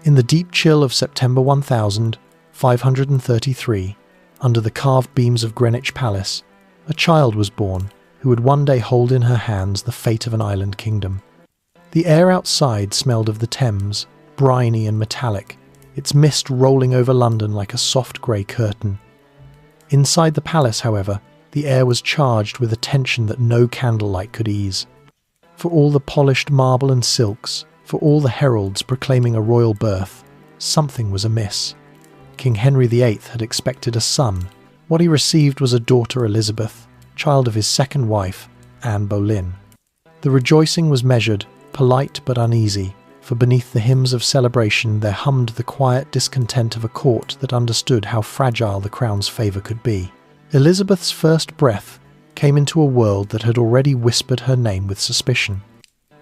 In the deep chill of September 1533, under the carved beams of Greenwich Palace, a child was born who would one day hold in her hands the fate of an island kingdom. The air outside smelled of the Thames, briny and metallic, its mist rolling over London like a soft grey curtain. Inside the palace, however, the air was charged with a tension that no candlelight could ease. For all the polished marble and silks, for all the heralds proclaiming a royal birth, something was amiss. King Henry VIII had expected a son. What he received was a daughter, Elizabeth, child of his second wife, Anne Boleyn. The rejoicing was measured, polite but uneasy, for beneath the hymns of celebration there hummed the quiet discontent of a court that understood how fragile the crown's favour could be. Elizabeth's first breath came into a world that had already whispered her name with suspicion.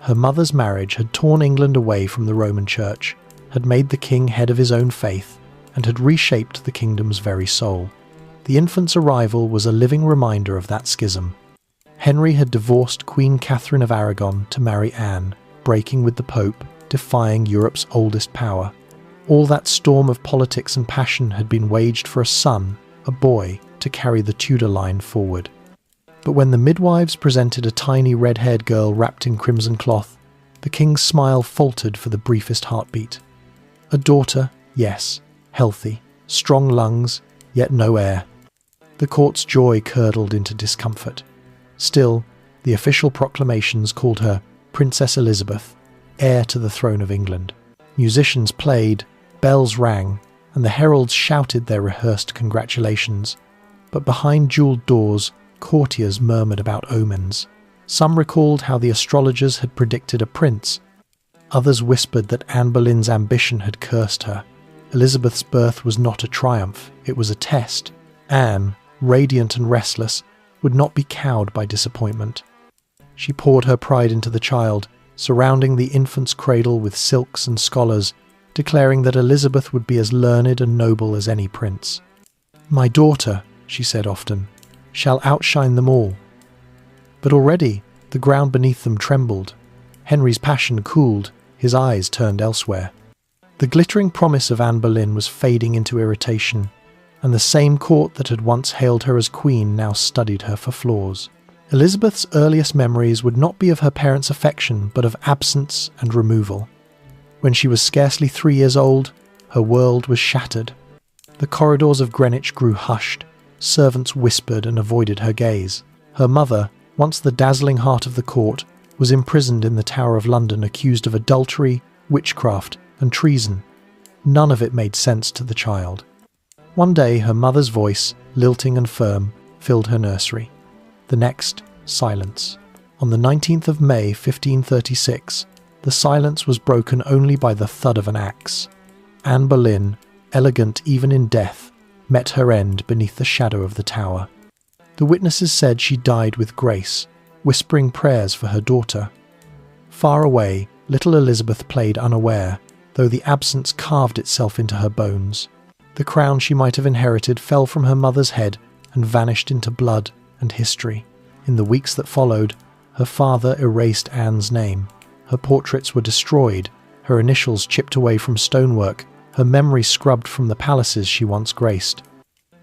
Her mother's marriage had torn England away from the Roman Church, had made the king head of his own faith, and had reshaped the kingdom's very soul. The infant's arrival was a living reminder of that schism. Henry had divorced Queen Catherine of Aragon to marry Anne, breaking with the Pope, defying Europe's oldest power. All that storm of politics and passion had been waged for a son, a boy, to carry the Tudor line forward. But when the midwives presented a tiny red-haired girl wrapped in crimson cloth, the king's smile faltered for the briefest heartbeat. A daughter, yes, healthy, strong lungs, yet no heir. The court's joy curdled into discomfort. Still, the official proclamations called her Princess Elizabeth, heir to the throne of England. Musicians played, bells rang, and the heralds shouted their rehearsed congratulations. But behind jewelled doors, courtiers murmured about omens. Some recalled how the astrologers had predicted a prince. Others whispered that Anne Boleyn's ambition had cursed her. Elizabeth's birth was not a triumph, it was a test. Anne, radiant and restless, would not be cowed by disappointment. She poured her pride into the child, surrounding the infant's cradle with silks and scholars, declaring that Elizabeth would be as learned and noble as any prince. "My daughter," she said often, "shall outshine them all." But already the ground beneath them trembled. Henry's passion cooled, his eyes turned elsewhere. The glittering promise of Anne Boleyn was fading into irritation, and the same court that had once hailed her as queen now studied her for flaws. Elizabeth's earliest memories would not be of her parents' affection, but of absence and removal. When she was scarcely 3 years old, her world was shattered. The corridors of Greenwich grew hushed. Servants whispered and avoided her gaze. Her mother, once the dazzling heart of the court, was imprisoned in the Tower of London, accused of adultery, witchcraft, and treason. None of it made sense to the child. One day her mother's voice, lilting and firm, filled her nursery. The next, silence. On the 19th of May 1536, the silence was broken only by the thud of an axe. Anne Boleyn, elegant even in death, met her end beneath the shadow of the tower. The witnesses said she died with grace, whispering prayers for her daughter. Far away, little Elizabeth played unaware, though the absence carved itself into her bones. The crown she might have inherited fell from her mother's head and vanished into blood and history. In the weeks that followed, her father erased Anne's name. Her portraits were destroyed, her initials chipped away from stonework, her memory scrubbed from the palaces she once graced.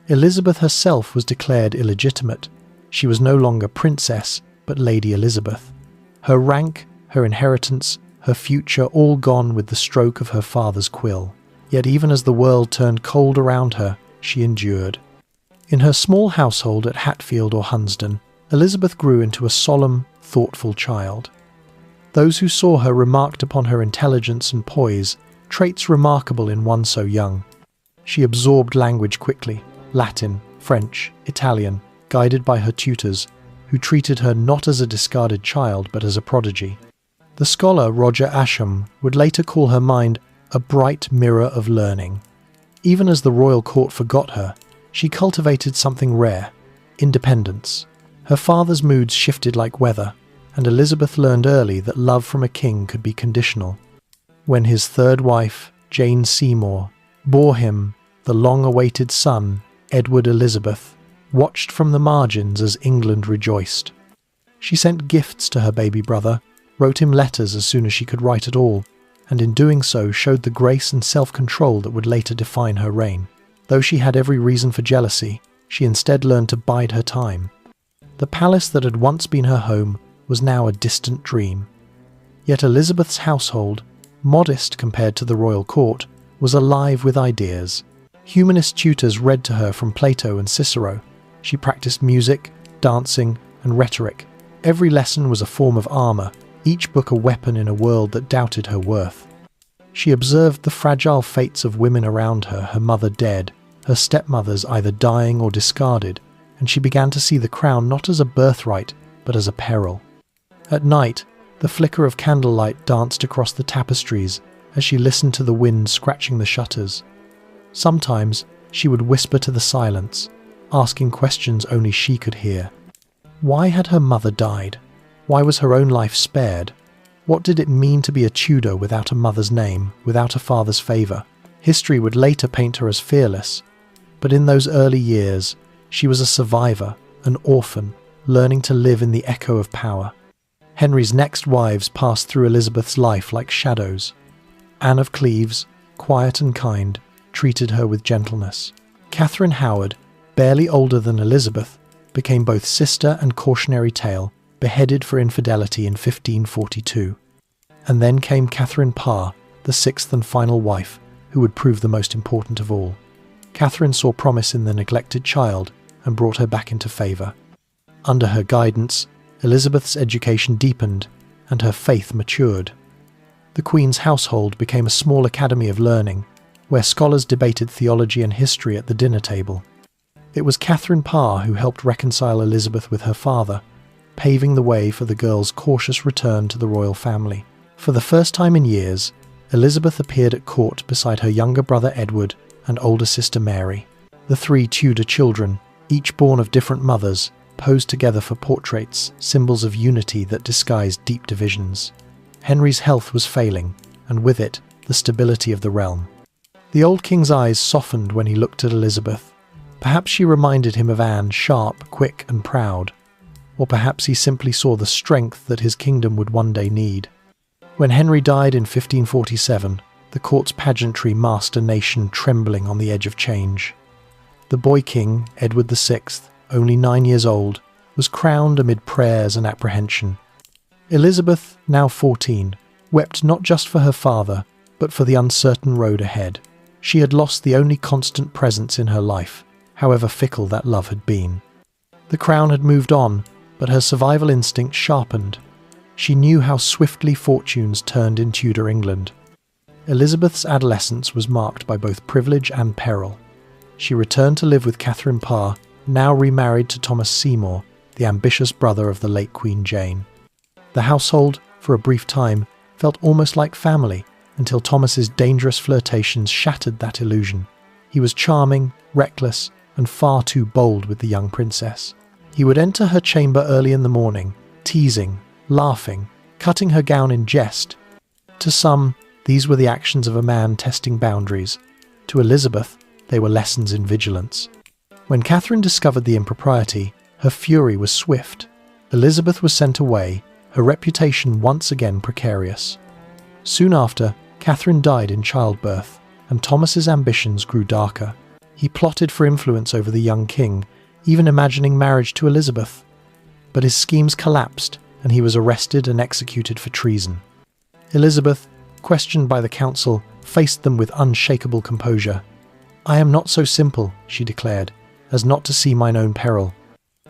Elizabeth herself was declared illegitimate. She was no longer princess, but Lady Elizabeth. Her rank, her inheritance, her future all gone with the stroke of her father's quill. Yet even as the world turned cold around her, she endured. In her small household at Hatfield or Hunsdon, Elizabeth grew into a solemn, thoughtful child. Those who saw her remarked upon her intelligence and poise, traits remarkable in one so young. She absorbed language quickly, Latin, French, Italian, guided by her tutors, who treated her not as a discarded child but as a prodigy. The scholar Roger Ascham would later call her mind a bright mirror of learning. Even as the royal court forgot her, she cultivated something rare, independence. Her father's moods shifted like weather, and Elizabeth learned early that love from a king could be conditional. When his third wife, Jane Seymour, bore him the long-awaited son, Edward Elizabeth, watched from the margins as England rejoiced. She sent gifts to her baby brother, wrote him letters as soon as she could write at all, and in doing so showed the grace and self-control that would later define her reign. Though she had every reason for jealousy, she instead learned to bide her time. The palace that had once been her home was now a distant dream. Yet Elizabeth's household, modest compared to the royal court, was alive with ideas. Humanist tutors read to her from Plato and Cicero. She practiced music, dancing, and rhetoric. Every lesson was a form of armor, each book a weapon in a world that doubted her worth. She observed the fragile fates of women around her, her mother dead, her stepmothers either dying or discarded, and she began to see the crown not as a birthright, but as a peril. At night, the flicker of candlelight danced across the tapestries as she listened to the wind scratching the shutters. Sometimes she would whisper to the silence, asking questions only she could hear. Why had her mother died? Why was her own life spared? What did it mean to be a Tudor without a mother's name, without a father's favour? History would later paint her as fearless, but in those early years, she was a survivor, an orphan, learning to live in the echo of power. Henry's next wives passed through Elizabeth's life like shadows. Anne of Cleves, quiet and kind, treated her with gentleness. Catherine Howard, barely older than Elizabeth, became both sister and cautionary tale, beheaded for infidelity in 1542. And then came Catherine Parr, the sixth and final wife, who would prove the most important of all. Catherine saw promise in the neglected child and brought her back into favour. Under her guidance, Elizabeth's education deepened and her faith matured. The Queen's household became a small academy of learning, where scholars debated theology and history at the dinner table. It was Catherine Parr who helped reconcile Elizabeth with her father, paving the way for the girl's cautious return to the royal family. For the first time in years, Elizabeth appeared at court beside her younger brother Edward and older sister Mary. The three Tudor children, each born of different mothers, posed together for portraits, symbols of unity that disguised deep divisions. Henry's health was failing, and with it, the stability of the realm. The old king's eyes softened when he looked at Elizabeth. Perhaps she reminded him of Anne, sharp, quick, and proud. Or perhaps he simply saw the strength that his kingdom would one day need. When Henry died in 1547, the court's pageantry masked a nation trembling on the edge of change. The boy king, Edward VI, only 9 years old, was crowned amid prayers and apprehension. Elizabeth, now 14, wept not just for her father, but for the uncertain road ahead. She had lost the only constant presence in her life, however fickle that love had been. The crown had moved on, but her survival instinct sharpened. She knew how swiftly fortunes turned in Tudor England. Elizabeth's adolescence was marked by both privilege and peril. She returned to live with Catherine Parr, now remarried to Thomas Seymour, the ambitious brother of the late Queen Jane. The household, for a brief time, felt almost like family, until Thomas's dangerous flirtations shattered that illusion. He was charming, reckless, and far too bold with the young princess. He would enter her chamber early in the morning, teasing, laughing, cutting her gown in jest. To some, these were the actions of a man testing boundaries. To Elizabeth, they were lessons in vigilance. When Catherine discovered the impropriety, her fury was swift. Elizabeth was sent away, her reputation once again precarious. Soon after, Catherine died in childbirth, and Thomas's ambitions grew darker. He plotted for influence over the young king, even imagining marriage to Elizabeth. But his schemes collapsed, and he was arrested and executed for treason. Elizabeth, questioned by the council, faced them with unshakable composure. "I am not so simple," she declared, "as not to see mine own peril."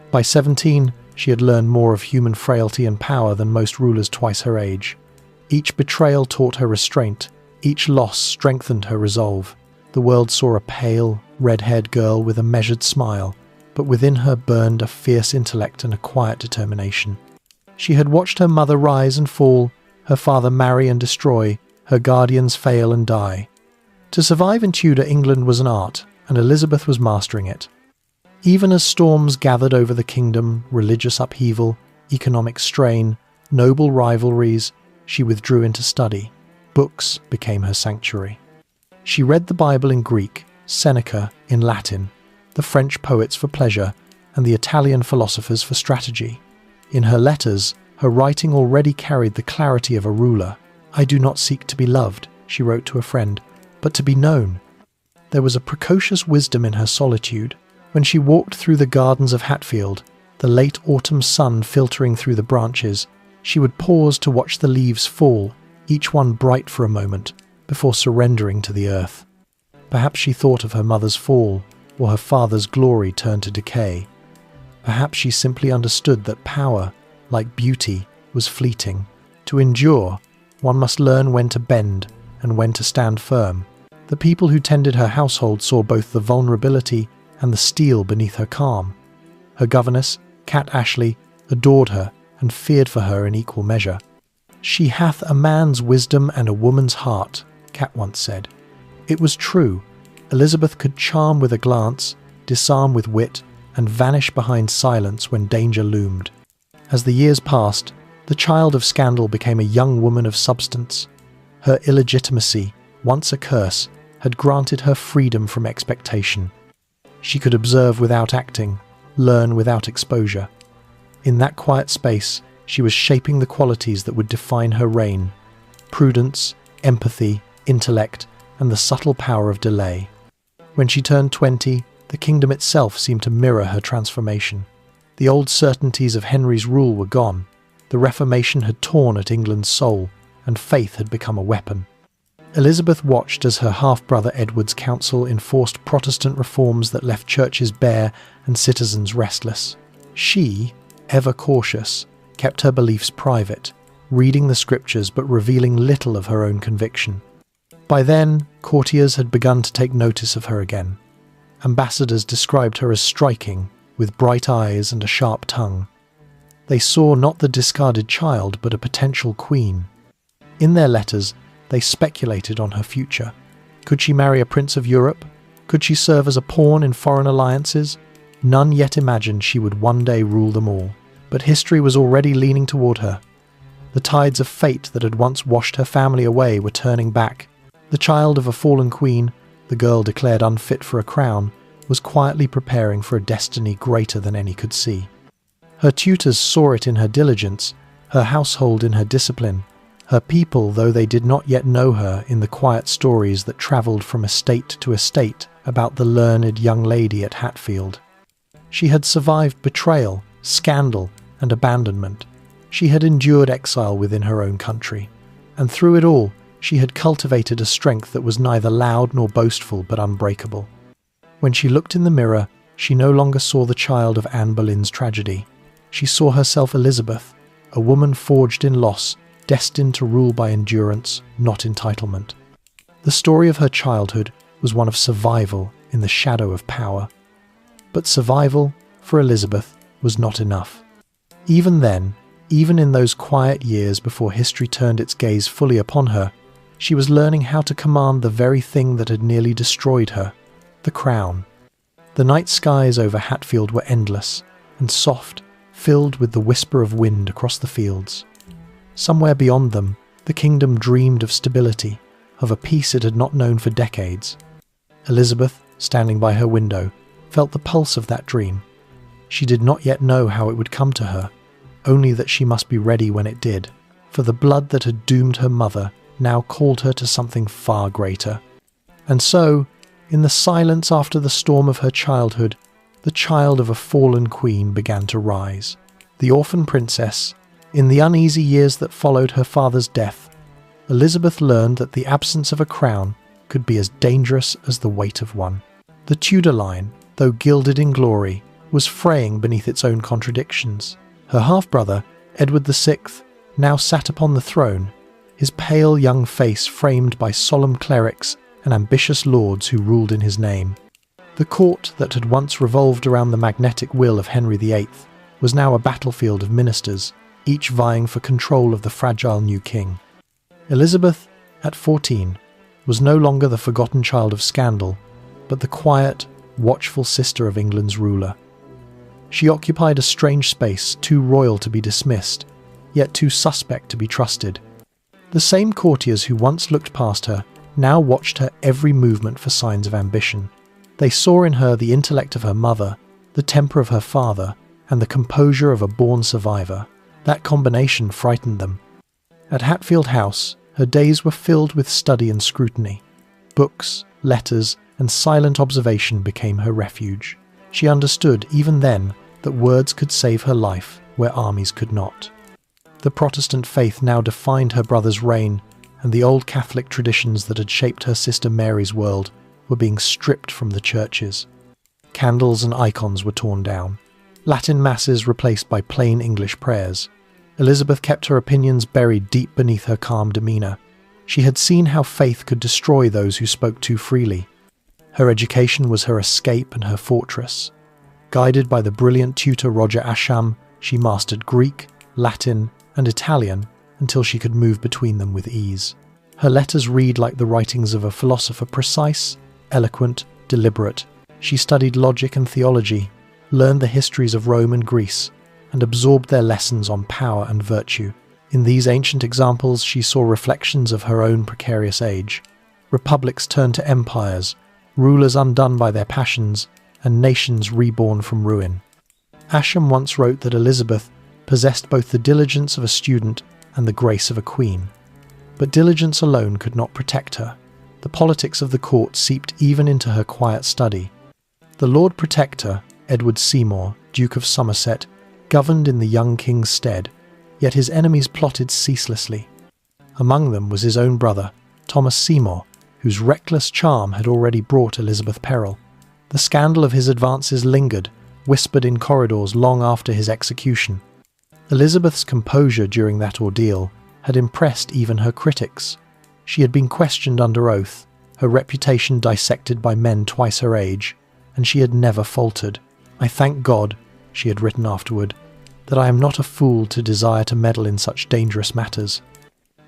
By 17, she had learned more of human frailty and power than most rulers twice her age. Each betrayal taught her restraint, each loss strengthened her resolve. The world saw a pale, red-haired girl with a measured smile, but within her burned a fierce intellect and a quiet determination. She had watched her mother rise and fall, her father marry and destroy, her guardians fail and die. To survive in Tudor England was an art, and Elizabeth was mastering it. Even as storms gathered over the kingdom, religious upheaval, economic strain, noble rivalries, she withdrew into study. Books became her sanctuary. She read the Bible in Greek, Seneca in Latin, the French poets for pleasure, and the Italian philosophers for strategy. In her letters, her writing already carried the clarity of a ruler. "I do not seek to be loved," she wrote to a friend, "but to be known." There was a precocious wisdom in her solitude. When she walked through the gardens of Hatfield, the late autumn sun filtering through the branches, she would pause to watch the leaves fall, each one bright for a moment, before surrendering to the earth. Perhaps she thought of her mother's fall, or her father's glory turned to decay. Perhaps she simply understood that power, like beauty, was fleeting. To endure, one must learn when to bend and when to stand firm. The people who tended her household saw both the vulnerability and the steel beneath her calm. Her governess, Cat Ashley, adored her and feared for her in equal measure. "She hath a man's wisdom and a woman's heart," Cat once said. It was true. Elizabeth could charm with a glance, disarm with wit, and vanish behind silence when danger loomed. As the years passed, the child of scandal became a young woman of substance. Her illegitimacy, once a curse, had granted her freedom from expectation. She could observe without acting, learn without exposure. In that quiet space, she was shaping the qualities that would define her reign: prudence, empathy, intellect, and the subtle power of delay. When she turned 20, the kingdom itself seemed to mirror her transformation. The old certainties of Henry's rule were gone. The Reformation had torn at England's soul, and faith had become a weapon. Elizabeth watched as her half-brother Edward's council enforced Protestant reforms that left churches bare and citizens restless. She, ever cautious, kept her beliefs private, reading the scriptures but revealing little of her own conviction. By then, courtiers had begun to take notice of her again. Ambassadors described her as striking, with bright eyes and a sharp tongue. They saw not the discarded child but a potential queen. In their letters, they speculated on her future. Could she marry a prince of Europe? Could she serve as a pawn in foreign alliances? None yet imagined she would one day rule them all. But history was already leaning toward her. The tides of fate that had once washed her family away were turning back. The child of a fallen queen, the girl declared unfit for a crown, was quietly preparing for a destiny greater than any could see. Her tutors saw it in her diligence, her household in her discipline, her people, though they did not yet know her, in the quiet stories that travelled from estate to estate about the learned young lady at Hatfield. She had survived betrayal, scandal, and abandonment. She had endured exile within her own country, and through it all, she had cultivated a strength that was neither loud nor boastful but unbreakable. When she looked in the mirror, she no longer saw the child of Anne Boleyn's tragedy. She saw herself Elizabeth, a woman forged in loss, destined to rule by endurance, not entitlement. The story of her childhood was one of survival in the shadow of power. But survival, for Elizabeth, was not enough. Even then, even in those quiet years before history turned its gaze fully upon her, she was learning how to command the very thing that had nearly destroyed her, the crown. The night skies over Hatfield were endless and soft, filled with the whisper of wind across the fields. Somewhere beyond them, the kingdom dreamed of stability, of a peace it had not known for decades. Elizabeth, standing by her window, felt the pulse of that dream. She did not yet know how it would come to her, only that she must be ready when it did, for the blood that had doomed her mother now called her to something far greater. And so, in the silence after the storm of her childhood, the child of a fallen queen began to rise. The orphan princess, in the uneasy years that followed her father's death, Elizabeth learned that the absence of a crown could be as dangerous as the weight of one. The Tudor line, though gilded in glory, was fraying beneath its own contradictions. Her half-brother, Edward VI, now sat upon the throne, his pale young face framed by solemn clerics and ambitious lords who ruled in his name. The court that had once revolved around the magnetic will of Henry VIII was now a battlefield of ministers, each vying for control of the fragile new king. Elizabeth, at 14, was no longer the forgotten child of scandal, but the quiet, watchful sister of England's ruler. She occupied a strange space, too royal to be dismissed, yet too suspect to be trusted. The same courtiers who once looked past her now watched her every movement for signs of ambition. They saw in her the intellect of her mother, the temper of her father, and the composure of a born survivor. That combination frightened them. At Hatfield House, Her days were filled with study and scrutiny. Books, letters, and silent observation became her refuge. She understood, even then, that words could save her life where armies could not. The Protestant faith now defined her brother's reign, and the old Catholic traditions that had shaped her sister Mary's world were being stripped from the churches. Candles and icons were torn down. Latin masses replaced by plain English prayers. Elizabeth kept her opinions buried deep beneath her calm demeanour. She had seen how faith could destroy those who spoke too freely. Her education was her escape and her fortress. Guided by the brilliant tutor Roger Ascham, she mastered Greek, Latin, and Italian until she could move between them with ease. Her letters read like the writings of a philosopher, precise, eloquent, deliberate. She studied logic and theology, learned the histories of Rome and Greece, and absorbed their lessons on power and virtue. In these ancient examples, she saw reflections of her own precarious age. Republics turned to empires, rulers undone by their passions, and nations reborn from ruin. Ascham once wrote that Elizabeth possessed both the diligence of a student and the grace of a queen. But diligence alone could not protect her. The politics of the court seeped even into her quiet study. The Lord Protector, Edward Seymour, Duke of Somerset, governed in the young king's stead, yet his enemies plotted ceaselessly. Among them was his own brother, Thomas Seymour, whose reckless charm had already brought Elizabeth peril. The scandal of his advances lingered, whispered in corridors long after his execution. Elizabeth's composure during that ordeal had impressed even her critics. She had been questioned under oath, her reputation dissected by men twice her age, and she had never faltered. "I thank God," she had written afterward, "that I am not a fool to desire to meddle in such dangerous matters."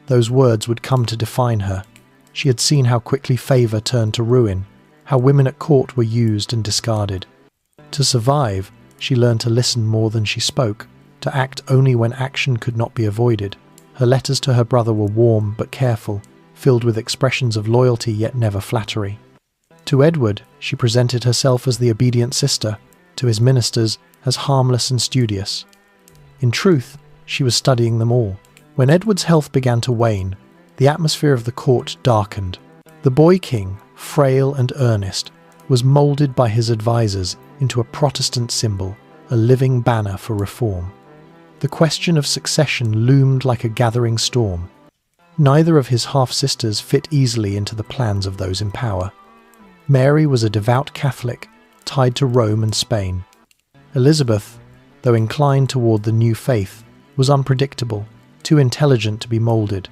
Those words would come to define her. She had seen how quickly favour turned to ruin, how women at court were used and discarded. To survive, she learned to listen more than she spoke, to act only when action could not be avoided. Her letters to her brother were warm but careful, filled with expressions of loyalty yet never flattery. To Edward, she presented herself as the obedient sister, to his ministers as harmless and studious. In truth, she was studying them all. When Edward's health began to wane, the atmosphere of the court darkened. The boy king, frail and earnest, was moulded by his advisers into a Protestant symbol, a living banner for reform. The question of succession loomed like a gathering storm. Neither of his half-sisters fit easily into the plans of those in power. Mary was a devout Catholic, tied to Rome and Spain. Elizabeth, though inclined toward the new faith, was unpredictable, too intelligent to be moulded.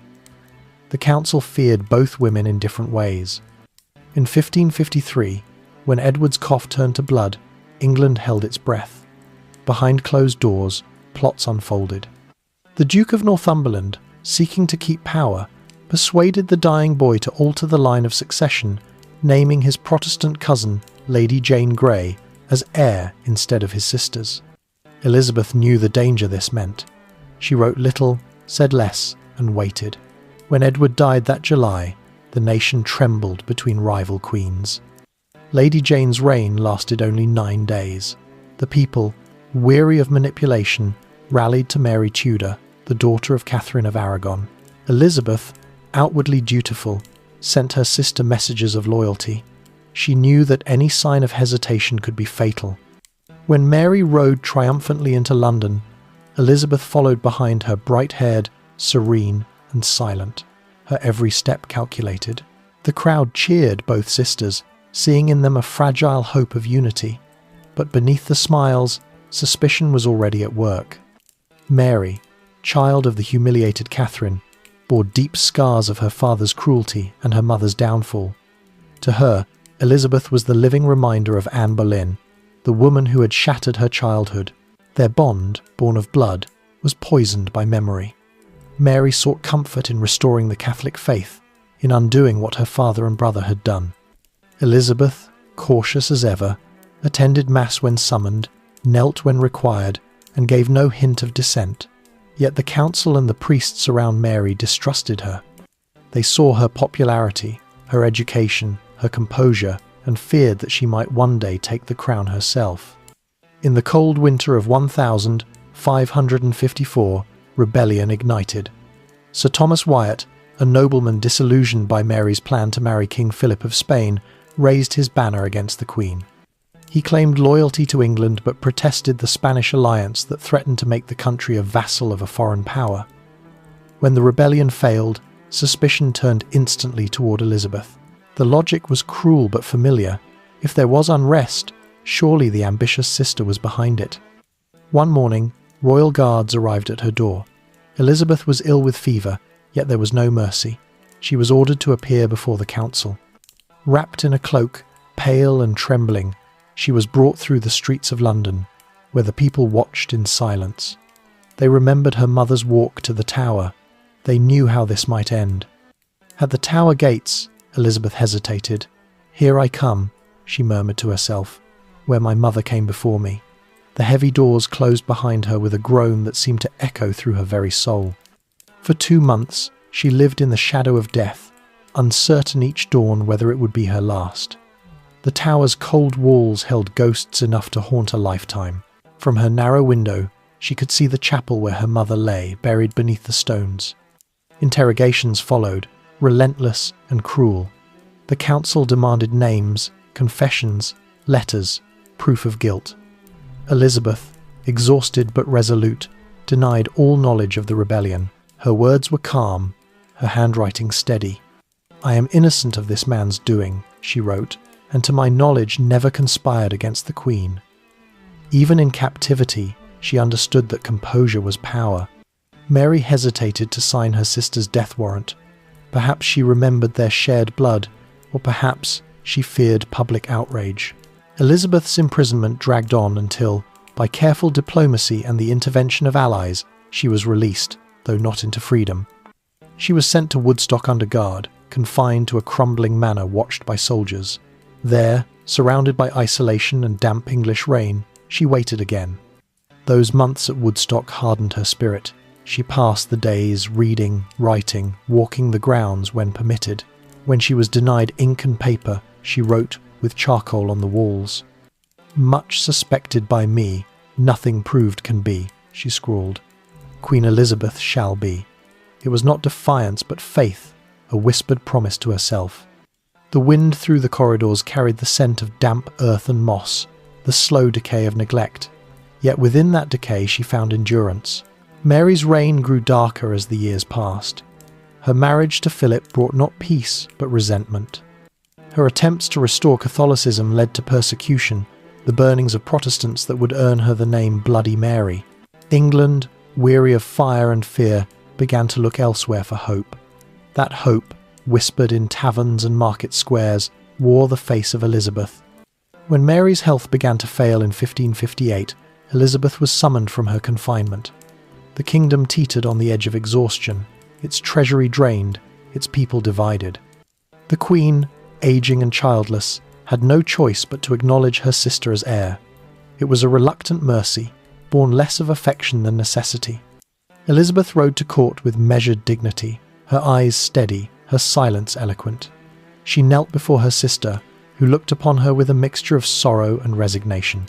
The council feared both women in different ways. In 1553, when Edward's cough turned to blood, England held its breath. Behind closed doors, plots unfolded. The Duke of Northumberland, seeking to keep power, persuaded the dying boy to alter the line of succession, naming his Protestant cousin, Lady Jane Grey, as heir instead of his sisters. Elizabeth knew the danger this meant. She wrote little, said less, and waited. When Edward died that July, the nation trembled between rival queens. Lady Jane's reign lasted only 9 days. The people, weary of manipulation, rallied to Mary Tudor, the daughter of Catherine of Aragon. Elizabeth, outwardly dutiful, sent her sister messages of loyalty. She knew that any sign of hesitation could be fatal. When Mary rode triumphantly into London, Elizabeth followed behind her, bright-haired, serene, and silent, her every step calculated. The crowd cheered both sisters, seeing in them a fragile hope of unity. But beneath the smiles, suspicion was already at work. Mary, child of the humiliated Catherine, bore deep scars of her father's cruelty and her mother's downfall. To her, Elizabeth was the living reminder of Anne Boleyn, the woman who had shattered her childhood. Their bond, born of blood, was poisoned by memory. Mary sought comfort in restoring the Catholic faith, in undoing what her father and brother had done. Elizabeth, cautious as ever, attended Mass when summoned, knelt when required, and gave no hint of dissent. Yet the council and the priests around Mary distrusted her. They saw her popularity, her education, her composure, and feared that she might one day take the crown herself. In the cold winter of 1554, rebellion ignited. Sir Thomas Wyatt, A nobleman disillusioned by Mary's plan to marry King Philip of Spain raised his banner against the Queen. He claimed loyalty to England but protested the Spanish alliance that threatened to make the country a vassal of a foreign power. When the rebellion failed, suspicion turned instantly toward Elizabeth. The logic was cruel but familiar. If there was unrest, surely the ambitious sister was behind it. One morning, royal guards arrived at her door. Elizabeth was ill with fever, yet there was no mercy. She was ordered to appear before the council. Wrapped in a cloak, pale and trembling, she was brought through the streets of London, where the people watched in silence. They remembered her mother's walk to the Tower. They knew how this might end. At the Tower gates, Elizabeth hesitated. "Here I come," she murmured to herself, "where my mother came before me." The heavy doors closed behind her with a groan that seemed to echo through her very soul. For 2 months, she lived in the shadow of death, uncertain each dawn whether it would be her last. The tower's cold walls held ghosts enough to haunt a lifetime. From her narrow window, she could see the chapel where her mother lay, buried beneath the stones. Interrogations followed, relentless and cruel. The council demanded names, confessions, letters, proof of guilt. Elizabeth, exhausted but resolute, denied all knowledge of the rebellion. Her words were calm, her handwriting steady. "I am innocent of this man's doing," she wrote, "and to my knowledge never conspired against the Queen." Even in captivity, she understood that composure was power. Mary hesitated to sign her sister's death warrant. Perhaps she remembered their shared blood, or perhaps she feared public outrage. Elizabeth's imprisonment dragged on until, by careful diplomacy and the intervention of allies, she was released, though not into freedom. She was sent to Woodstock under guard, confined to a crumbling manor watched by soldiers. There, surrounded by isolation and damp English rain, she waited again. Those months at Woodstock hardened her spirit. She passed the days reading, writing, walking the grounds when permitted. When she was denied ink and paper, she wrote with charcoal on the walls. "Much suspected by me, nothing proved can be," she scrawled. "Queen Elizabeth shall be." It was not defiance but faith, a whispered promise to herself. The wind through the corridors carried the scent of damp earth and moss, the slow decay of neglect. Yet within that decay she found endurance. Mary's reign grew darker as the years passed. Her marriage to Philip brought not peace but resentment. Her attempts to restore Catholicism led to persecution, the burnings of Protestants that would earn her the name Bloody Mary. England, weary of fire and fear, began to look elsewhere for hope. That hope, whispered in taverns and market squares, wore the face of Elizabeth. When Mary's health began to fail in 1558, Elizabeth was summoned from her confinement. The kingdom teetered on the edge of exhaustion, its treasury drained, its people divided. The Queen, aging and childless, had no choice but to acknowledge her sister as heir. It was a reluctant mercy, born less of affection than necessity. Elizabeth rode to court with measured dignity, her eyes steady, her silence eloquent. She knelt before her sister, who looked upon her with a mixture of sorrow and resignation.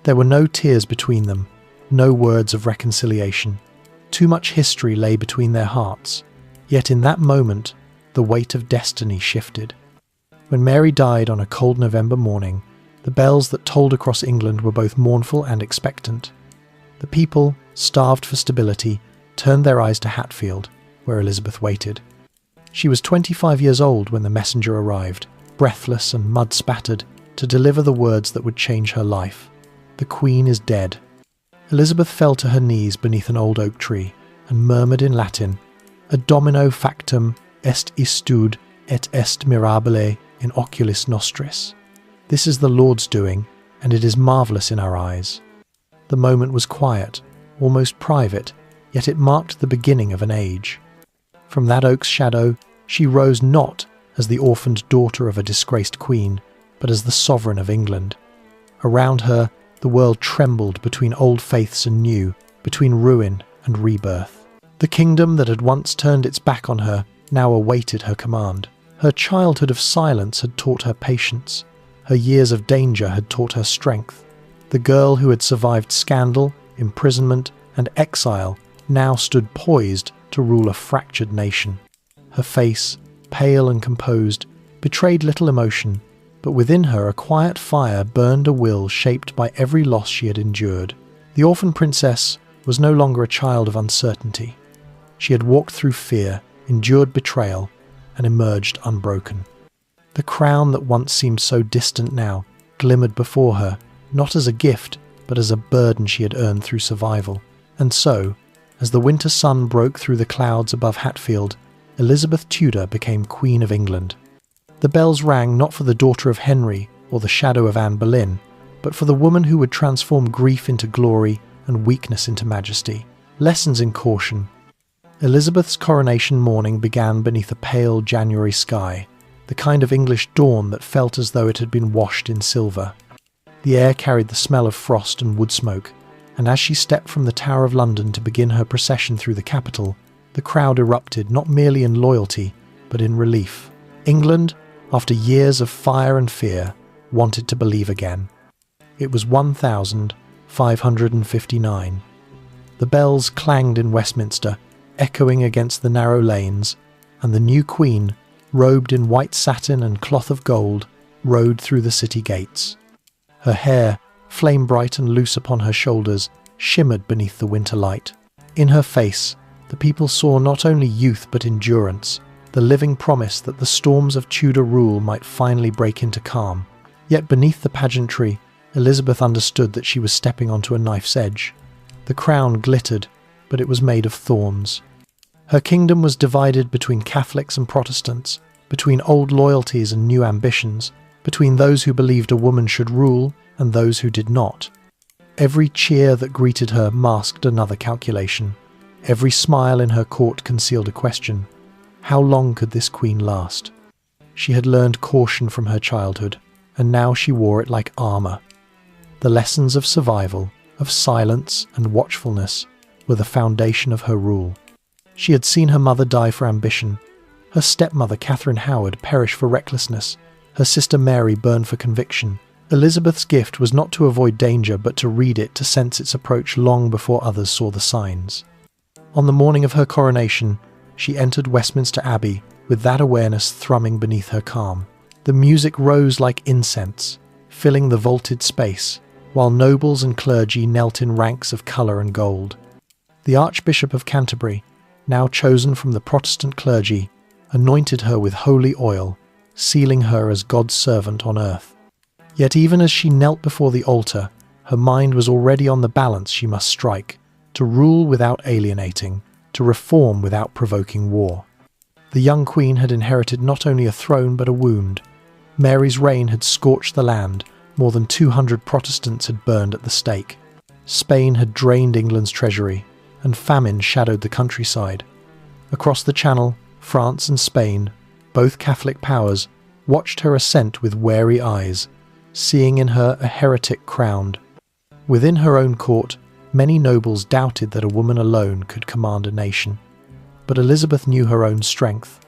There were no tears between them, no words of reconciliation. Too much history lay between their hearts. Yet in that moment, the weight of destiny shifted. When Mary died on a cold November morning, the bells that tolled across England were both mournful and expectant. The people, starved for stability, turned their eyes to Hatfield, where Elizabeth waited. She was 25 years old when the messenger arrived, breathless and mud-spattered, to deliver the words that would change her life. "The Queen is dead." Elizabeth fell to her knees beneath an old oak tree and murmured in Latin, "Ad domino factum est istud et est mirabile in oculis nostris." This is the Lord's doing, and it is marvellous in our eyes. The moment was quiet, almost private, yet it marked the beginning of an age. From that oak's shadow, she rose not as the orphaned daughter of a disgraced queen, but as the sovereign of England. Around her, the world trembled between old faiths and new, between ruin and rebirth. The kingdom that had once turned its back on her now awaited her command. Her childhood of silence had taught her patience. Her years of danger had taught her strength. The girl who had survived scandal, imprisonment, and exile now stood poised to rule a fractured nation. Her face, pale and composed, betrayed little emotion, but within her a quiet fire burned, a will shaped by every loss she had endured. The orphan princess was no longer a child of uncertainty. She had walked through fear, endured betrayal, and emerged unbroken. The crown that once seemed so distant now glimmered before her, not as a gift, but as a burden she had earned through survival. And so, as the winter sun broke through the clouds above Hatfield, Elizabeth Tudor became Queen of England. The bells rang not for the daughter of Henry or the shadow of Anne Boleyn, but for the woman who would transform grief into glory and weakness into majesty. Lessons in caution. Elizabeth's coronation morning began beneath a pale January sky, the kind of English dawn that felt as though it had been washed in silver. The air carried the smell of frost and wood smoke, and as she stepped from the Tower of London to begin her procession through the capital, the crowd erupted not merely in loyalty, but in relief. England, after years of fire and fear, wanted to believe again. It was 1559. The bells clanged in Westminster, echoing against the narrow lanes, and the new queen, robed in white satin and cloth of gold, rode through the city gates. Her hair, flame-bright and loose upon her shoulders, shimmered beneath the winter light. In her face, the people saw not only youth but endurance, the living promise that the storms of Tudor rule might finally break into calm. Yet beneath the pageantry, Elizabeth understood that she was stepping onto a knife's edge. The crown glittered, but it was made of thorns. Her kingdom was divided between Catholics and Protestants, between old loyalties and new ambitions, between those who believed a woman should rule and those who did not. Every cheer that greeted her masked another calculation. Every smile in her court concealed a question. How long could this queen last? She had learned caution from her childhood, and now she wore it like armour. The lessons of survival, of silence and watchfulness were the foundation of her rule. She had seen her mother die for ambition, her stepmother Catherine Howard perish for recklessness, her sister Mary burn for conviction. Elizabeth's gift was not to avoid danger, but to read it, to sense its approach long before others saw the signs. On the morning of her coronation, she entered Westminster Abbey with that awareness thrumming beneath her calm. The music rose like incense, filling the vaulted space, while nobles and clergy knelt in ranks of colour and gold. The Archbishop of Canterbury, now chosen from the Protestant clergy, anointed her with holy oil, sealing her as God's servant on earth. Yet even as she knelt before the altar, her mind was already on the balance she must strike, to rule without alienating, to reform without provoking war. The young queen had inherited not only a throne but a wound. Mary's reign had scorched the land, more than 200 Protestants had burned at the stake. Spain had drained England's treasury, and famine shadowed the countryside. Across the Channel, France and Spain, both Catholic powers, watched her ascent with wary eyes, seeing in her a heretic crowned. Within her own court, many nobles doubted that a woman alone could command a nation. But Elizabeth knew her own strength.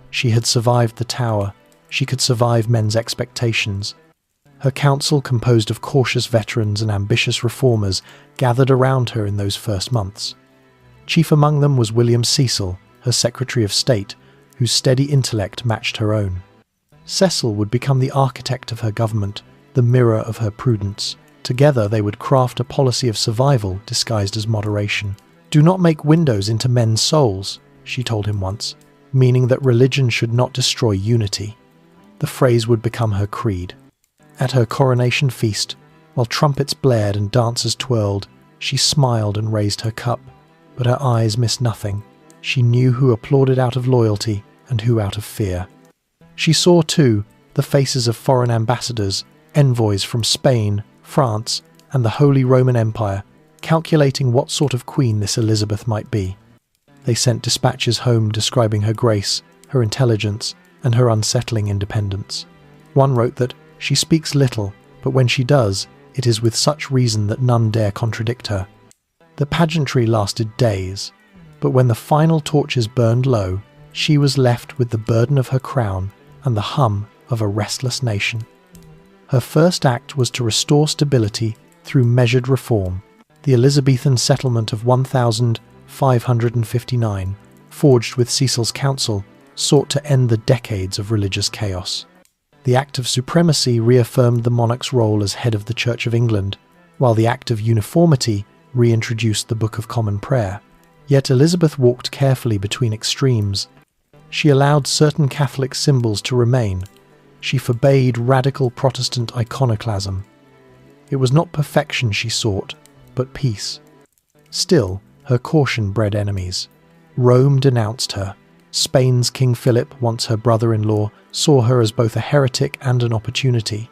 She had survived the Tower. She could survive men's expectations. Her council, composed of cautious veterans and ambitious reformers, gathered around her in those first months. Chief among them was William Cecil, her Secretary of State, whose steady intellect matched her own. Cecil would become the architect of her government, the mirror of her prudence. Together they would craft a policy of survival disguised as moderation. "Do not make windows into men's souls," she told him once, meaning that religion should not destroy unity. The phrase would become her creed. At her coronation feast, while trumpets blared and dancers twirled, she smiled and raised her cup, but her eyes missed nothing. She knew who applauded out of loyalty and who out of fear. She saw, too, the faces of foreign ambassadors, envoys from Spain, France, and the Holy Roman Empire, calculating what sort of queen this Elizabeth might be. They sent dispatches home describing her grace, her intelligence, and her unsettling independence. One wrote that she speaks little, but when she does, it is with such reason that none dare contradict her. The pageantry lasted days, but when the final torches burned low, she was left with the burden of her crown and the hum of a restless nation. Her first act was to restore stability through measured reform. The Elizabethan settlement of 1559, forged with Cecil's counsel, sought to end the decades of religious chaos. The Act of Supremacy reaffirmed the monarch's role as head of the Church of England, while the Act of Uniformity reintroduced the Book of Common Prayer. Yet Elizabeth walked carefully between extremes. She allowed certain Catholic symbols to remain. She forbade radical Protestant iconoclasm. It was not perfection she sought, but peace. Still, her caution bred enemies. Rome denounced her. Spain's King Philip, once her brother-in-law, saw her as both a heretic and an opportunity.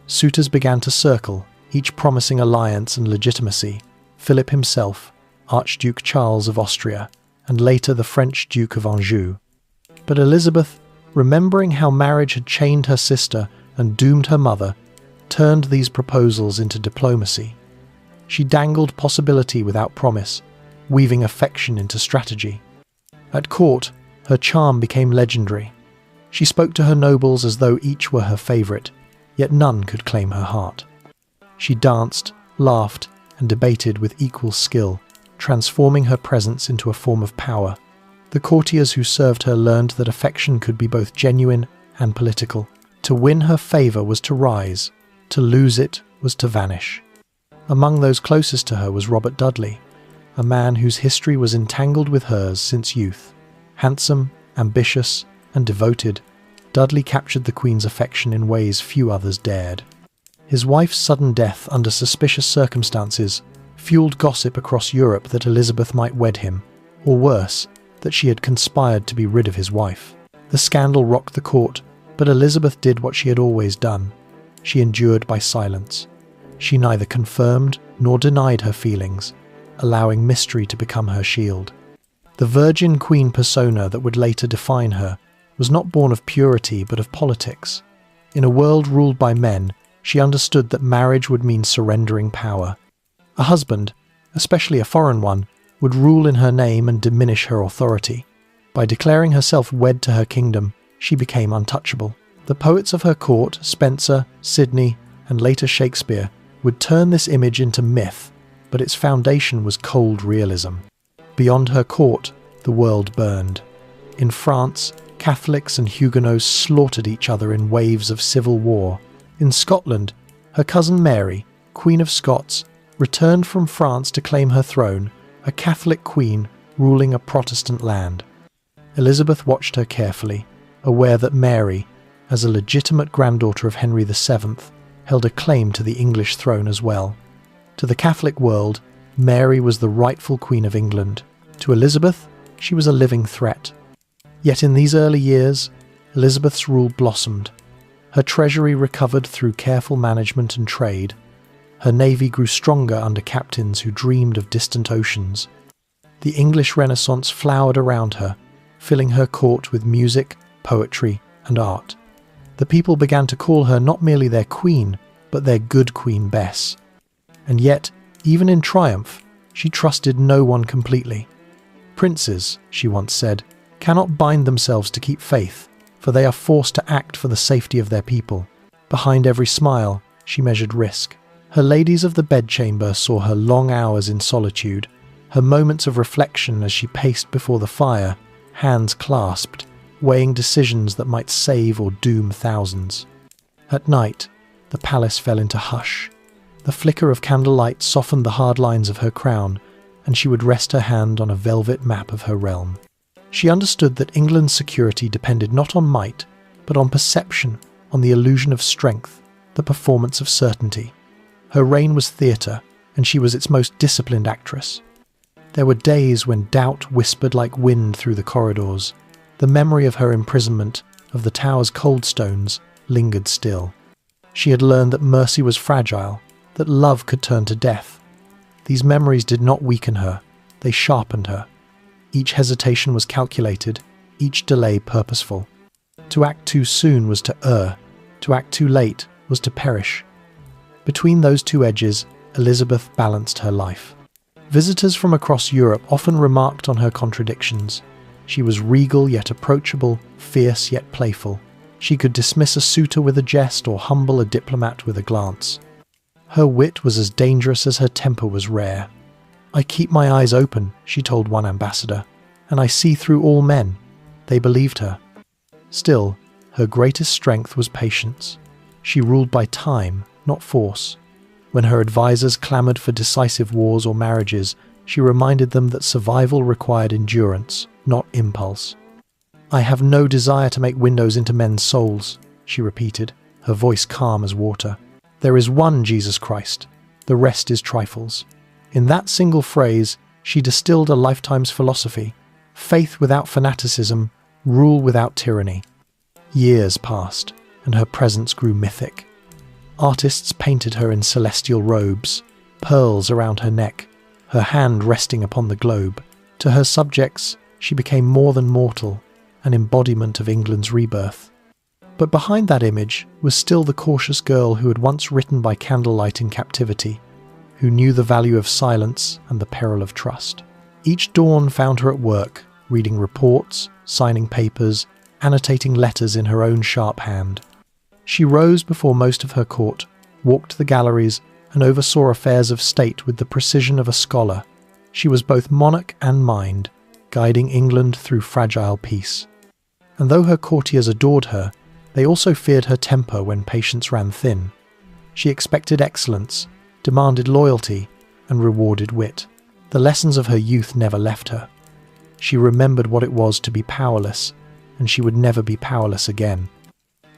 Suitors began to circle, each promising alliance and legitimacy. Philip himself, Archduke Charles of Austria, and later the French Duke of Anjou. But Elizabeth, remembering how marriage had chained her sister and doomed her mother, turned these proposals into diplomacy. She dangled possibility without promise, weaving affection into strategy. At court, her charm became legendary. She spoke to her nobles as though each were her favourite, yet none could claim her heart. She danced, laughed, and debated with equal skill, transforming her presence into a form of power. The courtiers who served her learned that affection could be both genuine and political. To win her favour was to rise, to lose it was to vanish. Among those closest to her was Robert Dudley, a man whose history was entangled with hers since youth. Handsome, ambitious, and devoted, Dudley captured the Queen's affection in ways few others dared. His wife's sudden death under suspicious circumstances fueled gossip across Europe that Elizabeth might wed him, or worse, that she had conspired to be rid of his wife. The scandal rocked the court, but Elizabeth did what she had always done. She endured by silence. She neither confirmed nor denied her feelings, allowing mystery to become her shield. The virgin queen persona that would later define her was not born of purity but of politics. In a world ruled by men, she understood that marriage would mean surrendering power. A husband, especially a foreign one, would rule in her name and diminish her authority. By declaring herself wed to her kingdom, she became untouchable. The poets of her court, Spenser, Sidney, and later Shakespeare, would turn this image into myth, but its foundation was cold realism. Beyond her court, the world burned. In France, Catholics and Huguenots slaughtered each other in waves of civil war. In Scotland, her cousin Mary, Queen of Scots, returned from France to claim her throne, a Catholic queen ruling a Protestant land. Elizabeth watched her carefully, aware that Mary, as a legitimate granddaughter of Henry VII, held a claim to the English throne as well. To the Catholic world, Mary was the rightful Queen of England. To Elizabeth, she was a living threat. Yet in these early years, Elizabeth's rule blossomed. Her treasury recovered through careful management and trade. Her navy grew stronger under captains who dreamed of distant oceans. The English Renaissance flowered around her, filling her court with music, poetry, and art. The people began to call her not merely their queen, but their good Queen Bess. And yet, even in triumph, she trusted no one completely. Princes, she once said, cannot bind themselves to keep faith, for they are forced to act for the safety of their people. Behind every smile, she measured risk. Her ladies of the bedchamber saw her long hours in solitude, her moments of reflection as she paced before the fire, hands clasped, weighing decisions that might save or doom thousands. At night, the palace fell into hush. The flicker of candlelight softened the hard lines of her crown, and she would rest her hand on a velvet map of her realm. She understood that England's security depended not on might, but on perception, on the illusion of strength, the performance of certainty. Her reign was theatre, and she was its most disciplined actress. There were days when doubt whispered like wind through the corridors. The memory of her imprisonment, of the tower's cold stones, lingered still. She had learned that mercy was fragile, that love could turn to death. These memories did not weaken her, they sharpened her. Each hesitation was calculated, each delay purposeful. To act too soon was to err, to act too late was to perish. Between those two edges, Elizabeth balanced her life. Visitors from across Europe often remarked on her contradictions. She was regal yet approachable, fierce yet playful. She could dismiss a suitor with a jest or humble a diplomat with a glance. Her wit was as dangerous as her temper was rare. "I keep my eyes open," she told one ambassador, "and I see through all men." They believed her. Still, her greatest strength was patience. She ruled by time, not force. When her advisors clamored for decisive wars or marriages, she reminded them that survival required endurance, not impulse. "I have no desire to make windows into men's souls," she repeated, her voice calm as water. "There is one Jesus Christ. The rest is trifles." In that single phrase, she distilled a lifetime's philosophy: faith without fanaticism, rule without tyranny. Years passed, and her presence grew mythic. Artists painted her in celestial robes, pearls around her neck, her hand resting upon the globe. To her subjects, she became more than mortal, an embodiment of England's rebirth. But behind that image was still the cautious girl who had once written by candlelight in captivity, who knew the value of silence and the peril of trust. Each dawn found her at work, reading reports, signing papers, annotating letters in her own sharp hand. She rose before most of her court, walked the galleries, and oversaw affairs of state with the precision of a scholar. She was both monarch and mind, guiding England through fragile peace. And though her courtiers adored her, they also feared her temper when patience ran thin. She expected excellence, demanded loyalty, and rewarded wit. The lessons of her youth never left her. She remembered what it was to be powerless, and she would never be powerless again.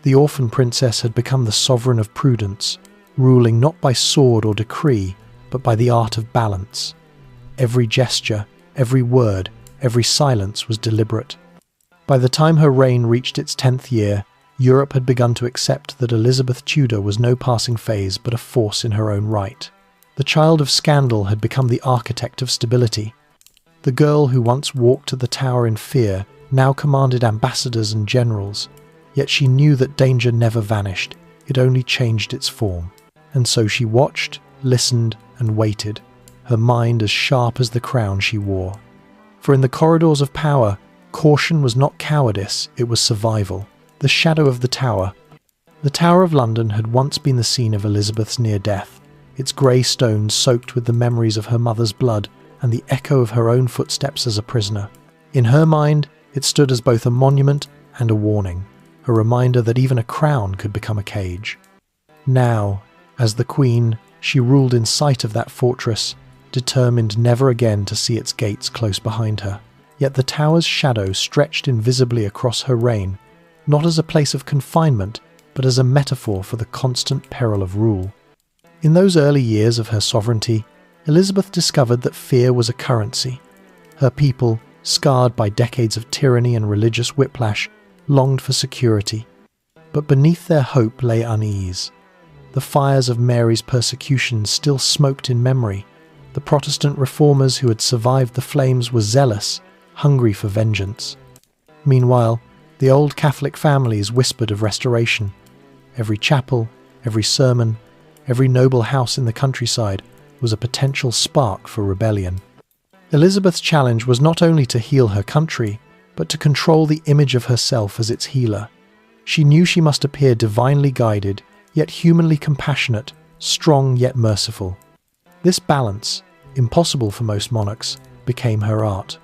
The orphan princess had become the sovereign of prudence, ruling not by sword or decree, but by the art of balance. Every gesture, every word, every silence was deliberate. By the time her reign reached its 10th year, Europe had begun to accept that Elizabeth Tudor was no passing phase but a force in her own right. The child of scandal had become the architect of stability. The girl who once walked to the Tower in fear now commanded ambassadors and generals, yet she knew that danger never vanished, it only changed its form. And so she watched, listened, and waited, her mind as sharp as the crown she wore. For in the corridors of power, caution was not cowardice, it was survival. The shadow of the Tower. The Tower of London had once been the scene of Elizabeth's near death, its grey stones soaked with the memories of her mother's blood and the echo of her own footsteps as a prisoner. In her mind, it stood as both a monument and a warning, a reminder that even a crown could become a cage. Now, as the Queen, she ruled in sight of that fortress, determined never again to see its gates close behind her. Yet the Tower's shadow stretched invisibly across her reign, not as a place of confinement, but as a metaphor for the constant peril of rule. In those early years of her sovereignty, Elizabeth discovered that fear was a currency. Her people, scarred by decades of tyranny and religious whiplash, longed for security. But beneath their hope lay unease. The fires of Mary's persecution still smoked in memory. The Protestant reformers who had survived the flames were zealous, hungry for vengeance. Meanwhile, the old Catholic families whispered of restoration. Every chapel, every sermon, every noble house in the countryside was a potential spark for rebellion. Elizabeth's challenge was not only to heal her country, but to control the image of herself as its healer. She knew she must appear divinely guided, yet humanly compassionate, strong yet merciful. This balance, impossible for most monarchs, became her art.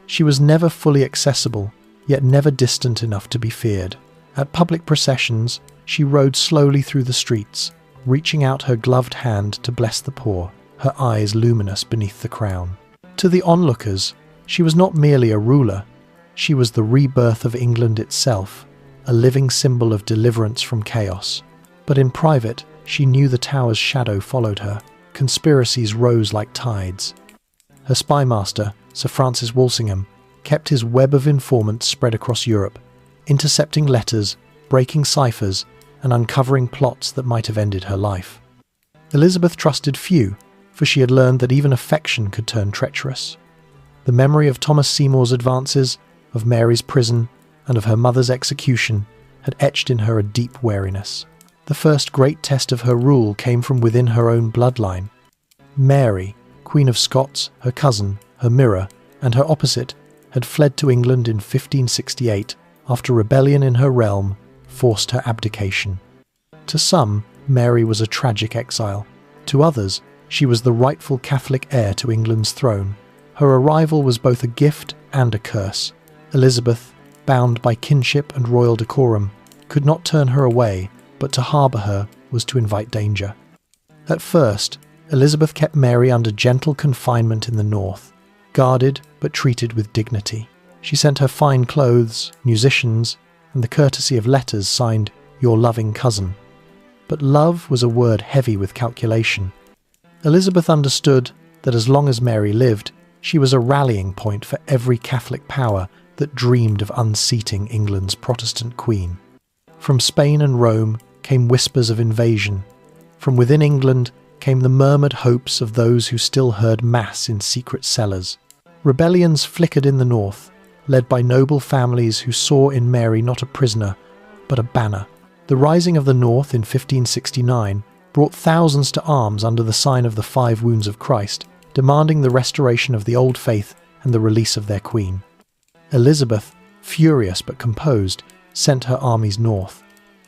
She was never fully accessible, yet never distant enough to be feared. At public processions, she rode slowly through the streets, reaching out her gloved hand to bless the poor, her eyes luminous beneath the crown. To the onlookers, she was not merely a ruler, she was the rebirth of England itself, a living symbol of deliverance from chaos. But in private, she knew the Tower's shadow followed her. Conspiracies rose like tides. Her spymaster, Sir Francis Walsingham, kept his web of informants spread across Europe, intercepting letters, breaking ciphers, and uncovering plots that might have ended her life. Elizabeth trusted few, for she had learned that even affection could turn treacherous. The memory of Thomas Seymour's advances, of Mary's prison, and of her mother's execution had etched in her a deep wariness. The first great test of her rule came from within her own bloodline. Mary, Queen of Scots, her cousin, her mirror, and her opposite, had fled to England in 1568 after rebellion in her realm forced her abdication. To some, Mary was a tragic exile. To others, she was the rightful Catholic heir to England's throne. Her arrival was both a gift and a curse. Elizabeth, bound by kinship and royal decorum, could not turn her away, but to harbour her was to invite danger. At first, Elizabeth kept Mary under gentle confinement in the north, guarded but treated with dignity. She sent her fine clothes, musicians, and the courtesy of letters signed "Your loving cousin." But love was a word heavy with calculation. Elizabeth understood that as long as Mary lived, she was a rallying point for every Catholic power that dreamed of unseating England's Protestant queen. From Spain and Rome came whispers of invasion. From within England came the murmured hopes of those who still heard Mass in secret cellars. Rebellions flickered in the north, led by noble families who saw in Mary not a prisoner, but a banner. The rising of the north in 1569 brought thousands to arms under the sign of the 5 Wounds of Christ, demanding the restoration of the old faith and the release of their queen. Elizabeth, furious but composed, sent her armies north.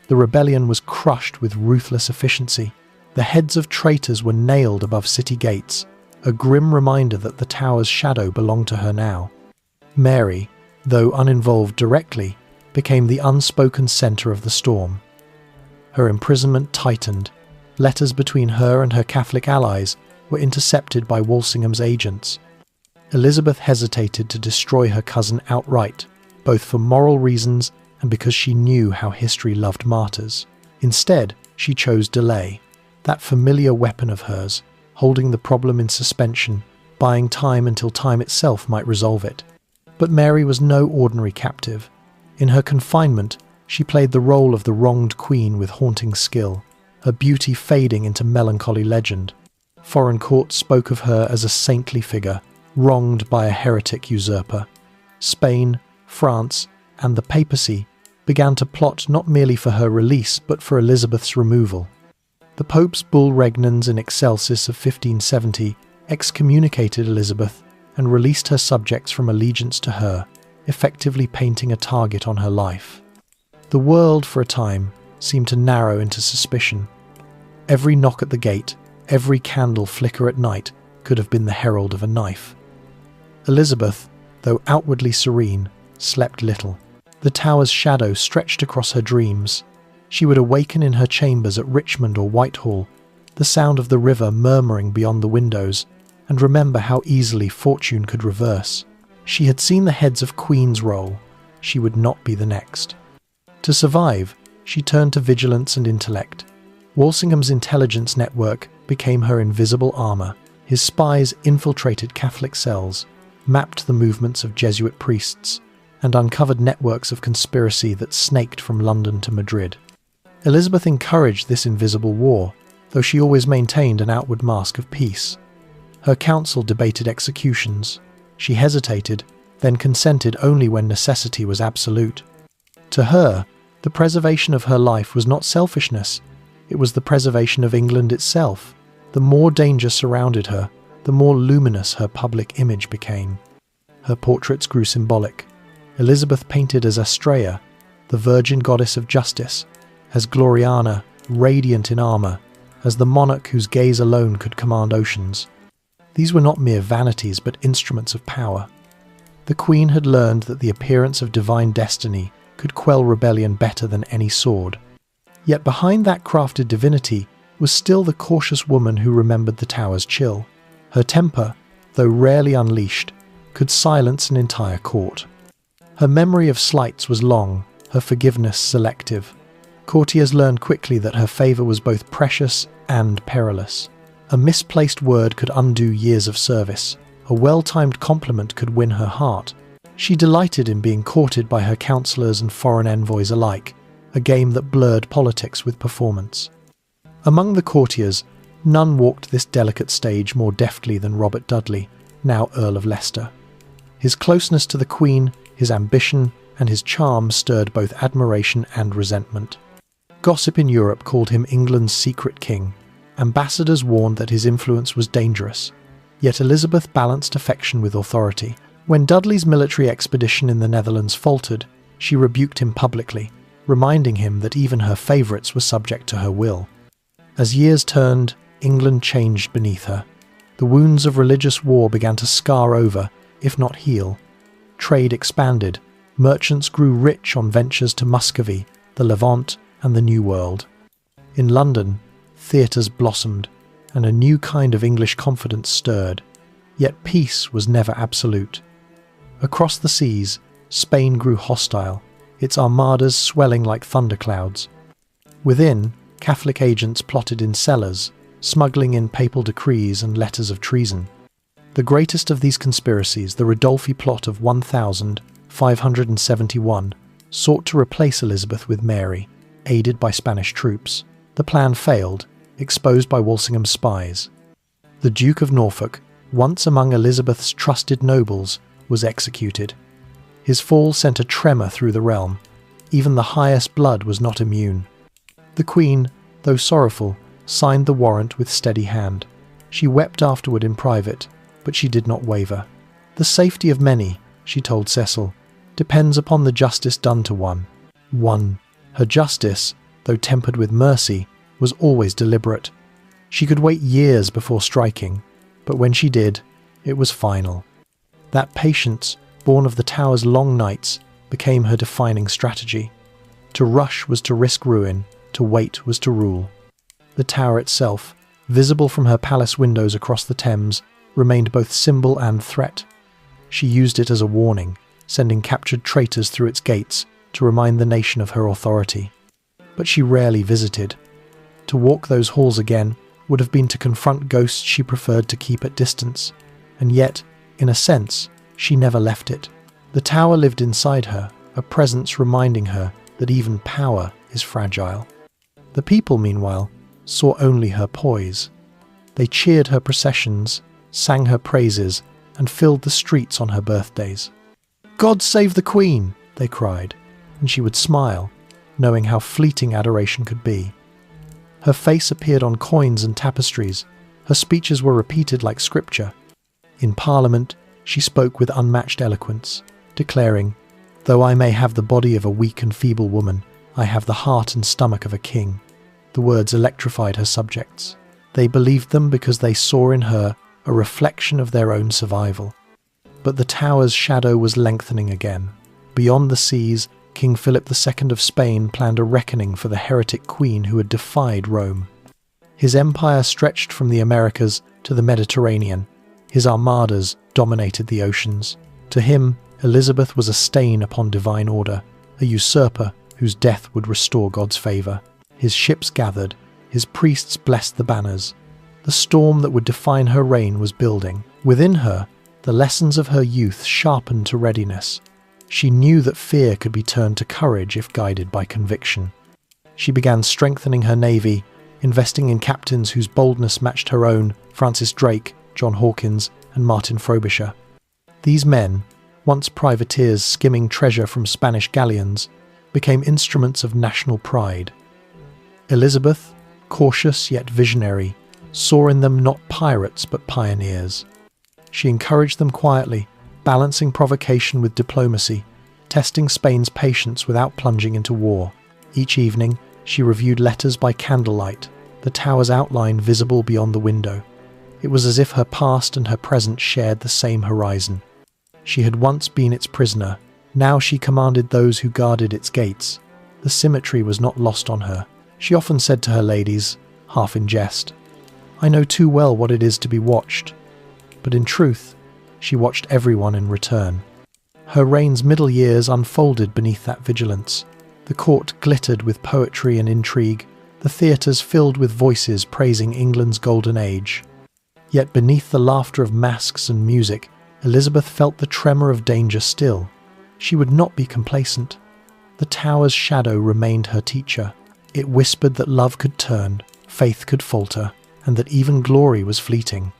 The rebellion was crushed with ruthless efficiency. The heads of traitors were nailed above city gates, a grim reminder that the Tower's shadow belonged to her now. Mary, though uninvolved directly, became the unspoken centre of the storm. Her imprisonment tightened. Letters between her and her Catholic allies were intercepted by Walsingham's agents. Elizabeth hesitated to destroy her cousin outright, both for moral reasons and because she knew how history loved martyrs. Instead, she chose delay, that familiar weapon of hers, holding the problem in suspension, buying time until time itself might resolve it. But Mary was no ordinary captive. In her confinement, she played the role of the wronged queen with haunting skill, her beauty fading into melancholy legend. Foreign courts spoke of her as a saintly figure, wronged by a heretic usurper. Spain, France, and the papacy began to plot not merely for her release, but for Elizabeth's removal. The Pope's bull regnans in excelsis of 1570 excommunicated Elizabeth and released her subjects from allegiance to her, effectively painting a target on her life. The world, for a time, seemed to narrow into suspicion. Every knock at the gate, every candle flicker at night could have been the herald of a knife. Elizabeth, though outwardly serene, slept little. The Tower's shadow stretched across her dreams. She would awaken in her chambers at Richmond or Whitehall, the sound of the river murmuring beyond the windows, and remember how easily fortune could reverse. She had seen the heads of queens roll. She would not be the next. To survive, she turned to vigilance and intellect. Walsingham's intelligence network became her invisible armour. His spies infiltrated Catholic cells, mapped the movements of Jesuit priests, and uncovered networks of conspiracy that snaked from London to Madrid. Elizabeth encouraged this invisible war, though she always maintained an outward mask of peace. Her council debated executions. She hesitated, then consented only when necessity was absolute. To her, the preservation of her life was not selfishness, it was the preservation of England itself. The more danger surrounded her, the more luminous her public image became. Her portraits grew symbolic. Elizabeth painted as Astrea, the virgin goddess of justice, as Gloriana, radiant in armour, as the monarch whose gaze alone could command oceans. These were not mere vanities, but instruments of power. The Queen had learned that the appearance of divine destiny could quell rebellion better than any sword. Yet behind that crafted divinity was still the cautious woman who remembered the Tower's chill. Her temper, though rarely unleashed, could silence an entire court. Her memory of slights was long, her forgiveness selective. Courtiers learned quickly that her favour was both precious and perilous. A misplaced word could undo years of service. A well-timed compliment could win her heart. She delighted in being courted by her counsellors and foreign envoys alike, a game that blurred politics with performance. Among the courtiers, none walked this delicate stage more deftly than Robert Dudley, now Earl of Leicester. His closeness to the Queen, his ambition, and his charm stirred both admiration and resentment. Gossip in Europe called him England's secret king. Ambassadors warned that his influence was dangerous. Yet Elizabeth balanced affection with authority. When Dudley's military expedition in the Netherlands faltered, she rebuked him publicly, reminding him that even her favourites were subject to her will. As years turned, England changed beneath her. The wounds of religious war began to scar over, if not heal. Trade expanded, Merchants grew rich on ventures to Muscovy, the Levant, and the New World. In London, theatres blossomed, and a new kind of English confidence stirred, yet peace was never absolute. Across the seas, Spain grew hostile, its armadas swelling like thunderclouds. Within, Catholic agents plotted in cellars, smuggling in papal decrees and letters of treason. The greatest of these conspiracies, the Ridolfi plot of 1571, sought to replace Elizabeth with Mary, aided by Spanish troops. The plan failed, exposed by Walsingham's spies. The Duke of Norfolk, once among Elizabeth's trusted nobles, was executed. His fall sent a tremor through the realm. Even the highest blood was not immune. The Queen, though sorrowful, signed the warrant with steady hand. She wept afterward in private, but she did not waver. "The safety of many," she told Cecil, "depends upon the justice done to one." Her justice, though tempered with mercy, was always deliberate. She could wait years before striking, but when she did, it was final. That patience, born of the Tower's long nights, became her defining strategy. To rush was to risk ruin, to wait was to rule. The Tower itself, visible from her palace windows across the Thames, remained both symbol and threat. She used it as a warning, sending captured traitors through its gates to remind the nation of her authority. But she rarely visited. To walk those halls again would have been to confront ghosts she preferred to keep at distance, and yet, in a sense, she never left it. The Tower lived inside her, a presence reminding her that even power is fragile. The people, meanwhile, saw only her poise. They cheered her processions, sang her praises, and filled the streets on her birthdays. "God save the Queen!" they cried, and she would smile, knowing how fleeting adoration could be. Her face appeared on coins and tapestries. Her speeches were repeated like scripture. In Parliament, she spoke with unmatched eloquence, declaring, "Though I may have the body of a weak and feeble woman, I have the heart and stomach of a king." The words electrified her subjects. They believed them because they saw in her a reflection of their own survival. But the Tower's shadow was lengthening again. Beyond the seas, King Philip II of Spain planned a reckoning for the heretic queen who had defied Rome. His empire stretched from the Americas to the Mediterranean. His armadas dominated the oceans. To him, Elizabeth was a stain upon divine order, a usurper whose death would restore God's favour. His ships gathered, his priests blessed the banners. The storm that would define her reign was building. Within her, the lessons of her youth sharpened to readiness. She knew that fear could be turned to courage if guided by conviction. She began strengthening her navy, investing in captains whose boldness matched her own: Francis Drake, John Hawkins, and Martin Frobisher. These men, once privateers skimming treasure from Spanish galleons, became instruments of national pride. Elizabeth, cautious yet visionary, saw in them not pirates but pioneers. She encouraged them quietly, balancing provocation with diplomacy, testing Spain's patience without plunging into war. Each evening, she reviewed letters by candlelight, the Tower's outline visible beyond the window. It was as if her past and her present shared the same horizon. She had once been its prisoner. Now she commanded those who guarded its gates. The symmetry was not lost on her. She often said to her ladies, half in jest, "I know too well what it is to be watched." But in truth, she watched everyone in return. Her reign's middle years unfolded beneath that vigilance. The court glittered with poetry and intrigue, the theatres filled with voices praising England's golden age. Yet beneath the laughter of masks and music, Elizabeth felt the tremor of danger still. She would not be complacent. The Tower's shadow remained her teacher. It whispered that love could turn, faith could falter, and that even glory was fleeting.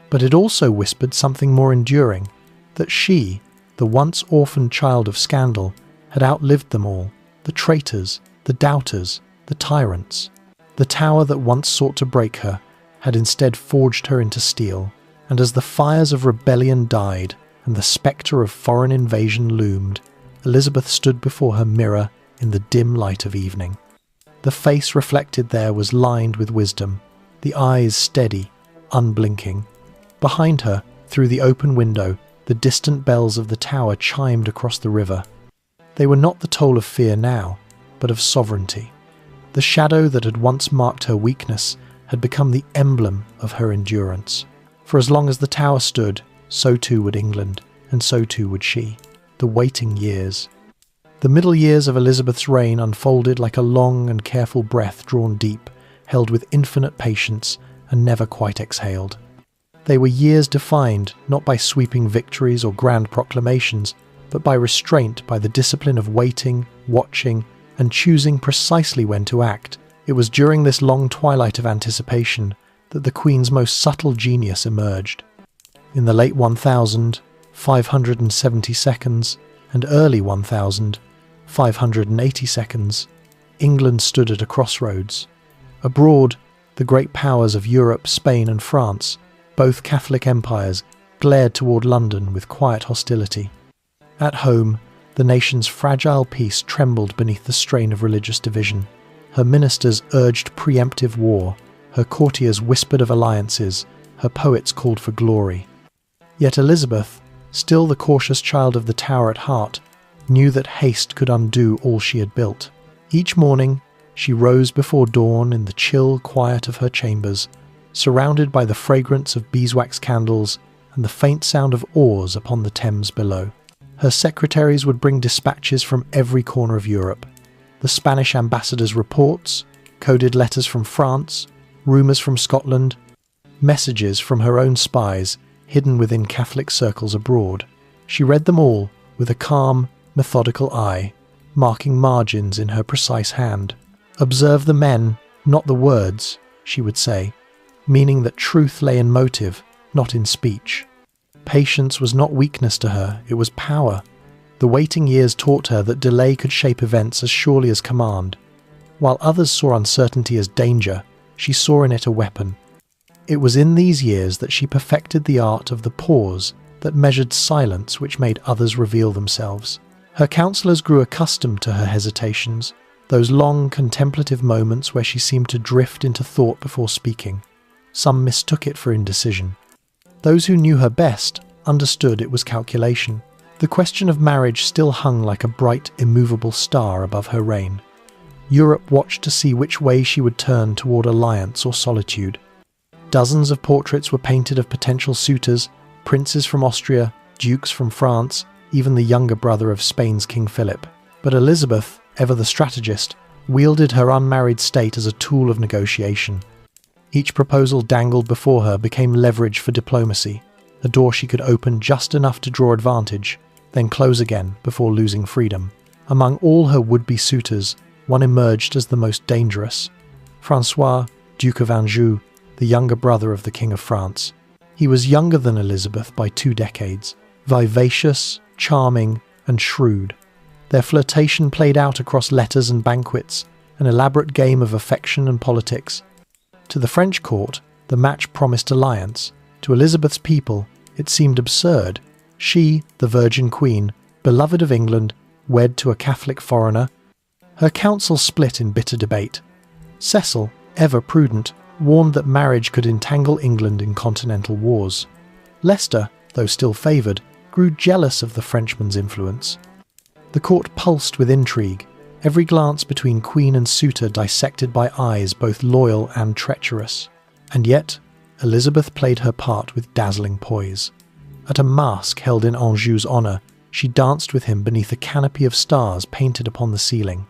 But it also whispered something more enduring, that she, the once orphaned child of scandal, had outlived them all, the traitors, the doubters, the tyrants. The Tower that once sought to break her had instead forged her into steel, and as the fires of rebellion died and the spectre of foreign invasion loomed, Elizabeth stood before her mirror in the dim light of evening. The face reflected there was lined with wisdom, the eyes steady, unblinking. Behind her, through the open window, the distant bells of the Tower chimed across the river. They were not the toll of fear now, but of sovereignty. The shadow that had once marked her weakness had become the emblem of her endurance. For as long as the tower stood, so too would England, and so too would she. The waiting years. The middle years of Elizabeth's reign unfolded like a long and careful breath drawn deep, held with infinite patience, and never quite exhaled. They were years defined not by sweeping victories or grand proclamations, but by restraint, by the discipline of waiting, watching, and choosing precisely when to act. It was during this long twilight of anticipation that the Queen's most subtle genius emerged. In the late 1570s and early 1580s, England stood at a crossroads. Abroad, the great powers of Europe, Spain and France, both Catholic empires, glared toward London with quiet hostility. At home, the nation's fragile peace trembled beneath the strain of religious division. Her ministers urged preemptive war, her courtiers whispered of alliances, her poets called for glory. Yet Elizabeth, still the cautious child of the Tower at heart, knew that haste could undo all she had built. Each morning, she rose before dawn in the chill quiet of her chambers, surrounded by the fragrance of beeswax candles and the faint sound of oars upon the Thames below. Her secretaries would bring dispatches from every corner of Europe. The Spanish ambassador's reports, coded letters from France, rumours from Scotland, messages from her own spies hidden within Catholic circles abroad. She read them all with a calm, methodical eye, marking margins in her precise hand. "Observe the men, not the words," she would say, meaning that truth lay in motive, not in speech. Patience was not weakness to her, it was power. The waiting years taught her that delay could shape events as surely as command. While others saw uncertainty as danger, she saw in it a weapon. It was in these years that she perfected the art of the pause that measured silence which made others reveal themselves. Her counsellors grew accustomed to her hesitations, those long contemplative moments where she seemed to drift into thought before speaking. Some mistook it for indecision. Those who knew her best understood it was calculation. The question of marriage still hung like a bright, immovable star above her reign. Europe watched to see which way she would turn toward alliance or solitude. Dozens of portraits were painted of potential suitors, princes from Austria, dukes from France, even the younger brother of Spain's King Philip. But Elizabeth, ever the strategist, wielded her unmarried state as a tool of negotiation. Each proposal dangled before her became leverage for diplomacy, a door she could open just enough to draw advantage, then close again before losing freedom. Among all her would-be suitors, one emerged as the most dangerous. Francois, Duke of Anjou, the younger brother of the King of France. He was younger than Elizabeth by 2 decades, vivacious, charming, and shrewd. Their flirtation played out across letters and banquets, an elaborate game of affection and politics. To the French court, the match promised alliance. To Elizabeth's people, it seemed absurd. She, the Virgin Queen, beloved of England, wed to a Catholic foreigner. Her council split in bitter debate. Cecil, ever prudent, warned that marriage could entangle England in continental wars. Leicester, though still favoured, grew jealous of the Frenchman's influence. The court pulsed with intrigue, every glance between queen and suitor dissected by eyes both loyal and treacherous. And yet, Elizabeth played her part with dazzling poise. At a masque held in Anjou's honour, she danced with him beneath a canopy of stars painted upon the ceiling.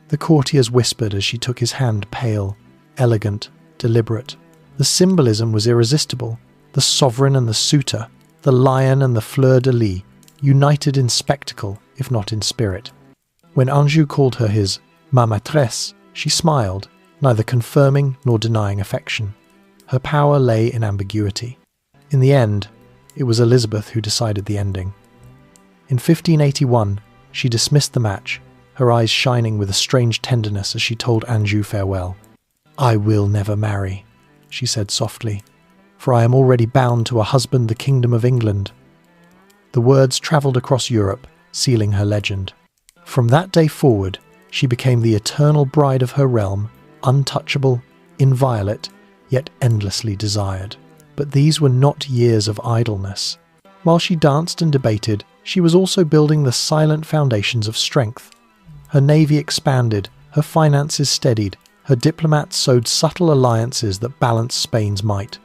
The courtiers whispered as she took his hand, pale, elegant, deliberate. The symbolism was irresistible. The sovereign and the suitor, the lion and the fleur-de-lis, united in spectacle, if not in spirit. When Anjou called her his ma maîtresse, she smiled, neither confirming nor denying affection. Her power lay in ambiguity. In the end, it was Elizabeth who decided the ending. In 1581, she dismissed the match, her eyes shining with a strange tenderness as she told Anjou farewell. "I will never marry," she said softly, "for I am already bound to a husband the kingdom of England." The words travelled across Europe, sealing her legend. From that day forward, she became the eternal bride of her realm, untouchable, inviolate, yet endlessly desired. But these were not years of idleness. While she danced and debated, she was also building the silent foundations of strength. Her navy expanded, her finances steadied, her diplomats sowed subtle alliances that balanced Spain's might.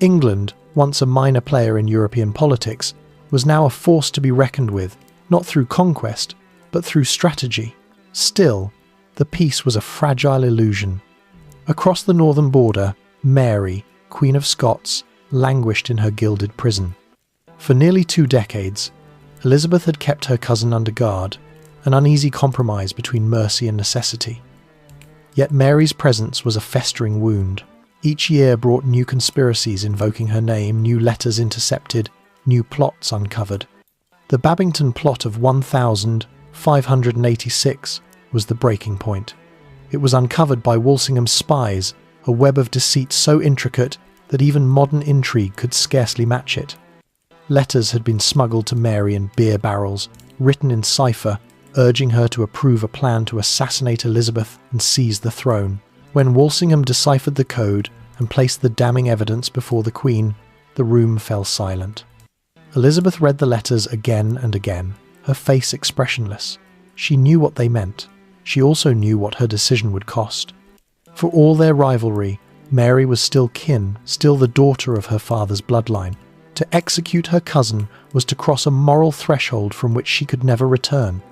England, once a minor player in European politics, was now a force to be reckoned with, not through conquest, but through strategy. Still, the peace was a fragile illusion. Across the northern border, Mary, Queen of Scots, languished in her gilded prison. For nearly 2 decades, Elizabeth had kept her cousin under guard, an uneasy compromise between mercy and necessity. Yet Mary's presence was a festering wound. Each year brought new conspiracies invoking her name, new letters intercepted, new plots uncovered. The Babington plot of 1586 was the breaking point. It was uncovered by Walsingham's spies, a web of deceit so intricate that even modern intrigue could scarcely match it. Letters had been smuggled to Mary in beer barrels, written in cipher, urging her to approve a plan to assassinate Elizabeth and seize the throne. When Walsingham deciphered the code and placed the damning evidence before the Queen, the room fell silent. Elizabeth read the letters again and again, her face expressionless. She knew what they meant. She also knew what her decision would cost. For all their rivalry, Mary was still kin, still the daughter of her father's bloodline. To execute her cousin was to cross a moral threshold from which she could never return.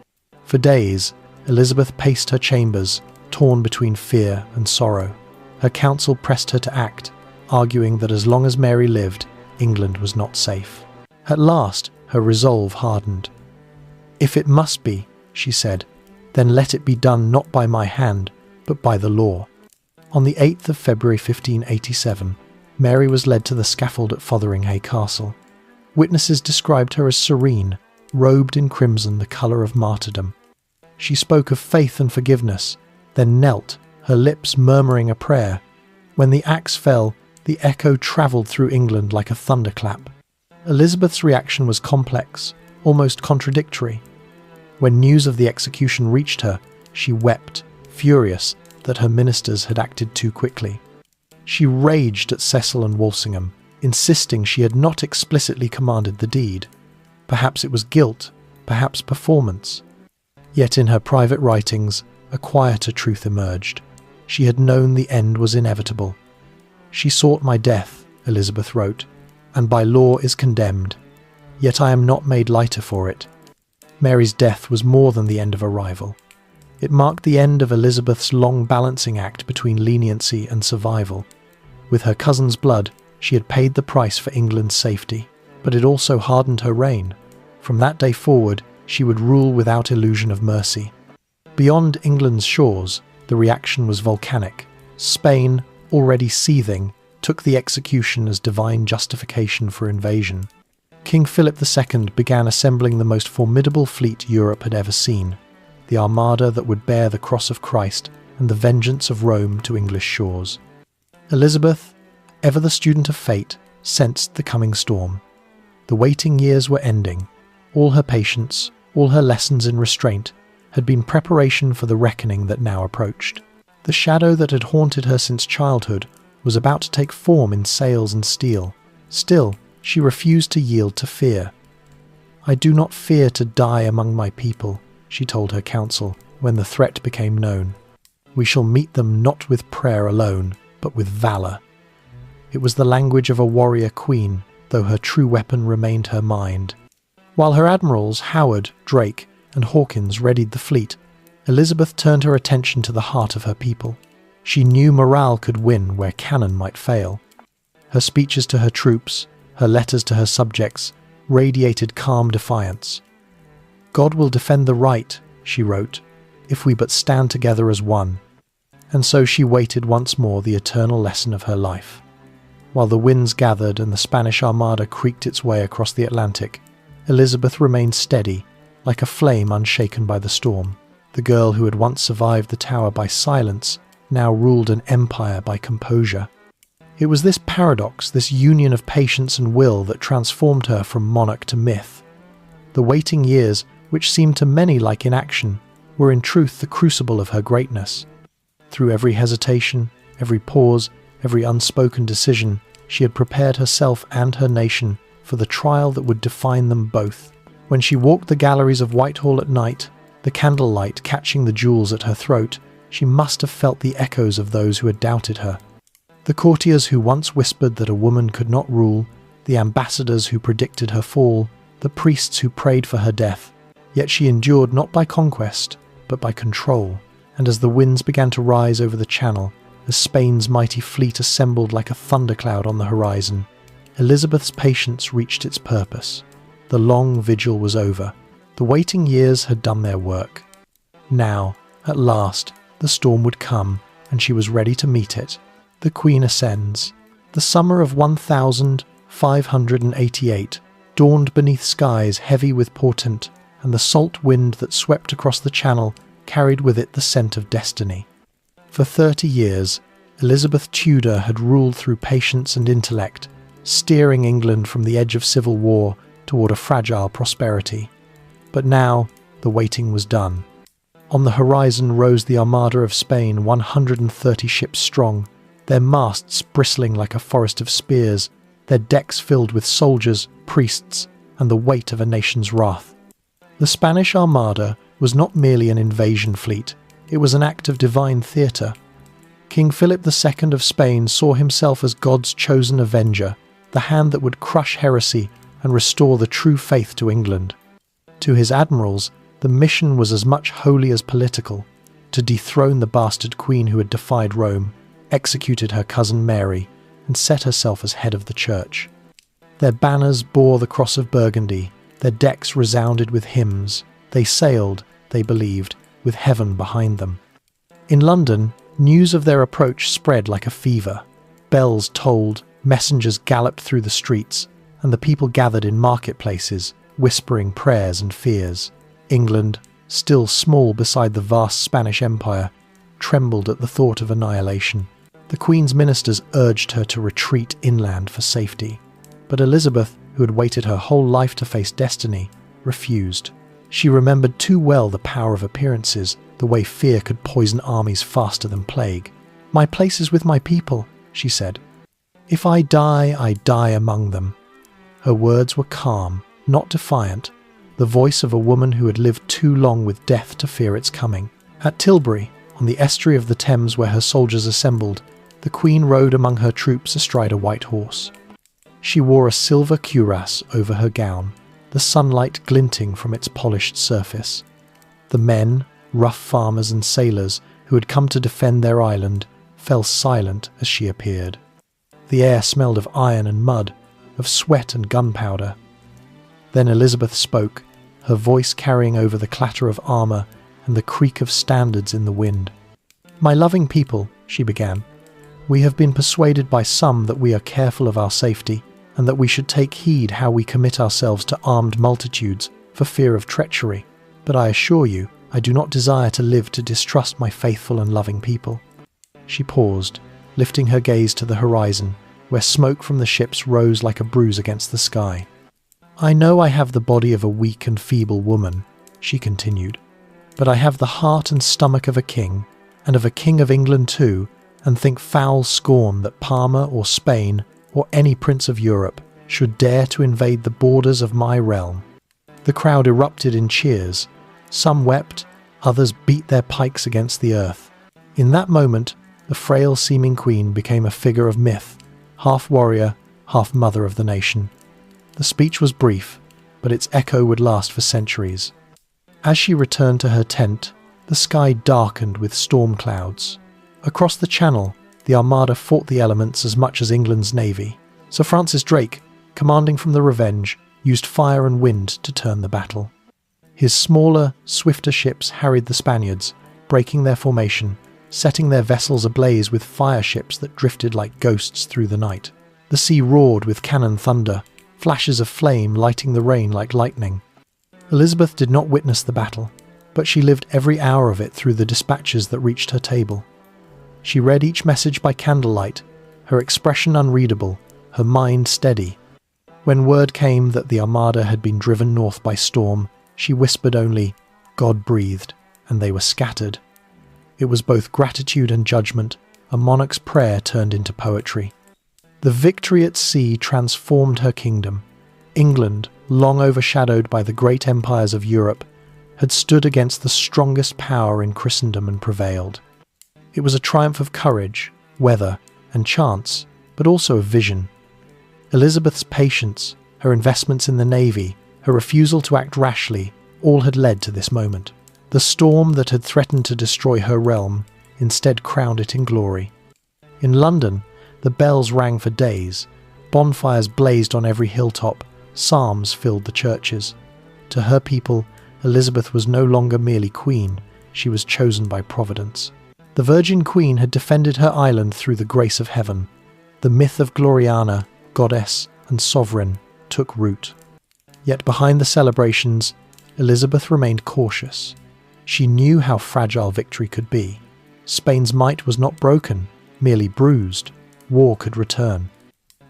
For days, Elizabeth paced her chambers, torn between fear and sorrow. Her council pressed her to act, arguing that as long as Mary lived, England was not safe. At last, her resolve hardened. "If it must be," she said, "then let it be done not by my hand, but by the law." On the 8th of February 1587, Mary was led to the scaffold at Fotheringhay Castle. Witnesses described her as serene, robed in crimson, the colour of martyrdom. She spoke of faith and forgiveness, then knelt, her lips murmuring a prayer. When the axe fell, the echo travelled through England like a thunderclap. Elizabeth's reaction was complex, almost contradictory. When news of the execution reached her, she wept, furious that her ministers had acted too quickly. She raged at Cecil and Walsingham, insisting she had not explicitly commanded the deed. Perhaps it was guilt, perhaps performance. Yet in her private writings, a quieter truth emerged. She had known the end was inevitable. "She sought my death," Elizabeth wrote, "and by law is condemned. Yet I am not made lighter for it." Mary's death was more than the end of a rival. It marked the end of Elizabeth's long balancing act between leniency and survival. With her cousin's blood, she had paid the price for England's safety, but it also hardened her reign. From that day forward, she would rule without illusion of mercy. Beyond England's shores, the reaction was volcanic. Spain, already seething, took the execution as divine justification for invasion. King Philip II began assembling the most formidable fleet Europe had ever seen, the armada that would bear the cross of Christ and the vengeance of Rome to English shores. Elizabeth, ever the student of fate, sensed the coming storm. The waiting years were ending. All her patience, all her lessons in restraint, had been preparation for the reckoning that now approached. The shadow that had haunted her since childhood was about to take form in sails and steel. Still, she refused to yield to fear. "I do not fear to die among my people," she told her council when the threat became known. "We shall meet them not with prayer alone, but with valour." It was the language of a warrior queen, though her true weapon remained her mind. While her admirals, Howard, Drake, and Hawkins readied the fleet, Elizabeth turned her attention to the heart of her people. She knew morale could win where cannon might fail. Her speeches to her troops, her letters to her subjects, radiated calm defiance. "God will defend the right," she wrote, "if we but stand together as one." And so she waited once more the eternal lesson of her life. While the winds gathered and the Spanish Armada creaked its way across the Atlantic, Elizabeth remained steady, like a flame unshaken by the storm. The girl who had once survived the Tower by silence now ruled an empire by composure. It was this paradox, this union of patience and will, that transformed her from monarch to myth. The waiting years, which seemed to many like inaction, were in truth the crucible of her greatness. Through every hesitation, every pause, every unspoken decision, she had prepared herself and her nation for the trial that would define them both. When she walked the galleries of Whitehall at night, the candlelight catching the jewels at her throat, she must have felt the echoes of those who had doubted her. The courtiers who once whispered that a woman could not rule, the ambassadors who predicted her fall, the priests who prayed for her death. Yet she endured not by conquest, but by control. And as the winds began to rise over the Channel, as Spain's mighty fleet assembled like a thundercloud on the horizon, Elizabeth's patience reached its purpose. The long vigil was over. The waiting years had done their work. Now, at last, the storm would come, and she was ready to meet it. The Queen ascends. The summer of 1588 dawned beneath skies heavy with portent, and the salt wind that swept across the Channel carried with it the scent of destiny. For 30 years, Elizabeth Tudor had ruled through patience and intellect, steering England from the edge of civil war toward a fragile prosperity. But now, the waiting was done. On the horizon rose the Armada of Spain, 130 ships strong, their masts bristling like a forest of spears, their decks filled with soldiers, priests, and the weight of a nation's wrath. The Spanish Armada was not merely an invasion fleet, it was an act of divine theatre. King Philip II of Spain saw himself as God's chosen avenger, the hand that would crush heresy and restore the true faith to England. To his admirals, the mission was as much holy as political, to dethrone the bastard queen who had defied Rome, executed her cousin Mary, and set herself as head of the church. Their banners bore the cross of Burgundy, their decks resounded with hymns, they sailed, they believed, with heaven behind them. In London, news of their approach spread like a fever. Bells tolled, messengers galloped through the streets, and the people gathered in marketplaces, whispering prayers and fears. England, still small beside the vast Spanish Empire, trembled at the thought of annihilation. The Queen's ministers urged her to retreat inland for safety. But Elizabeth, who had waited her whole life to face destiny, refused. She remembered too well the power of appearances, the way fear could poison armies faster than plague. "My place is with my people," she said. "If I die among them." Her words were calm, not defiant, the voice of a woman who had lived too long with death to fear its coming. At Tilbury, on the estuary of the Thames where her soldiers assembled, the Queen rode among her troops astride a white horse. She wore a silver cuirass over her gown, the sunlight glinting from its polished surface. The men, rough farmers and sailors who had come to defend their island, fell silent as she appeared. The air smelled of iron and mud, of sweat and gunpowder. Then Elizabeth spoke, her voice carrying over the clatter of armour and the creak of standards in the wind. "My loving people," she began, "we have been persuaded by some that we are careful of our safety, and that we should take heed how we commit ourselves to armed multitudes for fear of treachery. But I assure you, I do not desire to live to distrust my faithful and loving people." She paused, lifting her gaze to the horizon, where smoke from the ships rose like a bruise against the sky. "I know I have the body of a weak and feeble woman," she continued, "but I have the heart and stomach of a king, and of a king of England too, and think foul scorn that Parma or Spain or any prince of Europe should dare to invade the borders of my realm." The crowd erupted in cheers. Some wept, others beat their pikes against the earth. In that moment, the frail-seeming queen became a figure of myth, half warrior, half mother of the nation. The speech was brief, but its echo would last for centuries. As she returned to her tent, the sky darkened with storm clouds. Across the Channel, the Armada fought the elements as much as England's navy. Sir Francis Drake, commanding from the Revenge, used fire and wind to turn the battle. His smaller, swifter ships harried the Spaniards, breaking their formation, setting their vessels ablaze with fire ships that drifted like ghosts through the night. The sea roared with cannon thunder, flashes of flame lighting the rain like lightning. Elizabeth did not witness the battle, but she lived every hour of it through the dispatches that reached her table. She read each message by candlelight, her expression unreadable, her mind steady. When word came that the Armada had been driven north by storm, she whispered only, "God breathed," and they were scattered. It was both gratitude and judgment, a monarch's prayer turned into poetry. The victory at sea transformed her kingdom. England, long overshadowed by the great empires of Europe, had stood against the strongest power in Christendom and prevailed. It was a triumph of courage, weather, and chance, but also of vision. Elizabeth's patience, her investments in the navy, her refusal to act rashly, all had led to this moment. The storm that had threatened to destroy her realm instead crowned it in glory. In London, the bells rang for days, bonfires blazed on every hilltop, psalms filled the churches. To her people, Elizabeth was no longer merely queen, she was chosen by Providence. The Virgin Queen had defended her island through the grace of heaven. The myth of Gloriana, goddess and sovereign, took root. Yet behind the celebrations, Elizabeth remained cautious. She knew how fragile victory could be. Spain's might was not broken, merely bruised. War could return.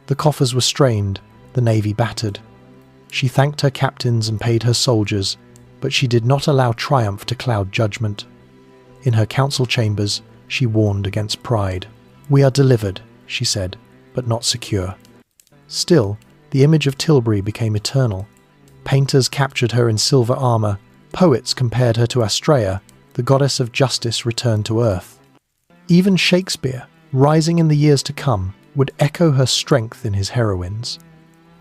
The coffers were strained, the navy battered. She thanked her captains and paid her soldiers, but she did not allow triumph to cloud judgment. In her council chambers, she warned against pride. "We are delivered," she said, "but not secure." Still, the image of Tilbury became eternal. Painters captured her in silver armour, poets compared her to Astrea, the goddess of justice returned to earth. Even Shakespeare, rising in the years to come, would echo her strength in his heroines.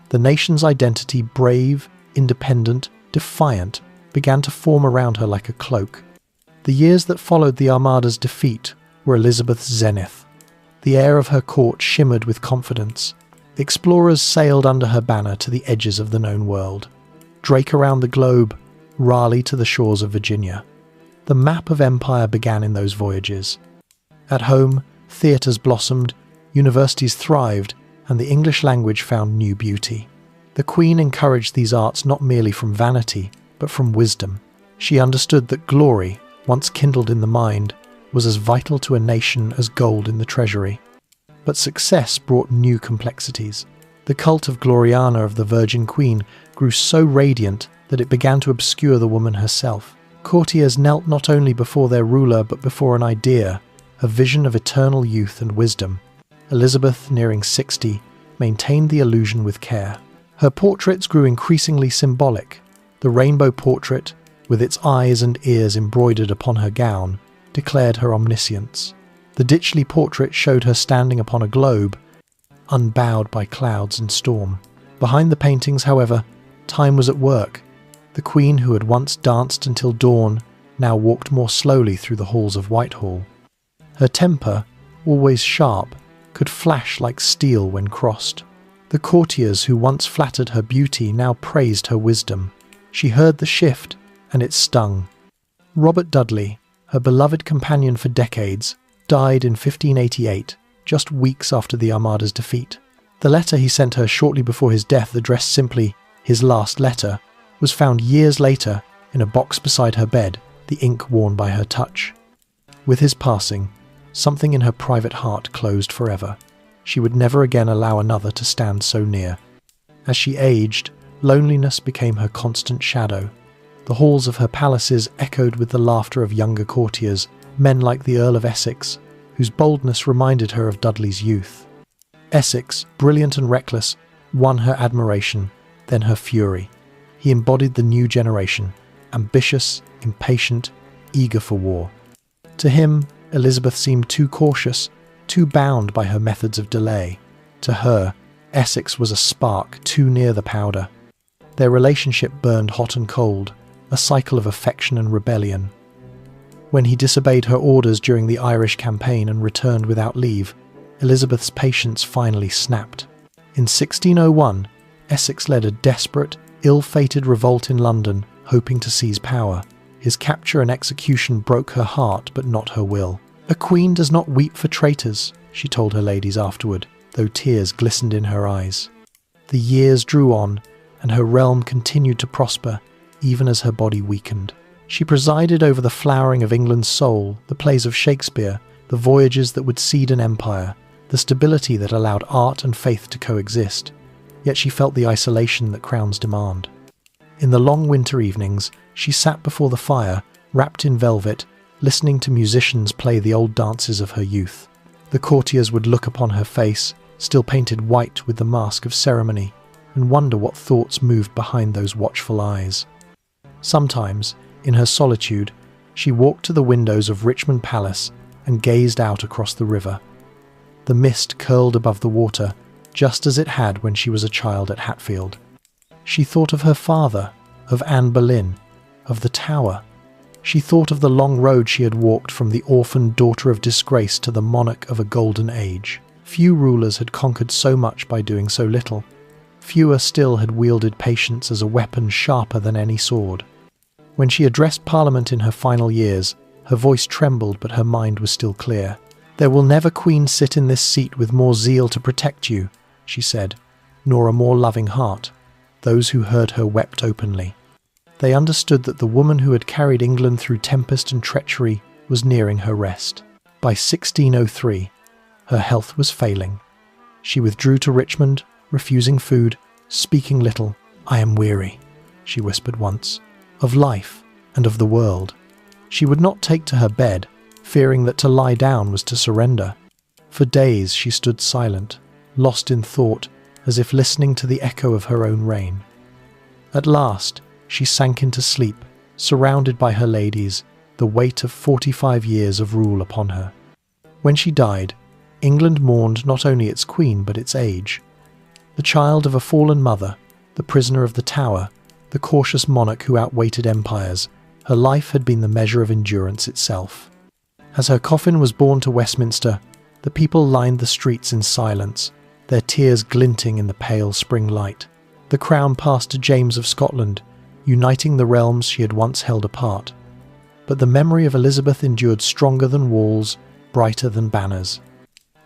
The nation's identity, brave, independent, defiant, began to form around her like a cloak. The years that followed the Armada's defeat were Elizabeth's zenith. The air of her court shimmered with confidence. Explorers sailed under her banner to the edges of the known world. Drake around the globe, Raleigh to the shores of Virginia. The map of empire began in those voyages. At home, theatres blossomed, universities thrived, and the English language found new beauty. The Queen encouraged these arts not merely from vanity, but from wisdom. She understood that glory, once kindled in the mind, was as vital to a nation as gold in the treasury. But success brought new complexities. The cult of Gloriana of the Virgin Queen grew so radiant that it began to obscure the woman herself. Courtiers knelt not only before their ruler but before an idea, a vision of eternal youth and wisdom. Elizabeth, nearing 60, maintained the illusion with care. Her portraits grew increasingly symbolic. The rainbow portrait, with its eyes and ears embroidered upon her gown, declared her omniscience. The Ditchley portrait showed her standing upon a globe, unbowed by clouds and storm. Behind the paintings, however, time was at work. The Queen, who had once danced until dawn, now walked more slowly through the halls of Whitehall. Her temper, always sharp, could flash like steel when crossed. The courtiers who once flattered her beauty now praised her wisdom. She heard the shift, and it stung. Robert Dudley, her beloved companion for decades, died in 1588, just weeks after the Armada's defeat. The letter he sent her shortly before his death, addressed simply "His Last Letter," was found years later in a box beside her bed, the ink worn by her touch. With his passing, something in her private heart closed forever. She would never again allow another to stand so near. As she aged, loneliness became her constant shadow. The halls of her palaces echoed with the laughter of younger courtiers, men like the Earl of Essex, whose boldness reminded her of Dudley's youth. Essex, brilliant and reckless, won her admiration, then her fury. He embodied the new generation, ambitious, impatient, eager for war. To him, Elizabeth seemed too cautious, too bound by her methods of delay. To her, Essex was a spark too near the powder. Their relationship burned hot and cold, a cycle of affection and rebellion. When he disobeyed her orders during the Irish campaign and returned without leave, Elizabeth's patience finally snapped. In 1601, Essex led a desperate, ill-fated revolt in London, hoping to seize power. His capture and execution broke her heart, but not her will. "A queen does not weep for traitors," she told her ladies afterward, though tears glistened in her eyes. The years drew on, and her realm continued to prosper, even as her body weakened. She presided over the flowering of England's soul, the plays of Shakespeare, the voyages that would seed an empire, the stability that allowed art and faith to coexist. Yet she felt the isolation that crowns demand. In the long winter evenings, she sat before the fire, wrapped in velvet, listening to musicians play the old dances of her youth. The courtiers would look upon her face, still painted white with the mask of ceremony. and wonder what thoughts moved behind those watchful eyes. Sometimes, in her solitude, she walked to the windows of Richmond Palace and gazed out across the river. The mist curled above the water, just as it had when she was a child at Hatfield. She thought of her father, of Anne Boleyn, of the Tower. She thought of the long road she had walked from the orphaned daughter of disgrace to the monarch of a golden age. Few rulers had conquered so much by doing so little. Fewer still had wielded patience as a weapon sharper than any sword. When she addressed Parliament in her final years, her voice trembled but her mind was still clear. "There will never queen sit in this seat with more zeal to protect you," she said, "nor a more loving heart." Those who heard her wept openly. They understood that the woman who had carried England through tempest and treachery was nearing her rest. By 1603, her health was failing. She withdrew to Richmond, refusing food, speaking little. "I am weary," she whispered once, "of life and of the world." She would not take to her bed, fearing that to lie down was to surrender. For days she stood silent, lost in thought, as if listening to the echo of her own reign. At last, she sank into sleep, surrounded by her ladies, the weight of 45 years of rule upon her. When she died, England mourned not only its queen but its age. The child of a fallen mother, the prisoner of the Tower, the cautious monarch who outweighted empires, her life had been the measure of endurance itself. As her coffin was borne to Westminster, the people lined the streets in silence, their tears glinting in the pale spring light. The crown passed to James of Scotland, uniting the realms she had once held apart. But the memory of Elizabeth endured stronger than walls, brighter than banners.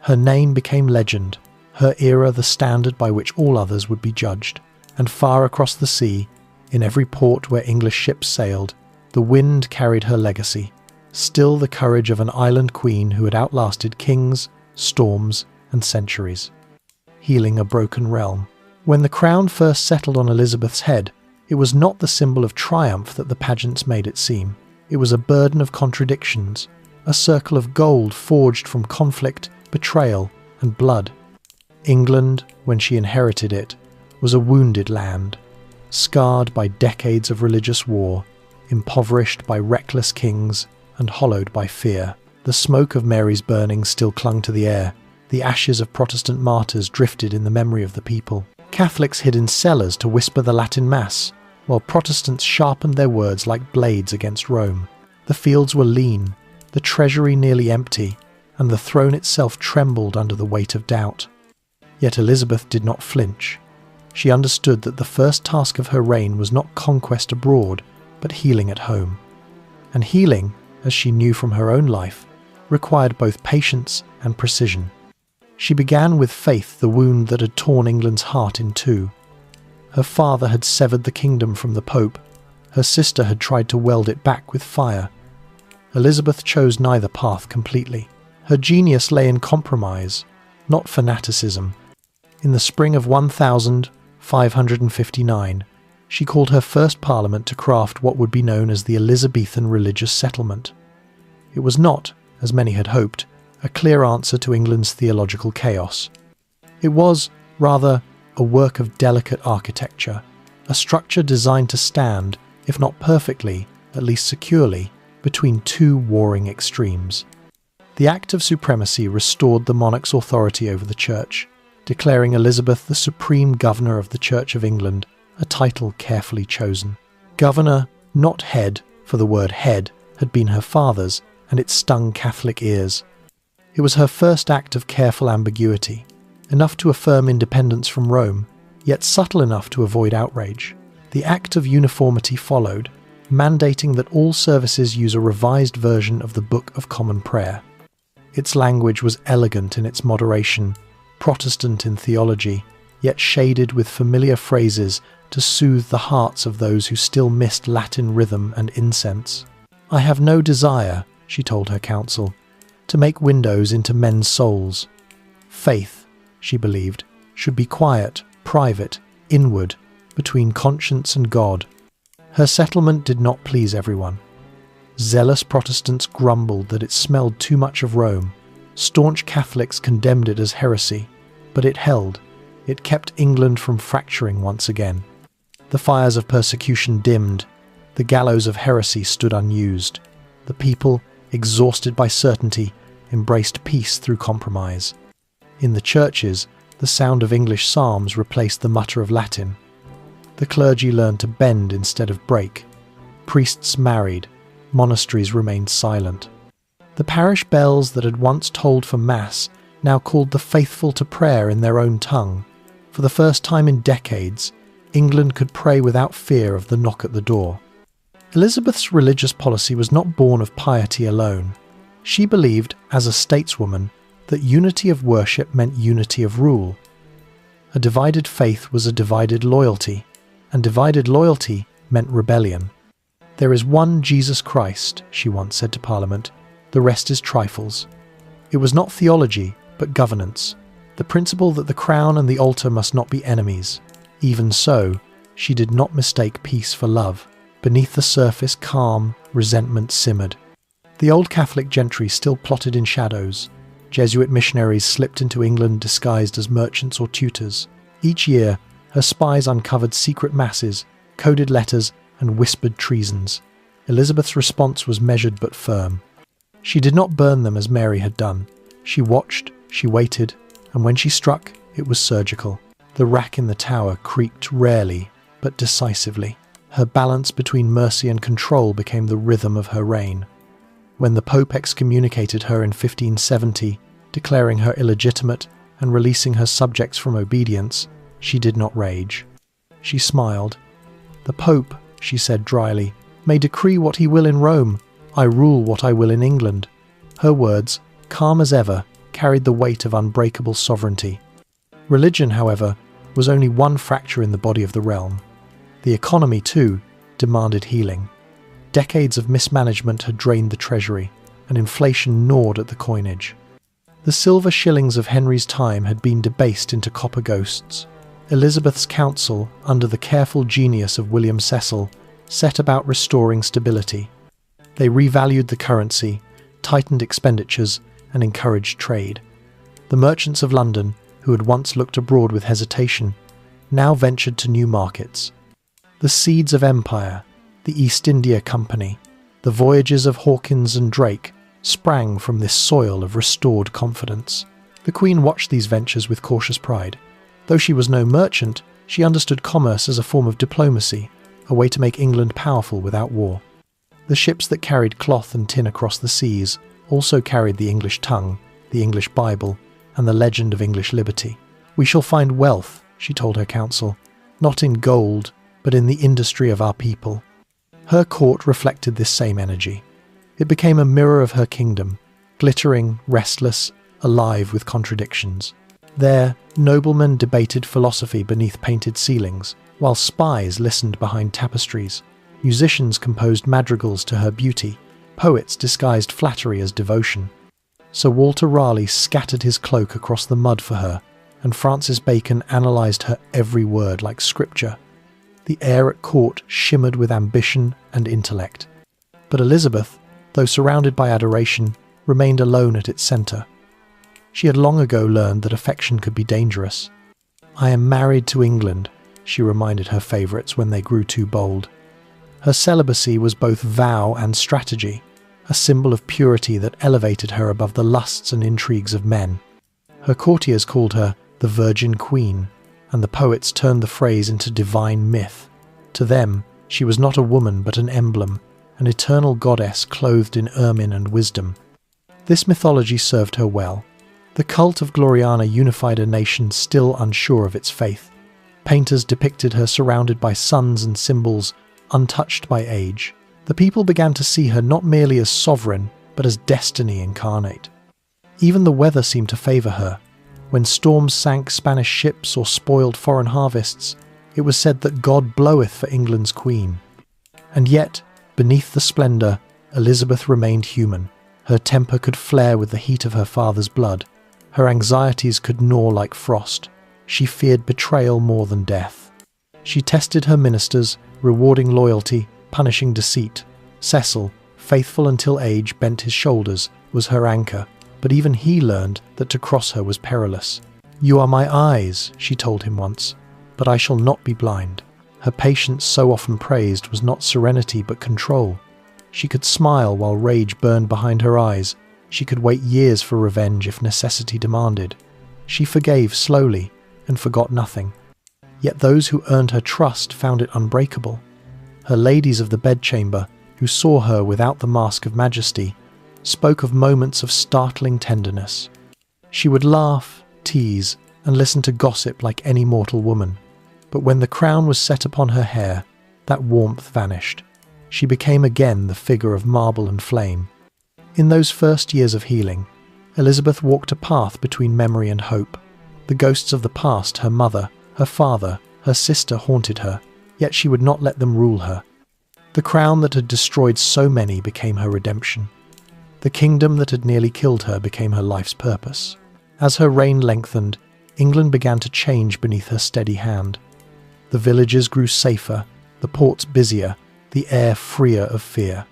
Her name became legend, her era the standard by which all others would be judged. And far across the sea, in every port where English ships sailed, the wind carried her legacy, still the courage of an island queen who had outlasted kings, storms, and centuries, healing a broken realm. When the crown first settled on Elizabeth's head, it was not the symbol of triumph that the pageants made it seem. It was a burden of contradictions, a circle of gold forged from conflict, betrayal, and blood. England, when she inherited it, was a wounded land, scarred by decades of religious war, impoverished by reckless kings, and hollowed by fear. The smoke of Mary's burning still clung to the air. The ashes of Protestant martyrs drifted in the memory of the people. Catholics hid in cellars to whisper the Latin Mass, while Protestants sharpened their words like blades against Rome. The fields were lean, the treasury nearly empty, and the throne itself trembled under the weight of doubt. Yet Elizabeth did not flinch. She understood that the first task of her reign was not conquest abroad, but healing at home. And healing, as she knew from her own life, required both patience and precision. She began with faith the wound that had torn England's heart in two. Her father had severed the kingdom from the Pope. Her sister had tried to weld it back with fire. Elizabeth chose neither path completely. Her genius lay in compromise, not fanaticism. In the spring of 1559, she called her first parliament to craft what would be known as the Elizabethan religious settlement. It was not, as many had hoped, a clear answer to England's theological chaos. It was, rather, a work of delicate architecture, a structure designed to stand, if not perfectly, at least securely, between two warring extremes. The Act of Supremacy restored the monarch's authority over the Church, declaring Elizabeth the supreme governor of the Church of England, a title carefully chosen. Governor, not head, for the word head had been her father's, and it stung Catholic ears. It was her first act of careful ambiguity, enough to affirm independence from Rome, yet subtle enough to avoid outrage. The Act of Uniformity followed, mandating that all services use a revised version of the Book of Common Prayer. Its language was elegant in its moderation, Protestant in theology, yet shaded with familiar phrases to soothe the hearts of those who still missed Latin rhythm and incense. "I have no desire," she told her council, "to make windows into men's souls. Faith," she believed, "should be quiet, private, inward, between conscience and God." Her settlement did not please everyone. Zealous Protestants grumbled that it smelled too much of Rome. Staunch Catholics condemned it as heresy, but it held. It kept England from fracturing once again. The fires of persecution dimmed. The gallows of heresy stood unused. The people, exhausted by certainty, embraced peace through compromise. In the churches, the sound of English psalms replaced the mutter of Latin. The clergy learned to bend instead of break. Priests married. Monasteries remained silent. The parish bells that had once tolled for Mass now called the faithful to prayer in their own tongue. For the first time in decades, England could pray without fear of the knock at the door. Elizabeth's religious policy was not born of piety alone. She believed, as a stateswoman, that unity of worship meant unity of rule. A divided faith was a divided loyalty, and divided loyalty meant rebellion. "There is one Jesus Christ," she once said to Parliament, "the rest is trifles." It was not theology, but governance, the principle that the crown and the altar must not be enemies. Even so, she did not mistake peace for love. Beneath the surface, calm, resentment simmered. The old Catholic gentry still plotted in shadows. Jesuit missionaries slipped into England disguised as merchants or tutors. Each year, her spies uncovered secret masses, coded letters, and whispered treasons. Elizabeth's response was measured but firm. She did not burn them as Mary had done. She watched, she waited, and when she struck, it was surgical. The rack in the tower creaked rarely, but decisively. Her balance between mercy and control became the rhythm of her reign. When the Pope excommunicated her in 1570, declaring her illegitimate and releasing her subjects from obedience, she did not rage. She smiled. "The Pope," she said dryly, "may decree what he will in Rome. I rule what I will in England." Her words, calm as ever, carried the weight of unbreakable sovereignty. Religion, however, was only one fracture in the body of the realm. The economy, too, demanded healing. Decades of mismanagement had drained the treasury, and inflation gnawed at the coinage. The silver shillings of Henry's time had been debased into copper ghosts. Elizabeth's council, under the careful genius of William Cecil, set about restoring stability. They revalued the currency, tightened expenditures, and encouraged trade. The merchants of London, who had once looked abroad with hesitation, now ventured to new markets. The seeds of empire, the East India Company, the voyages of Hawkins and Drake, sprang from this soil of restored confidence. The Queen watched these ventures with cautious pride. Though she was no merchant, she understood commerce as a form of diplomacy, a way to make England powerful without war. The ships that carried cloth and tin across the seas also carried the English tongue, the English Bible, and the legend of English liberty. "We shall find wealth," she told her council, "not in gold, but in the industry of our people." Her court reflected this same energy. It became a mirror of her kingdom, glittering, restless, alive with contradictions. There, noblemen debated philosophy beneath painted ceilings, while spies listened behind tapestries. Musicians composed madrigals to her beauty. Poets disguised flattery as devotion. Sir Walter Raleigh scattered his cloak across the mud for her, and Francis Bacon analysed her every word like scripture. The air at court shimmered with ambition and intellect. But Elizabeth, though surrounded by adoration, remained alone at its centre. She had long ago learned that affection could be dangerous. "I am married to England," she reminded her favourites when they grew too bold. Her celibacy was both vow and strategy, a symbol of purity that elevated her above the lusts and intrigues of men. Her courtiers called her the Virgin Queen, and the poets turned the phrase into divine myth. To them, she was not a woman but an emblem, an eternal goddess clothed in ermine and wisdom. This mythology served her well. The cult of Gloriana unified a nation still unsure of its faith. Painters depicted her surrounded by suns and symbols, untouched by age. The people began to see her not merely as sovereign, but as destiny incarnate. Even the weather seemed to favour her. When storms sank Spanish ships or spoiled foreign harvests, it was said that God bloweth for England's queen. And yet, beneath the splendour, Elizabeth remained human. Her temper could flare with the heat of her father's blood. Her anxieties could gnaw like frost. She feared betrayal more than death. She tested her ministers, rewarding loyalty, punishing deceit. Cecil, faithful until age bent his shoulders, was her anchor, but even he learned that to cross her was perilous. "You are my eyes," she told him once, "but I shall not be blind." Her patience, so often praised, was not serenity but control. She could smile while rage burned behind her eyes. She could wait years for revenge if necessity demanded. She forgave slowly and forgot nothing. Yet those who earned her trust found it unbreakable. Her ladies of the bedchamber, who saw her without the mask of majesty, spoke of moments of startling tenderness. She would laugh, tease, and listen to gossip like any mortal woman. But when the crown was set upon her hair, that warmth vanished. She became again the figure of marble and flame. In those first years of healing, Elizabeth walked a path between memory and hope. The ghosts of the past, her mother, her father, her sister, haunted her, yet she would not let them rule her. The crown that had destroyed so many became her redemption. The kingdom that had nearly killed her became her life's purpose. As her reign lengthened, England began to change beneath her steady hand. The villages grew safer, the ports busier, the air freer of fear.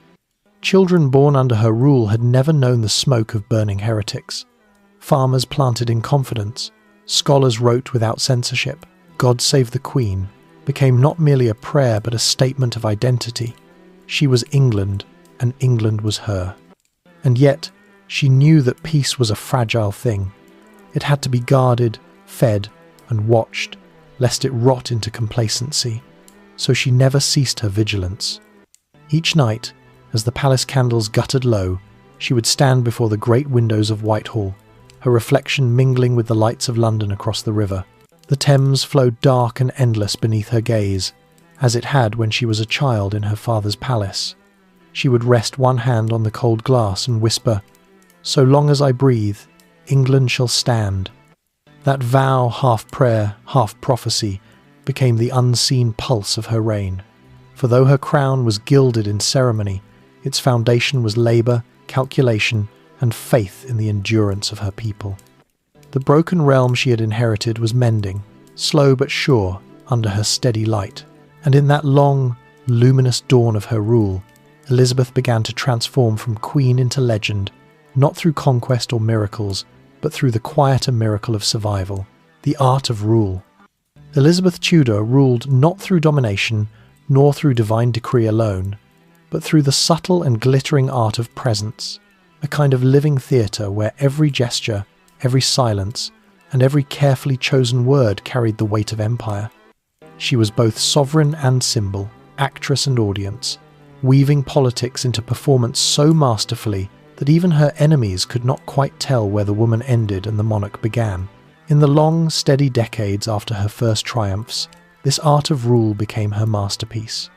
Children born under her rule had never known the smoke of burning heretics. Farmers planted in confidence. Scholars wrote without censorship. "God Save the Queen" became not merely a prayer but a statement of identity. She was England, and England was her. And yet, she knew that peace was a fragile thing. It had to be guarded, fed, and watched, lest it rot into complacency. So she never ceased her vigilance. Each night, as the palace candles guttered low, she would stand before the great windows of Whitehall, her reflection mingling with the lights of London across the river. The Thames flowed dark and endless beneath her gaze, as it had when she was a child in her father's palace. She would rest one hand on the cold glass and whisper, "So long as I breathe, England shall stand." That vow, half prayer, half prophecy, became the unseen pulse of her reign. For though her crown was gilded in ceremony, its foundation was labour, calculation, and faith in the endurance of her people. The broken realm she had inherited was mending, slow but sure, under her steady light. And in that long, luminous dawn of her rule, Elizabeth began to transform from queen into legend, not through conquest or miracles, but through the quieter miracle of survival, the art of rule. Elizabeth Tudor ruled not through domination, nor through divine decree alone, but through the subtle and glittering art of presence, a kind of living theatre where every gesture, every silence, and every carefully chosen word carried the weight of empire. She was both sovereign and symbol, actress and audience, weaving politics into performance so masterfully that even her enemies could not quite tell where the woman ended and the monarch began. In the long, steady decades after her first triumphs, this art of rule became her masterpiece.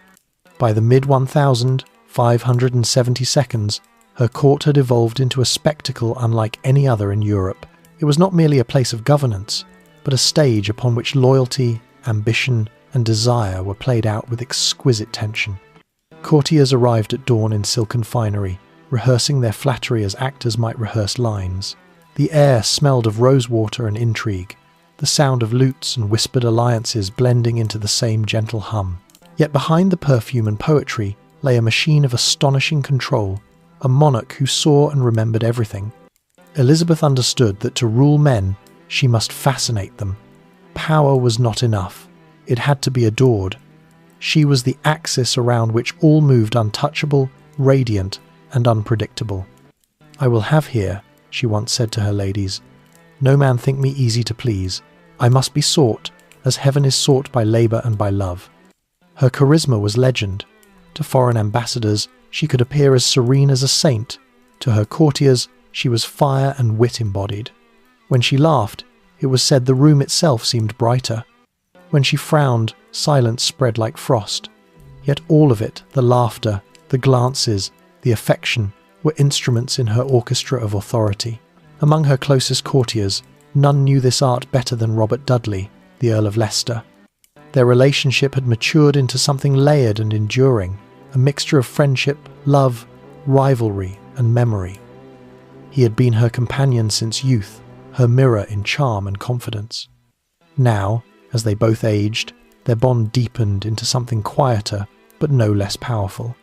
By the mid-1572, her court had evolved into a spectacle unlike any other in Europe. It was not merely a place of governance, but a stage upon which loyalty, ambition, and desire were played out with exquisite tension. Courtiers arrived at dawn in silken finery, rehearsing their flattery as actors might rehearse lines. The air smelled of rosewater and intrigue, the sound of lutes and whispered alliances blending into the same gentle hum. Yet behind the perfume and poetry lay a machine of astonishing control, a monarch who saw and remembered everything. Elizabeth understood that to rule men, she must fascinate them. Power was not enough. It had to be adored. She was the axis around which all moved untouchable, radiant, and unpredictable. "I will have here," she once said to her ladies, "no man think me easy to please. I must be sought, as heaven is sought by labour and by love." Her charisma was legend. To foreign ambassadors, she could appear as serene as a saint. To her courtiers, she was fire and wit embodied. When she laughed, it was said the room itself seemed brighter. When she frowned, silence spread like frost. Yet all of it, the laughter, the glances, the affection, were instruments in her orchestra of authority. Among her closest courtiers, none knew this art better than Robert Dudley, the Earl of Leicester. Their relationship had matured into something layered and enduring, a mixture of friendship, love, rivalry, and memory. He had been her companion since youth, her mirror in charm and confidence. Now, as they both aged, their bond deepened into something quieter, but no less powerful.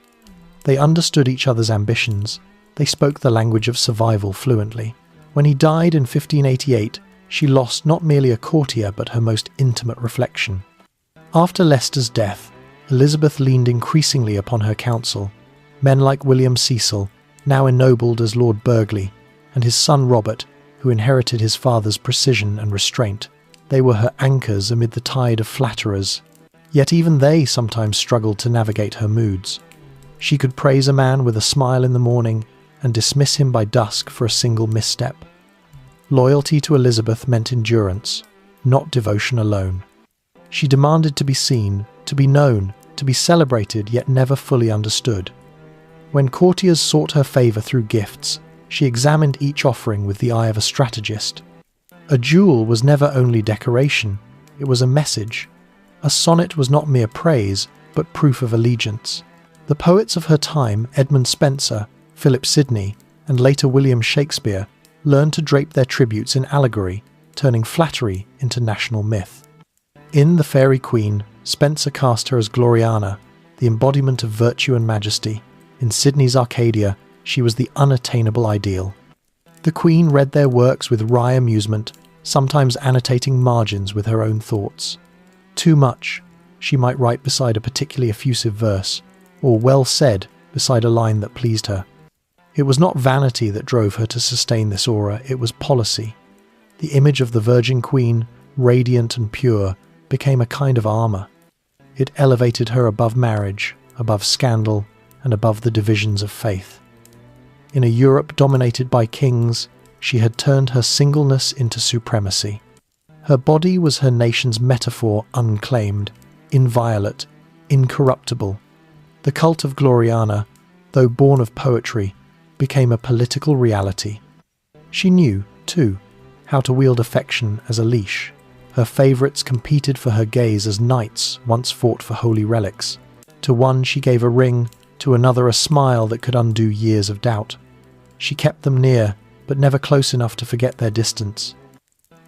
They understood each other's ambitions. They spoke the language of survival fluently. When he died in 1588, she lost not merely a courtier but her most intimate reflection. After Leicester's death, Elizabeth leaned increasingly upon her council. Men like William Cecil, now ennobled as Lord Burghley, and his son Robert, who inherited his father's precision and restraint. They were her anchors amid the tide of flatterers. Yet even they sometimes struggled to navigate her moods. She could praise a man with a smile in the morning and dismiss him by dusk for a single misstep. Loyalty to Elizabeth meant endurance, not devotion alone. She demanded to be seen, to be known, to be celebrated, yet never fully understood. When courtiers sought her favour through gifts, she examined each offering with the eye of a strategist. A jewel was never only decoration, it was a message. A sonnet was not mere praise, but proof of allegiance. The poets of her time, Edmund Spenser, Philip Sidney, and later William Shakespeare, learned to drape their tributes in allegory, turning flattery into national myth. In The Fairy Queen, Spenser cast her as Gloriana, the embodiment of virtue and majesty. In Sidney's Arcadia, she was the unattainable ideal. The Queen read their works with wry amusement, sometimes annotating margins with her own thoughts. Too much, she might write beside a particularly effusive verse, or well said beside a line that pleased her. It was not vanity that drove her to sustain this aura, it was policy. The image of the Virgin Queen, radiant and pure, became a kind of armour. It elevated her above marriage, above scandal, and above the divisions of faith. In a Europe dominated by kings, she had turned her singleness into supremacy. Her body was her nation's metaphor unclaimed, inviolate, incorruptible. The cult of Gloriana, though born of poetry, became a political reality. She knew, too, how to wield affection as a leash. Her favourites competed for her gaze as knights once fought for holy relics. To one she gave a ring, to another a smile that could undo years of doubt. She kept them near, but never close enough to forget their distance.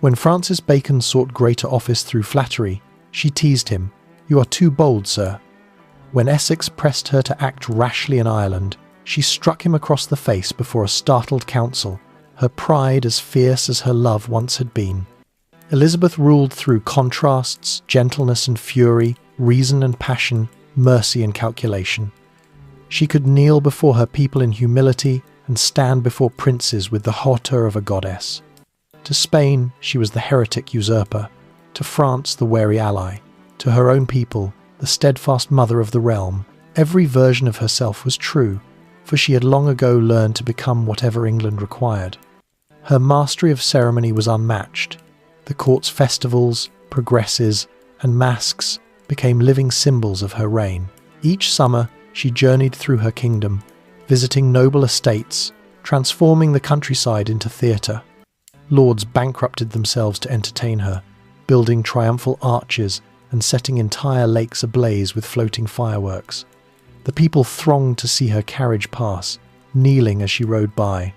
When Francis Bacon sought greater office through flattery, she teased him, "You are too bold, sir." When Essex pressed her to act rashly in Ireland, she struck him across the face before a startled council, her pride as fierce as her love once had been. Elizabeth ruled through contrasts, gentleness and fury, reason and passion, mercy and calculation. She could kneel before her people in humility and stand before princes with the hauteur of a goddess. To Spain, she was the heretic usurper, to France the wary ally, to her own people, the steadfast mother of the realm. Every version of herself was true, for she had long ago learned to become whatever England required. Her mastery of ceremony was unmatched. The court's festivals, progresses, and masques became living symbols of her reign. Each summer, she journeyed through her kingdom, visiting noble estates, transforming the countryside into theatre. Lords bankrupted themselves to entertain her, building triumphal arches and setting entire lakes ablaze with floating fireworks. The people thronged to see her carriage pass, kneeling as she rode by.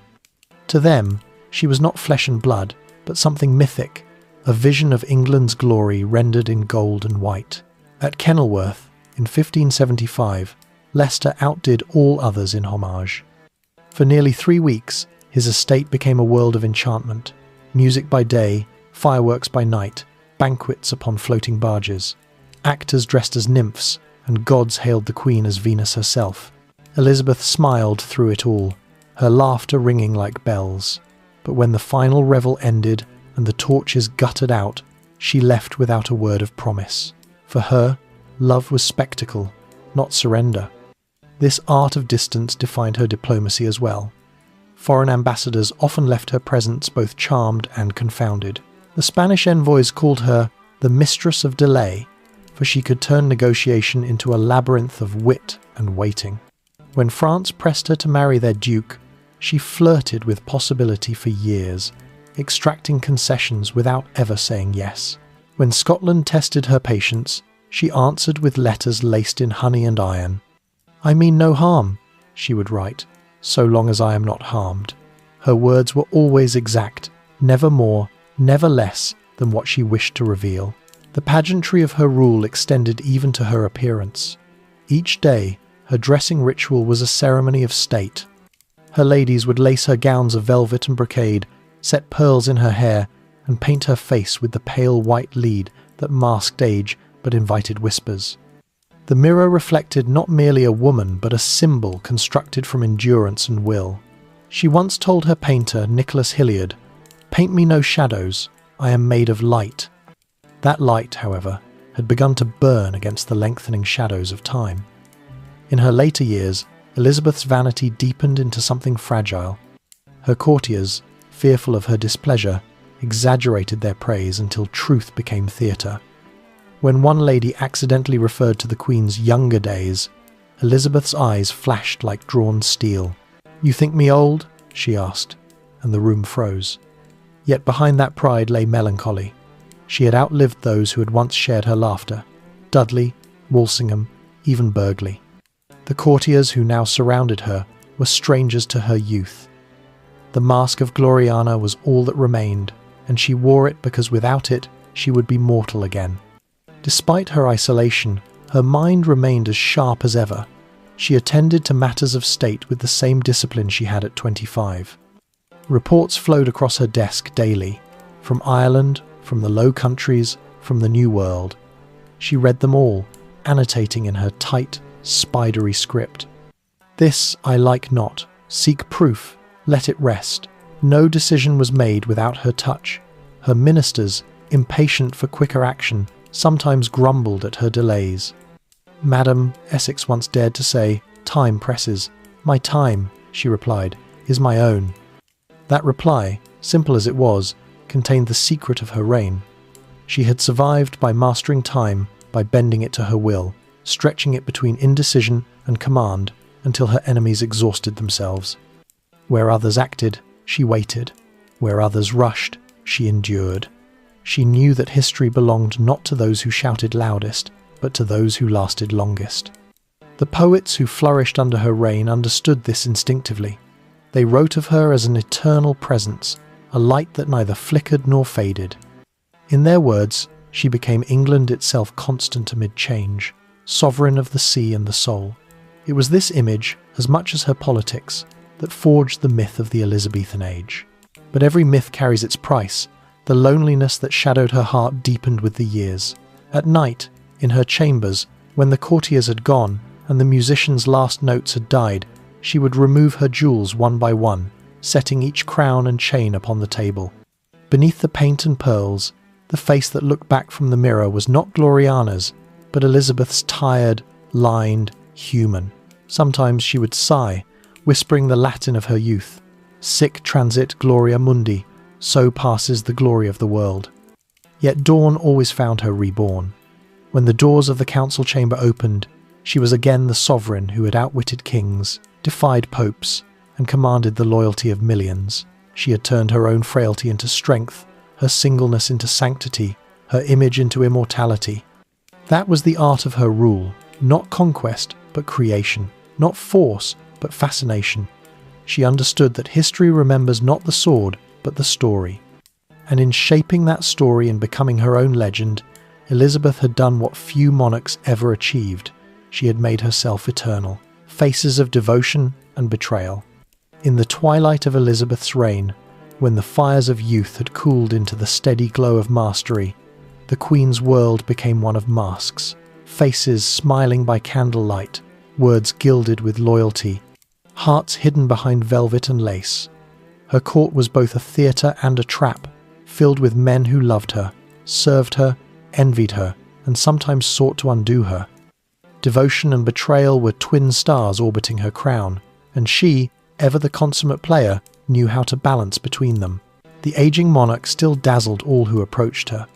To them, she was not flesh and blood, but something mythic, a vision of England's glory rendered in gold and white. At Kenilworth, in 1575, Leicester outdid all others in homage. For nearly 3 weeks, his estate became a world of enchantment. Music by day, fireworks by night, banquets upon floating barges. Actors dressed as nymphs, and gods hailed the Queen as Venus herself. Elizabeth smiled through it all, her laughter ringing like bells. But when the final revel ended and the torches guttered out, she left without a word of promise. For her, love was spectacle, not surrender. This art of distance defined her diplomacy as well. Foreign ambassadors often left her presence both charmed and confounded. The Spanish envoys called her the mistress of delay, for she could turn negotiation into a labyrinth of wit and waiting. When France pressed her to marry their duke, she flirted with possibility for years, extracting concessions without ever saying yes. When Scotland tested her patience, she answered with letters laced in honey and iron. "I mean no harm," she would write, "so long as I am not harmed." Her words were always exact, never more, never less than what she wished to reveal. The pageantry of her rule extended even to her appearance. Each day, her dressing ritual was a ceremony of state. Her ladies would lace her gowns of velvet and brocade, set pearls in her hair, and paint her face with the pale white lead that masked age but invited whispers. The mirror reflected not merely a woman but a symbol constructed from endurance and will. She once told her painter, Nicholas Hilliard, "Paint me no shadows, I am made of light." That light, however, had begun to burn against the lengthening shadows of time. In her later years, Elizabeth's vanity deepened into something fragile. Her courtiers, fearful of her displeasure, exaggerated their praise until truth became theatre. When one lady accidentally referred to the Queen's younger days, Elizabeth's eyes flashed like drawn steel. "You think me old?" she asked, and the room froze. Yet behind that pride lay melancholy. She had outlived those who had once shared her laughter: Dudley, Walsingham, even Burghley. The courtiers who now surrounded her were strangers to her youth. The mask of Gloriana was all that remained, and she wore it because without it she would be mortal again. Despite her isolation, her mind remained as sharp as ever. She attended to matters of state with the same discipline she had at 25. Reports flowed across her desk daily, from Ireland, from the Low Countries, from the New World. She read them all, annotating in her tight, spidery script. "This I like not. Seek proof. Let it rest." No decision was made without her touch. Her ministers, impatient for quicker action, sometimes grumbled at her delays. "Madam," Essex once dared to say, "time presses." "My time," she replied, "is my own." That reply, simple as it was, contained the secret of her reign. She had survived by mastering time, by bending it to her will, stretching it between indecision and command until her enemies exhausted themselves. Where others acted, she waited. Where others rushed, she endured. She knew that history belonged not to those who shouted loudest, but to those who lasted longest. The poets who flourished under her reign understood this instinctively. They wrote of her as an eternal presence, a light that neither flickered nor faded. In their words, she became England itself constant amid change, sovereign of the sea and the soul. It was this image, as much as her politics, that forged the myth of the Elizabethan age. But every myth carries its price. The loneliness that shadowed her heart deepened with the years. At night, in her chambers, when the courtiers had gone and the musicians' last notes had died, she would remove her jewels one by one, setting each crown and chain upon the table. Beneath the paint and pearls, the face that looked back from the mirror was not Gloriana's, but Elizabeth's tired, lined, human. Sometimes she would sigh, whispering the Latin of her youth. "Sic transit gloria mundi, so passes the glory of the world." Yet dawn always found her reborn. When the doors of the council chamber opened, she was again the sovereign who had outwitted kings, defied popes, and commanded the loyalty of millions. She had turned her own frailty into strength, her singleness into sanctity, her image into immortality. That was the art of her rule, not conquest, but creation, not force, but fascination. She understood that history remembers not the sword, but the story. And in shaping that story and becoming her own legend, Elizabeth had done what few monarchs ever achieved. She had made herself eternal, faces of devotion and betrayal. In the twilight of Elizabeth's reign, when the fires of youth had cooled into the steady glow of mastery, the Queen's world became one of masks, faces smiling by candlelight, words gilded with loyalty, hearts hidden behind velvet and lace. Her court was both a theatre and a trap, filled with men who loved her, served her, envied her, and sometimes sought to undo her. Devotion and betrayal were twin stars orbiting her crown, and she, ever the consummate player, knew how to balance between them. The aging monarch still dazzled all who approached her.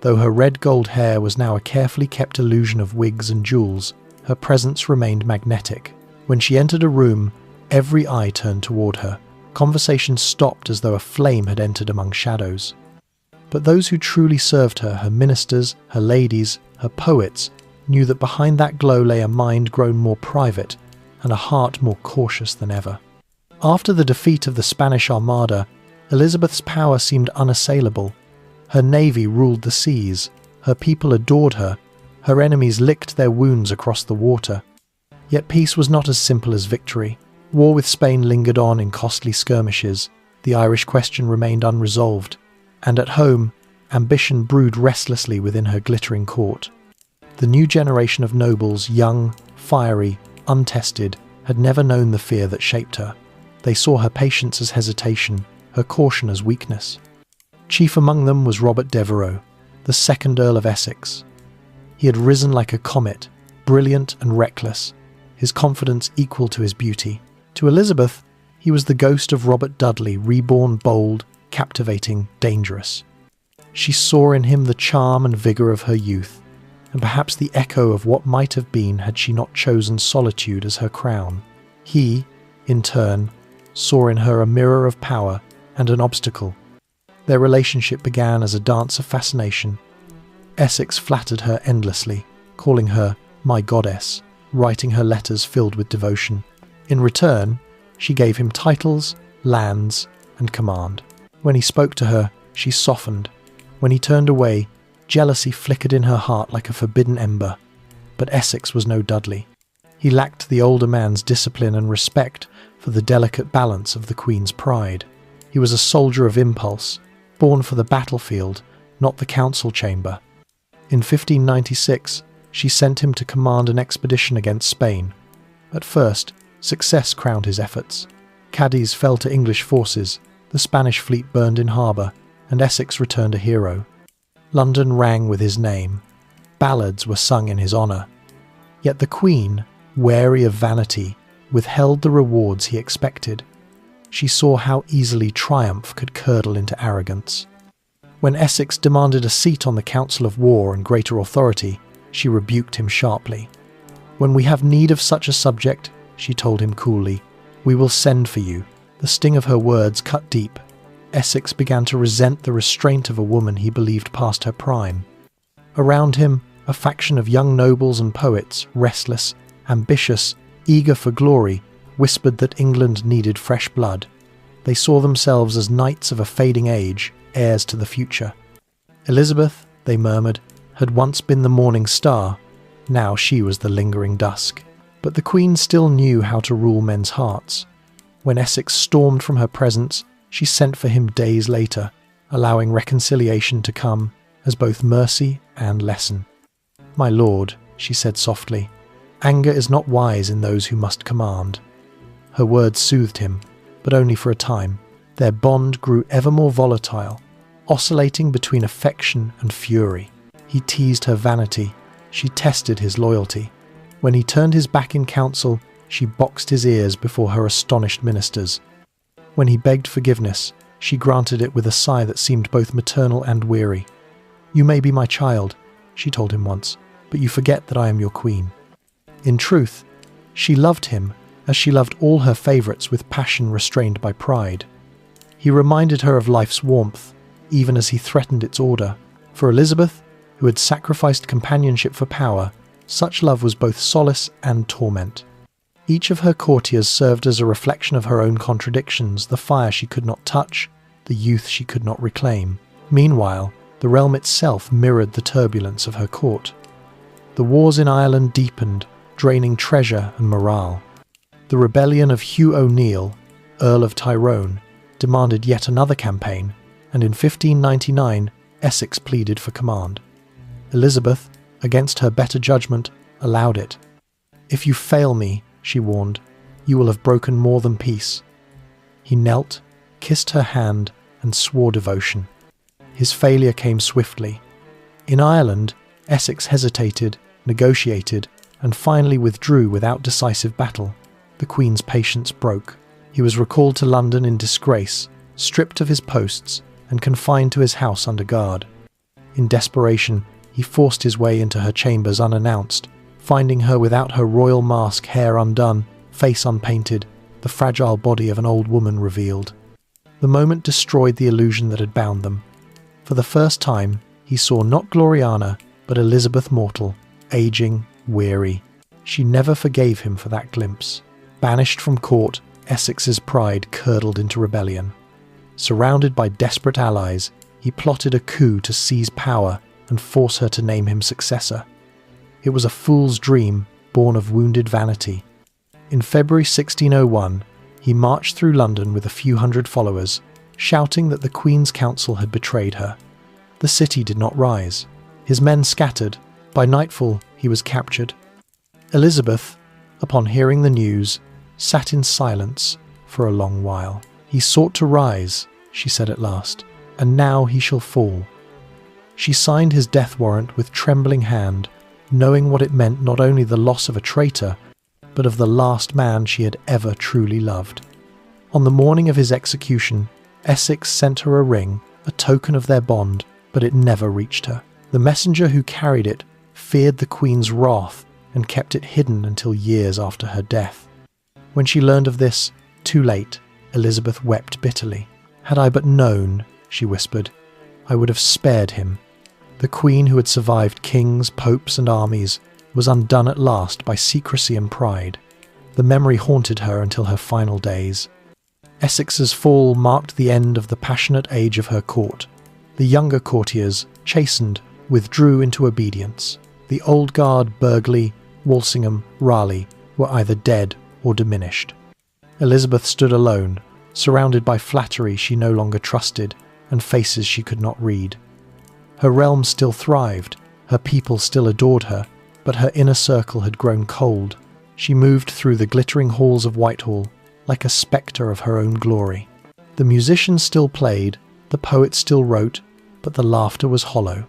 Though her red gold hair was now a carefully kept illusion of wigs and jewels, her presence remained magnetic. When she entered a room, every eye turned toward her. Conversation stopped as though a flame had entered among shadows. But those who truly served her, her ministers, her ladies, her poets, knew that behind that glow lay a mind grown more private and a heart more cautious than ever. After the defeat of the Spanish Armada, Elizabeth's power seemed unassailable. Her navy ruled the seas, her people adored her, her enemies licked their wounds across the water. Yet peace was not as simple as victory. War with Spain lingered on in costly skirmishes. The Irish question remained unresolved. And at home, ambition brewed restlessly within her glittering court. The new generation of nobles, young, fiery, untested, had never known the fear that shaped her. They saw her patience as hesitation, her caution as weakness. Chief among them was Robert Devereux, the second Earl of Essex. He had risen like a comet, brilliant and reckless, his confidence equal to his beauty. To Elizabeth, he was the ghost of Robert Dudley, reborn bold, captivating, dangerous. She saw in him the charm and vigour of her youth, and perhaps the echo of what might have been had she not chosen solitude as her crown. He, in turn, saw in her a mirror of power and an obstacle. Their relationship began as a dance of fascination. Essex flattered her endlessly, calling her "my goddess," writing her letters filled with devotion. In return, she gave him titles, lands, and command. When he spoke to her, she softened. When he turned away, jealousy flickered in her heart like a forbidden ember. But Essex was no Dudley. He lacked the older man's discipline and respect for the delicate balance of the Queen's pride. He was a soldier of impulse, born for the battlefield, not the council chamber. In 1596, she sent him to command an expedition against Spain. At first, success crowned his efforts. Cadiz fell to English forces, the Spanish fleet burned in harbour, and Essex returned a hero. London rang with his name. Ballads were sung in his honour. Yet the Queen, wary of vanity, withheld the rewards he expected. She saw how easily triumph could curdle into arrogance. When Essex demanded a seat on the Council of War and greater authority, she rebuked him sharply. "When we have need of such a subject," she told him coolly, "we will send for you." The sting of her words cut deep. Essex began to resent the restraint of a woman he believed past her prime. Around him, a faction of young nobles and poets, restless, ambitious, eager for glory, whispered that England needed fresh blood. They saw themselves as knights of a fading age, heirs to the future. Elizabeth, they murmured, had once been the morning star. Now she was the lingering dusk. But the Queen still knew how to rule men's hearts. When Essex stormed from her presence, she sent for him days later, allowing reconciliation to come as both mercy and lesson. "My lord," she said softly, "anger is not wise in those who must command." Her words soothed him, but only for a time. Their bond grew ever more volatile, oscillating between affection and fury. He teased her vanity. She tested his loyalty. When he turned his back in council, she boxed his ears before her astonished ministers. When he begged forgiveness, she granted it with a sigh that seemed both maternal and weary. "You may be my child," she told him once, "but you forget that I am your queen." In truth, she loved him as she loved all her favourites with passion restrained by pride. He reminded her of life's warmth, even as he threatened its order. For Elizabeth, who had sacrificed companionship for power, such love was both solace and torment. Each of her courtiers served as a reflection of her own contradictions, the fire she could not touch, the youth she could not reclaim. Meanwhile, the realm itself mirrored the turbulence of her court. The wars in Ireland deepened, draining treasure and morale. The rebellion of Hugh O'Neill, Earl of Tyrone, demanded yet another campaign, and in 1599 Essex pleaded for command. Elizabeth, against her better judgment, allowed it. "If you fail me," she warned, "you will have broken more than peace." He knelt, kissed her hand, and swore devotion. His failure came swiftly. In Ireland, Essex hesitated, negotiated, and finally withdrew without decisive battle. The Queen's patience broke. He was recalled to London in disgrace, stripped of his posts, and confined to his house under guard. In desperation, he forced his way into her chambers unannounced, finding her without her royal mask, hair undone, face unpainted, the fragile body of an old woman revealed. The moment destroyed the illusion that had bound them. For the first time, he saw not Gloriana, but Elizabeth mortal, aging, weary. She never forgave him for that glimpse. Banished from court, Essex's pride curdled into rebellion. Surrounded by desperate allies, he plotted a coup to seize power and force her to name him successor. It was a fool's dream, born of wounded vanity. In February 1601, he marched through London with a few hundred followers, shouting that the Queen's council had betrayed her. The city did not rise. His men scattered. By nightfall, he was captured. Elizabeth, upon hearing the news, sat in silence for a long while. "He sought to rise," she said at last, "and now he shall fall." She signed his death warrant with trembling hand, knowing what it meant not only the loss of a traitor, but of the last man she had ever truly loved. On the morning of his execution, Essex sent her a ring, a token of their bond, but it never reached her. The messenger who carried it feared the Queen's wrath and kept it hidden until years after her death. When she learned of this, too late, Elizabeth wept bitterly. "Had I but known," she whispered, "I would have spared him." The Queen, who had survived kings, popes, and armies, was undone at last by secrecy and pride. The memory haunted her until her final days. Essex's fall marked the end of the passionate age of her court. The younger courtiers, chastened, withdrew into obedience. The old guard, Burghley, Walsingham, Raleigh, were either dead or diminished. Elizabeth stood alone, surrounded by flattery she no longer trusted and faces she could not read. Her realm still thrived, her people still adored her, but her inner circle had grown cold. She moved through the glittering halls of Whitehall like a spectre of her own glory. The musicians still played, the poets still wrote, but the laughter was hollow.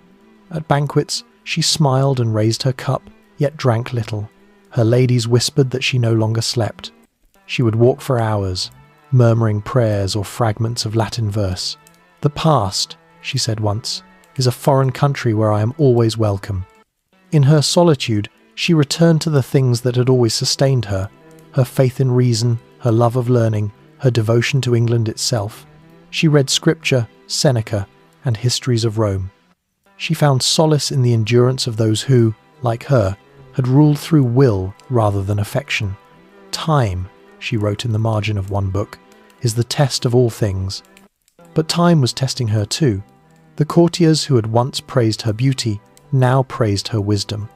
At banquets, she smiled and raised her cup, yet drank little. Her ladies whispered that she no longer slept. She would walk for hours, murmuring prayers or fragments of Latin verse. "The past," she said once, "is a foreign country where I am always welcome." In her solitude, she returned to the things that had always sustained her: her faith in reason, her love of learning, her devotion to England itself. She read scripture, Seneca, and histories of Rome. She found solace in the endurance of those who, like her, had ruled through will rather than affection. "Time," she wrote in the margin of one book, "is the test of all things." But time was testing her too. The courtiers who had once praised her beauty now praised her wisdom.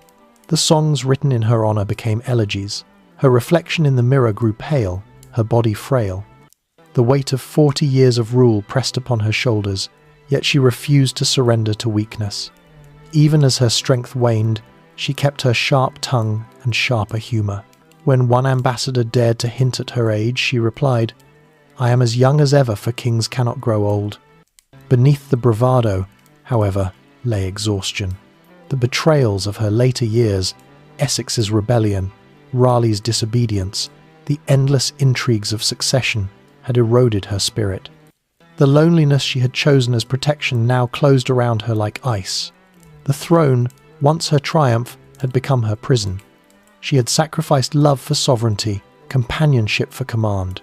The songs written in her honour became elegies. Her reflection in the mirror grew pale, her body frail. The weight of 40 years of rule pressed upon her shoulders, yet she refused to surrender to weakness. Even as her strength waned, she kept her sharp tongue and sharper humour. When one ambassador dared to hint at her age, she replied, "I am as young as ever, for kings cannot grow old." Beneath the bravado, however, lay exhaustion. The betrayals of her later years, Essex's rebellion, Raleigh's disobedience, the endless intrigues of succession had eroded her spirit. The loneliness she had chosen as protection now closed around her like ice. The throne, once her triumph, had become her prison. She had sacrificed love for sovereignty, companionship for command.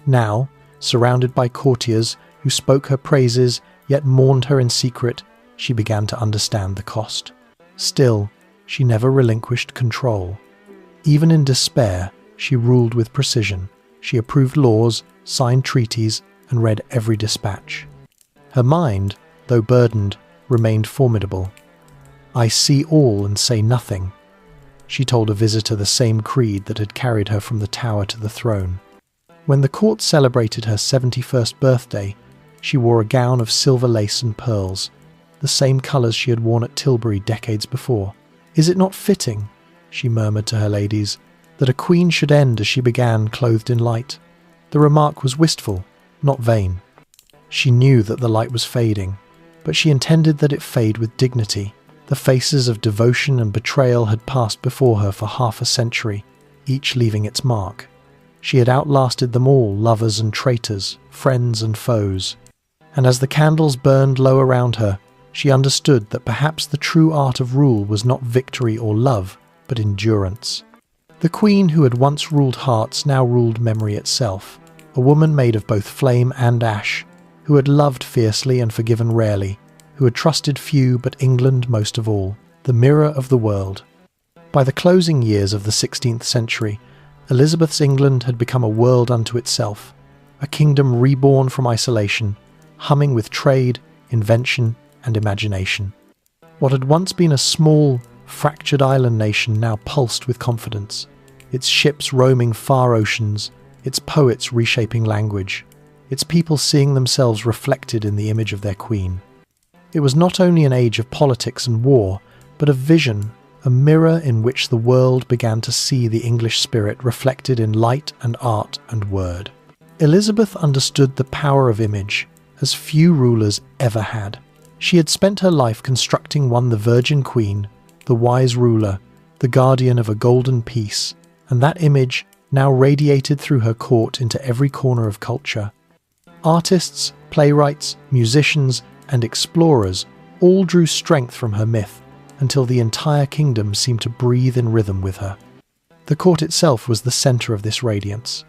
Now, surrounded by courtiers who spoke her praises yet mourned her in secret, she began to understand the cost. Still, she never relinquished control. Even in despair, she ruled with precision. She approved laws, signed treaties, and read every dispatch. Her mind, though burdened, remained formidable. "I see all and say nothing," she told a visitor the same creed that had carried her from the tower to the throne. When the court celebrated her 71st birthday, she wore a gown of silver lace and pearls, the same colours she had worn at Tilbury decades before. "Is it not fitting," she murmured to her ladies, "that a queen should end as she began, clothed in light?" The remark was wistful, not vain. She knew that the light was fading, but she intended that it fade with dignity. The faces of devotion and betrayal had passed before her for half a century, each leaving its mark. She had outlasted them all, lovers and traitors, friends and foes. And as the candles burned low around her, she understood that perhaps the true art of rule was not victory or love, but endurance. The queen who had once ruled hearts now ruled memory itself, a woman made of both flame and ash, who had loved fiercely and forgiven rarely, who had trusted few but England most of all, the mirror of the world. By the closing years of the 16th century, Elizabeth's England had become a world unto itself, a kingdom reborn from isolation, humming with trade, invention, and imagination. What had once been a small, fractured island nation now pulsed with confidence, its ships roaming far oceans, its poets reshaping language, its people seeing themselves reflected in the image of their queen. It was not only an age of politics and war, but of vision, a mirror in which the world began to see the English spirit reflected in light and art and word. Elizabeth understood the power of image, as few rulers ever had. She had spent her life constructing the Virgin Queen, the wise ruler, the guardian of a golden peace, and that image now radiated through her court into every corner of culture. Artists, playwrights, musicians, and explorers all drew strength from her myth, until the entire kingdom seemed to breathe in rhythm with her. The court itself was the centre of this radiance.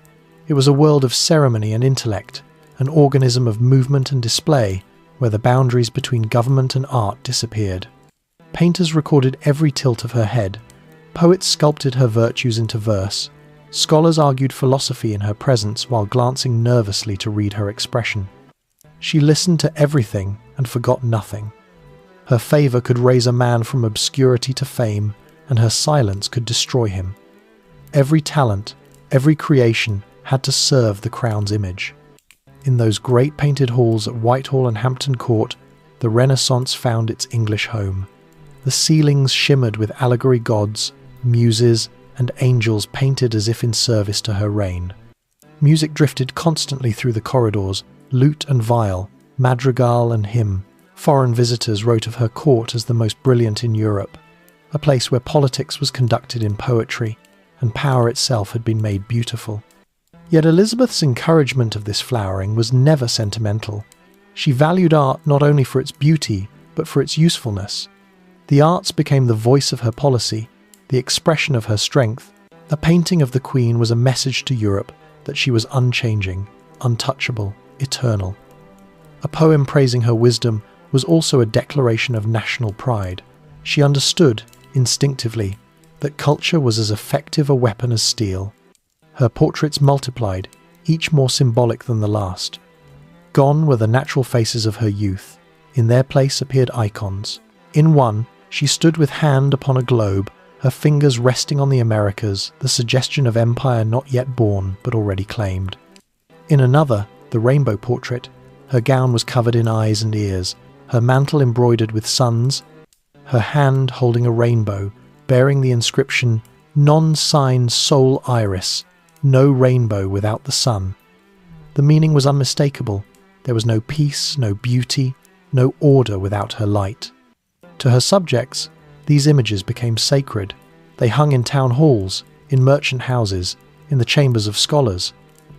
It was a world of ceremony and intellect, an organism of movement and display, where the boundaries between government and art disappeared. Painters recorded every tilt of her head. Poets sculpted her virtues into verse. Scholars argued philosophy in her presence while glancing nervously to read her expression. She listened to everything and forgot nothing. Her favour could raise a man from obscurity to fame, and her silence could destroy him. Every talent, every creation had to serve the crown's image. In those great painted halls at Whitehall and Hampton Court, the Renaissance found its English home. The ceilings shimmered with allegory gods, muses, and angels painted as if in service to her reign. Music drifted constantly through the corridors, lute and viol, madrigal and hymn. Foreign visitors wrote of her court as the most brilliant in Europe, a place where politics was conducted in poetry, and power itself had been made beautiful. Yet Elizabeth's encouragement of this flowering was never sentimental. She valued art not only for its beauty, but for its usefulness. The arts became the voice of her policy, the expression of her strength. A painting of the Queen was a message to Europe that she was unchanging, untouchable, eternal. A poem praising her wisdom was also a declaration of national pride. She understood, instinctively, that culture was as effective a weapon as steel. Her portraits multiplied, each more symbolic than the last. Gone were the natural faces of her youth. In their place appeared icons. In one, she stood with hand upon a globe, her fingers resting on the Americas, the suggestion of empire not yet born but already claimed. In another, the rainbow portrait, her gown was covered in eyes and ears, her mantle embroidered with suns, her hand holding a rainbow, bearing the inscription, "Non sign sol iris," no rainbow without the sun. The meaning was unmistakable. There was no peace, no beauty, no order without her light. To her subjects, these images became sacred. They hung in town halls, in merchant houses, in the chambers of scholars.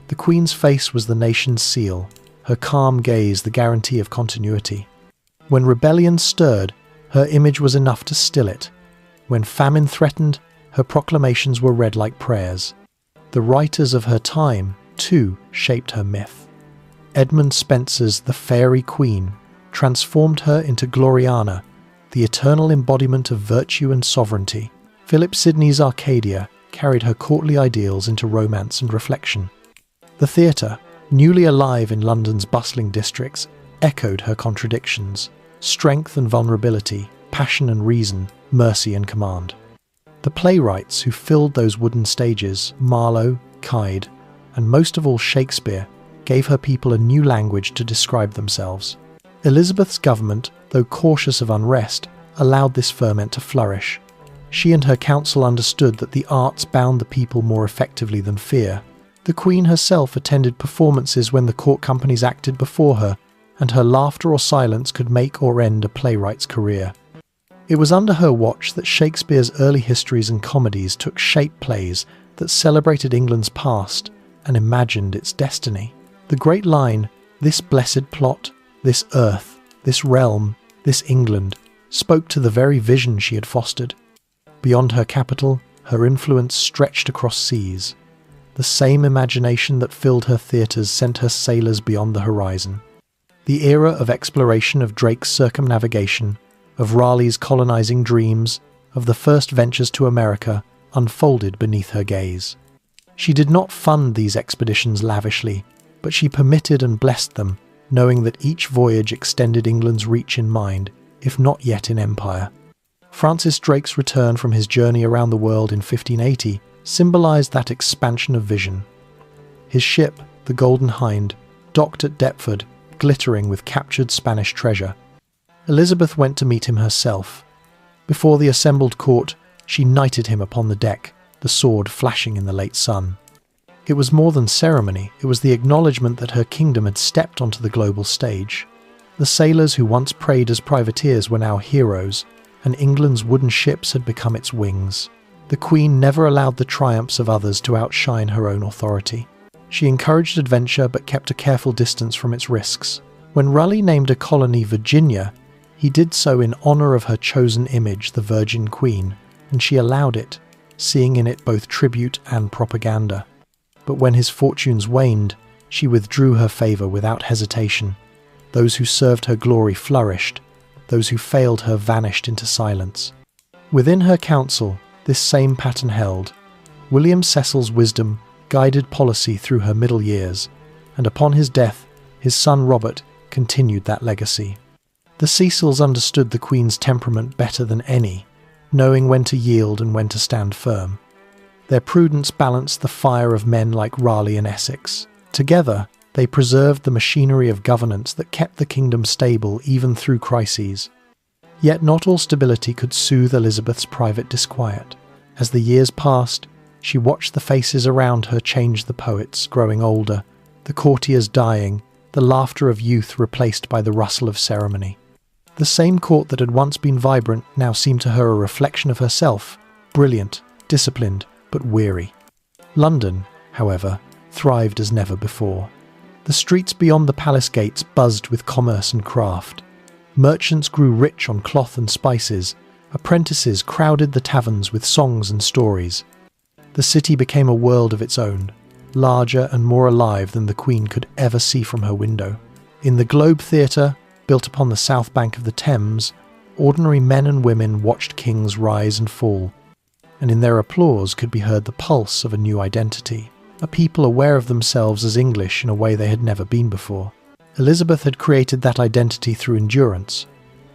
The Queen's face was the nation's seal, her calm gaze the guarantee of continuity. When rebellion stirred, her image was enough to still it. When famine threatened, her proclamations were read like prayers. The writers of her time, too, shaped her myth. Edmund Spenser's The Fairy Queen transformed her into Gloriana, the eternal embodiment of virtue and sovereignty. Philip Sidney's Arcadia carried her courtly ideals into romance and reflection. The theatre, newly alive in London's bustling districts, echoed her contradictions: strength and vulnerability, passion and reason, mercy and command. The playwrights who filled those wooden stages, Marlowe, Kyde, and most of all Shakespeare, gave her people a new language to describe themselves. Elizabeth's government, though cautious of unrest, allowed this ferment to flourish. She and her council understood that the arts bound the people more effectively than fear. The Queen herself attended performances when the court companies acted before her, and her laughter or silence could make or end a playwright's career. It was under her watch that Shakespeare's early histories and comedies took shape plays that celebrated England's past and imagined its destiny. The great line, "This blessed plot, this earth, this realm, this England," spoke to the very vision she had fostered. Beyond her capital, her influence stretched across seas. The same imagination that filled her theatres sent her sailors beyond the horizon. The era of exploration of Drake's circumnavigation, of Raleigh's colonizing dreams, of the first ventures to America, unfolded beneath her gaze. She did not fund these expeditions lavishly, but she permitted and blessed them, knowing that each voyage extended England's reach in mind, if not yet in empire. Francis Drake's return from his journey around the world in 1580 symbolized that expansion of vision. His ship, the Golden Hind, docked at Deptford, glittering with captured Spanish treasure. Elizabeth went to meet him herself. Before the assembled court, she knighted him upon the deck, the sword flashing in the late sun. It was more than ceremony, it was the acknowledgement that her kingdom had stepped onto the global stage. The sailors who once prayed as privateers were now heroes, and England's wooden ships had become its wings. The Queen never allowed the triumphs of others to outshine her own authority. She encouraged adventure but kept a careful distance from its risks. When Raleigh named a colony Virginia, he did so in honour of her chosen image, the Virgin Queen, and she allowed it, seeing in it both tribute and propaganda. But when his fortunes waned, she withdrew her favour without hesitation. Those who served her glory flourished, those who failed her vanished into silence. Within her council, this same pattern held. William Cecil's wisdom guided policy through her middle years, and upon his death, his son Robert continued that legacy. The Cecils understood the Queen's temperament better than any, knowing when to yield and when to stand firm. Their prudence balanced the fire of men like Raleigh and Essex. Together, they preserved the machinery of governance that kept the kingdom stable even through crises. Yet not all stability could soothe Elizabeth's private disquiet. As the years passed, she watched the faces around her change, the poets growing older, the courtiers dying, the laughter of youth replaced by the rustle of ceremony. The same court that had once been vibrant now seemed to her a reflection of herself, brilliant, disciplined, but weary. London, however, thrived as never before. The streets beyond the palace gates buzzed with commerce and craft. Merchants grew rich on cloth and spices. Apprentices crowded the taverns with songs and stories. The city became a world of its own, larger and more alive than the Queen could ever see from her window. In the Globe Theatre, built upon the south bank of the Thames, ordinary men and women watched kings rise and fall, and in their applause could be heard the pulse of a new identity, a people aware of themselves as English in a way they had never been before. Elizabeth had created that identity through endurance.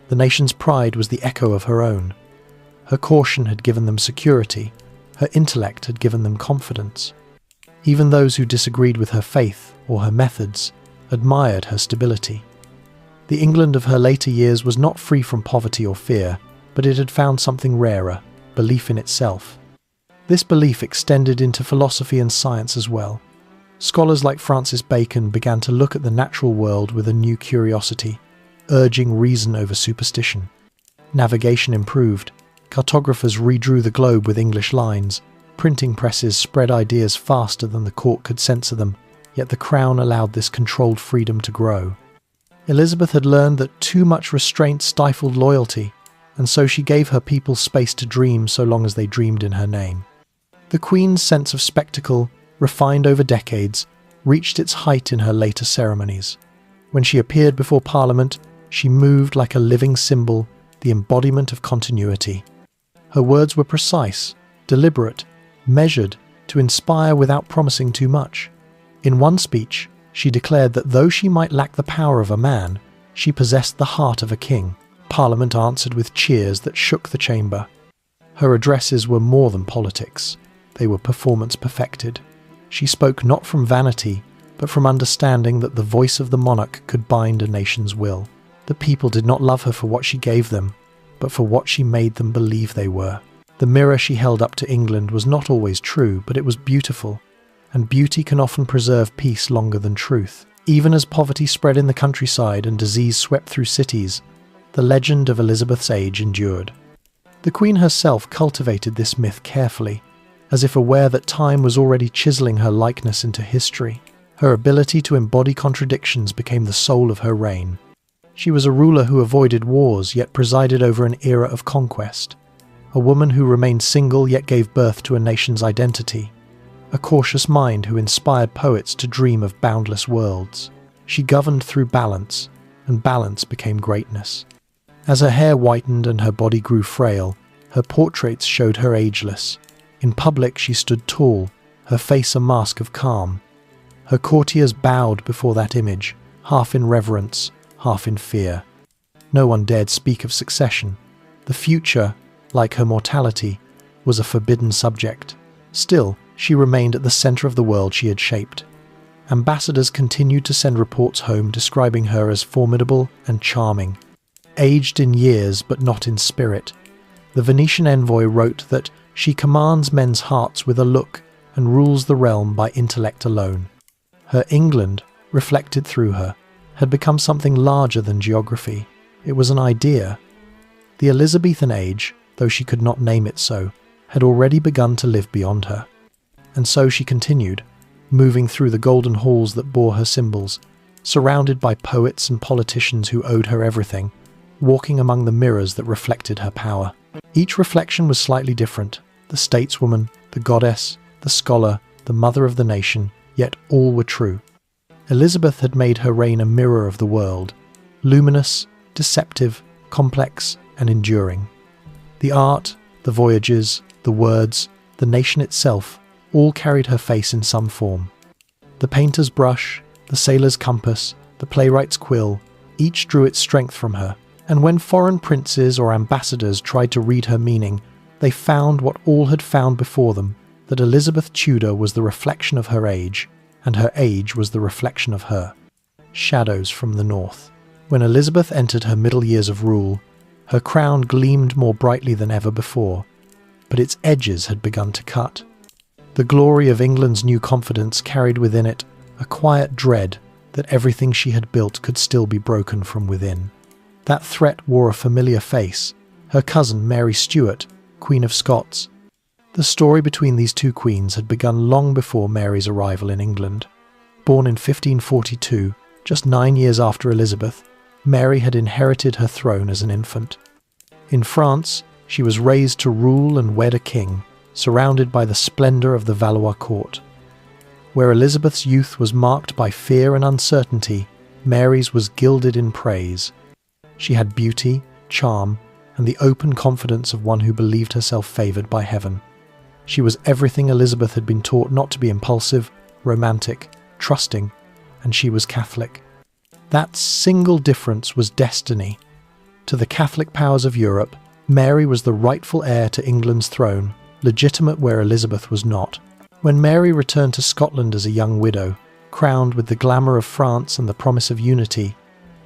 The nation's pride was the echo of her own. Her caution had given them security. Her intellect had given them confidence. Even those who disagreed with her faith or her methods admired her stability. The England of her later years was not free from poverty or fear, but it had found something rarer, belief in itself. This belief extended into philosophy and science as well. Scholars like Francis Bacon began to look at the natural world with a new curiosity, urging reason over superstition. Navigation improved. Cartographers redrew the globe with English lines. Printing presses spread ideas faster than the court could censor them, yet the crown allowed this controlled freedom to grow. Elizabeth had learned that too much restraint stifled loyalty, and so she gave her people space to dream so long as they dreamed in her name. The Queen's sense of spectacle, refined over decades, reached its height in her later ceremonies. When she appeared before Parliament, she moved like a living symbol, the embodiment of continuity. Her words were precise, deliberate, measured, to inspire without promising too much. In one speech, she declared that though she might lack the power of a man, she possessed the heart of a king. Parliament answered with cheers that shook the chamber. Her addresses were more than politics. They were performance perfected. She spoke not from vanity, but from understanding that the voice of the monarch could bind a nation's will. The people did not love her for what she gave them, but for what she made them believe they were. The mirror she held up to England was not always true, but it was beautiful, and beauty can often preserve peace longer than truth. Even as poverty spread in the countryside and disease swept through cities, the legend of Elizabeth's age endured. The Queen herself cultivated this myth carefully, as if aware that time was already chiseling her likeness into history. Her ability to embody contradictions became the soul of her reign. She was a ruler who avoided wars yet presided over an era of conquest, a woman who remained single yet gave birth to a nation's identity, a cautious mind who inspired poets to dream of boundless worlds. She governed through balance, and balance became greatness. As her hair whitened and her body grew frail, her portraits showed her ageless. In public she stood tall, her face a mask of calm. Her courtiers bowed before that image, half in reverence, half in fear. No one dared speak of succession. The future, like her mortality, was a forbidden subject. Still, she remained at the centre of the world she had shaped. Ambassadors continued to send reports home describing her as formidable and charming, aged in years but not in spirit. The Venetian envoy wrote that she commands men's hearts with a look and rules the realm by intellect alone. Her England, reflected through her, had become something larger than geography. It was an idea. The Elizabethan age, though she could not name it so, had already begun to live beyond her. And so she continued, moving through the golden halls that bore her symbols, surrounded by poets and politicians who owed her everything, walking among the mirrors that reflected her power. Each reflection was slightly different: the stateswoman, the goddess, the scholar, the mother of the nation, yet all were true. Elizabeth had made her reign a mirror of the world, luminous, deceptive, complex, and enduring. The art, the voyages, the words, the nation itself, all carried her face in some form. The painter's brush, the sailor's compass, the playwright's quill, each drew its strength from her, and when foreign princes or ambassadors tried to read her meaning, they found what all had found before them, that Elizabeth Tudor was the reflection of her age, and her age was the reflection of her. Shadows from the north. When Elizabeth entered her middle years of rule, her crown gleamed more brightly than ever before, but its edges had begun to cut. The glory of England's new confidence carried within it a quiet dread that everything she had built could still be broken from within. That threat wore a familiar face: her cousin Mary Stuart, Queen of Scots. The story between these two queens had begun long before Mary's arrival in England. Born in 1542, just 9 years after Elizabeth, Mary had inherited her throne as an infant. In France, she was raised to rule and wed a king, surrounded by the splendour of the Valois court. Where Elizabeth's youth was marked by fear and uncertainty, Mary's was gilded in praise. She had beauty, charm, and the open confidence of one who believed herself favoured by heaven. She was everything Elizabeth had been taught not to be: impulsive, romantic, trusting, and she was Catholic. That single difference was destiny. To the Catholic powers of Europe, Mary was the rightful heir to England's throne, legitimate where Elizabeth was not. When Mary returned to Scotland as a young widow, crowned with the glamour of France and the promise of unity,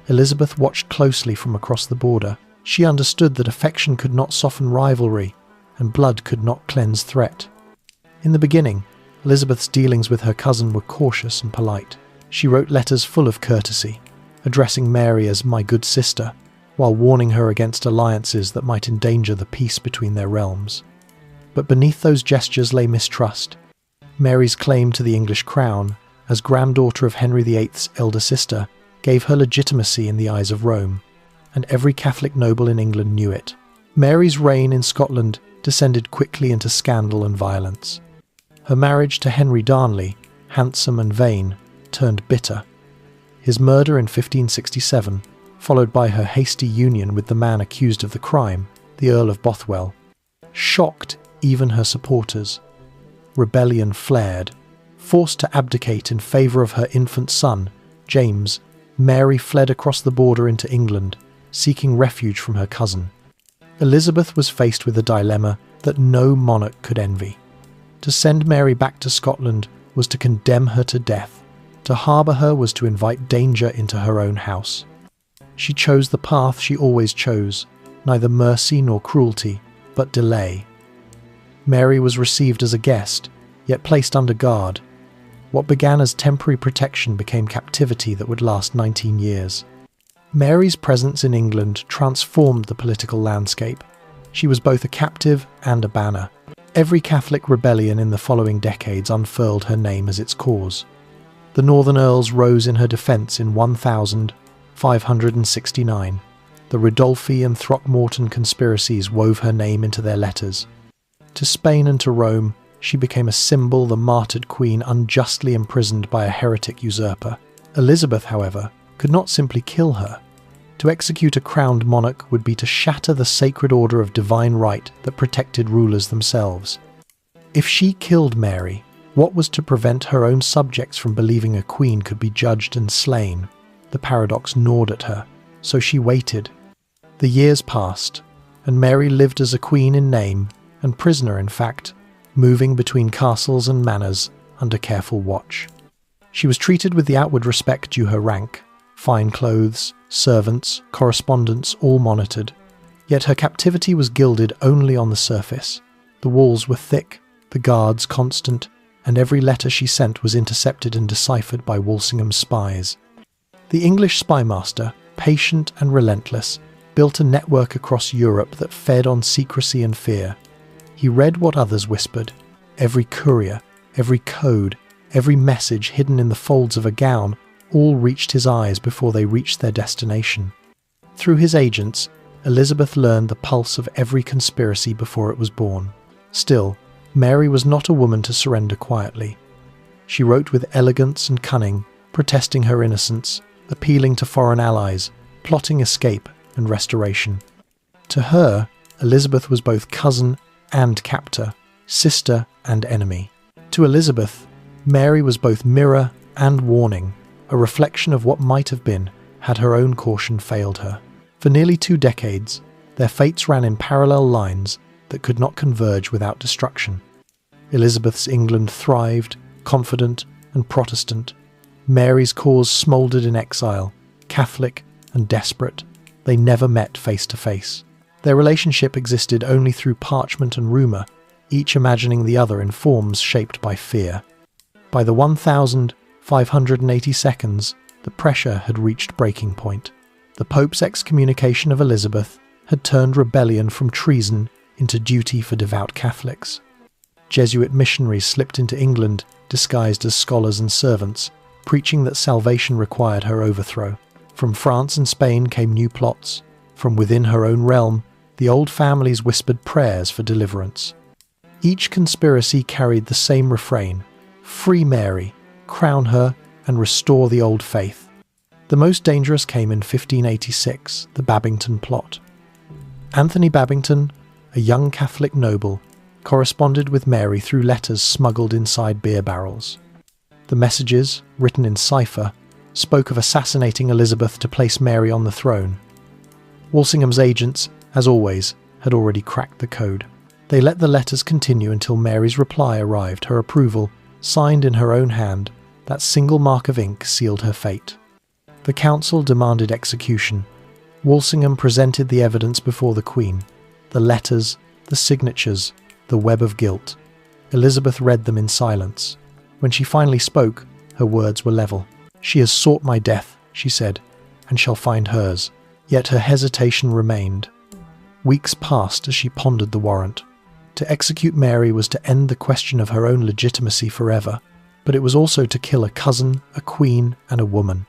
Elizabeth watched closely from across the border. She understood that affection could not soften rivalry, and blood could not cleanse threat. In the beginning, Elizabeth's dealings with her cousin were cautious and polite. She wrote letters full of courtesy, addressing Mary as "my good sister," while warning her against alliances that might endanger the peace between their realms. But beneath those gestures lay mistrust. Mary's claim to the English crown, as granddaughter of Henry VIII's elder sister, gave her legitimacy in the eyes of Rome, and every Catholic noble in England knew it. Mary's reign in Scotland descended quickly into scandal and violence. Her marriage to Henry Darnley, handsome and vain, turned bitter. His murder in 1567, followed by her hasty union with the man accused of the crime, the Earl of Bothwell, shocked even her supporters. Rebellion flared. Forced to abdicate in favour of her infant son, James, Mary fled across the border into England, seeking refuge from her cousin. Elizabeth was faced with a dilemma that no monarch could envy. To send Mary back to Scotland was to condemn her to death. To harbour her was to invite danger into her own house. She chose the path she always chose, neither mercy nor cruelty, but delay. Mary was received as a guest, yet placed under guard. What began as temporary protection became captivity that would last 19 years. Mary's presence in England transformed the political landscape. She was both a captive and a banner. Every Catholic rebellion in the following decades unfurled her name as its cause. The Northern Earls rose in her defence in 1569. The Ridolfi and Throckmorton conspiracies wove her name into their letters. To Spain and to Rome, she became a symbol, the martyred queen unjustly imprisoned by a heretic usurper. Elizabeth, however, could not simply kill her. To execute a crowned monarch would be to shatter the sacred order of divine right that protected rulers themselves. If she killed Mary, what was to prevent her own subjects from believing a queen could be judged and slain? The paradox gnawed at her, so she waited. The years passed, and Mary lived as a queen in name, and prisoner in fact, moving between castles and manors under careful watch. She was treated with the outward respect due her rank. Fine clothes, servants, correspondence, all monitored. Yet her captivity was gilded only on the surface. The walls were thick, the guards constant, and every letter she sent was intercepted and deciphered by Walsingham's spies. The English spymaster, patient and relentless, built a network across Europe that fed on secrecy and fear. He read what others whispered, every courier, every code, every message hidden in the folds of a gown, all reached his eyes before they reached their destination. Through his agents, Elizabeth learned the pulse of every conspiracy before it was born. Still, Mary was not a woman to surrender quietly. She wrote with elegance and cunning, protesting her innocence, appealing to foreign allies, plotting escape and restoration. To her, Elizabeth was both cousin and captor, sister and enemy. To Elizabeth, Mary was both mirror and warning, a reflection of what might have been had her own caution failed her. For nearly 2 decades, their fates ran in parallel lines that could not converge without destruction. Elizabeth's England thrived, confident and Protestant. Mary's cause smouldered in exile, Catholic and desperate. They never met face to face. Their relationship existed only through parchment and rumour, each imagining the other in forms shaped by fear. By the 1,580 seconds, the pressure had reached breaking point. The Pope's excommunication of Elizabeth had turned rebellion from treason into duty for devout Catholics. Jesuit missionaries slipped into England disguised as scholars and servants, preaching that salvation required her overthrow. From France and Spain came new plots. From within her own realm, the old families whispered prayers for deliverance. Each conspiracy carried the same refrain: free Mary, crown her, and restore the old faith. The most dangerous came in 1586, the Babington plot. Anthony Babington, a young Catholic noble, corresponded with Mary through letters smuggled inside beer barrels. The messages, written in cipher, spoke of assassinating Elizabeth to place Mary on the throne. Walsingham's agents, as always, had already cracked the code. They let the letters continue until Mary's reply arrived, her approval, signed in her own hand. That single mark of ink sealed her fate. The council demanded execution. Walsingham presented the evidence before the Queen. The letters, the signatures, the web of guilt. Elizabeth read them in silence. When she finally spoke, her words were level. "She has sought my death," she said, "and shall find hers." Yet her hesitation remained. Weeks passed as she pondered the warrant. To execute Mary was to end the question of her own legitimacy forever, but it was also to kill a cousin, a queen, and a woman.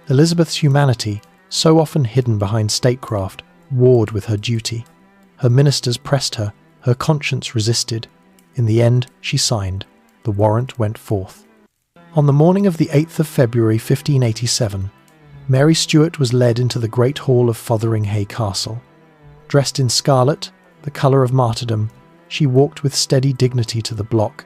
Elizabeth's humanity, so often hidden behind statecraft, warred with her duty. Her ministers pressed her, her conscience resisted. In the end, she signed. The warrant went forth. On the morning of the 8th of February 1587, Mary Stuart was led into the great hall of Fotheringhay Castle. Dressed in scarlet, the colour of martyrdom, she walked with steady dignity to the block.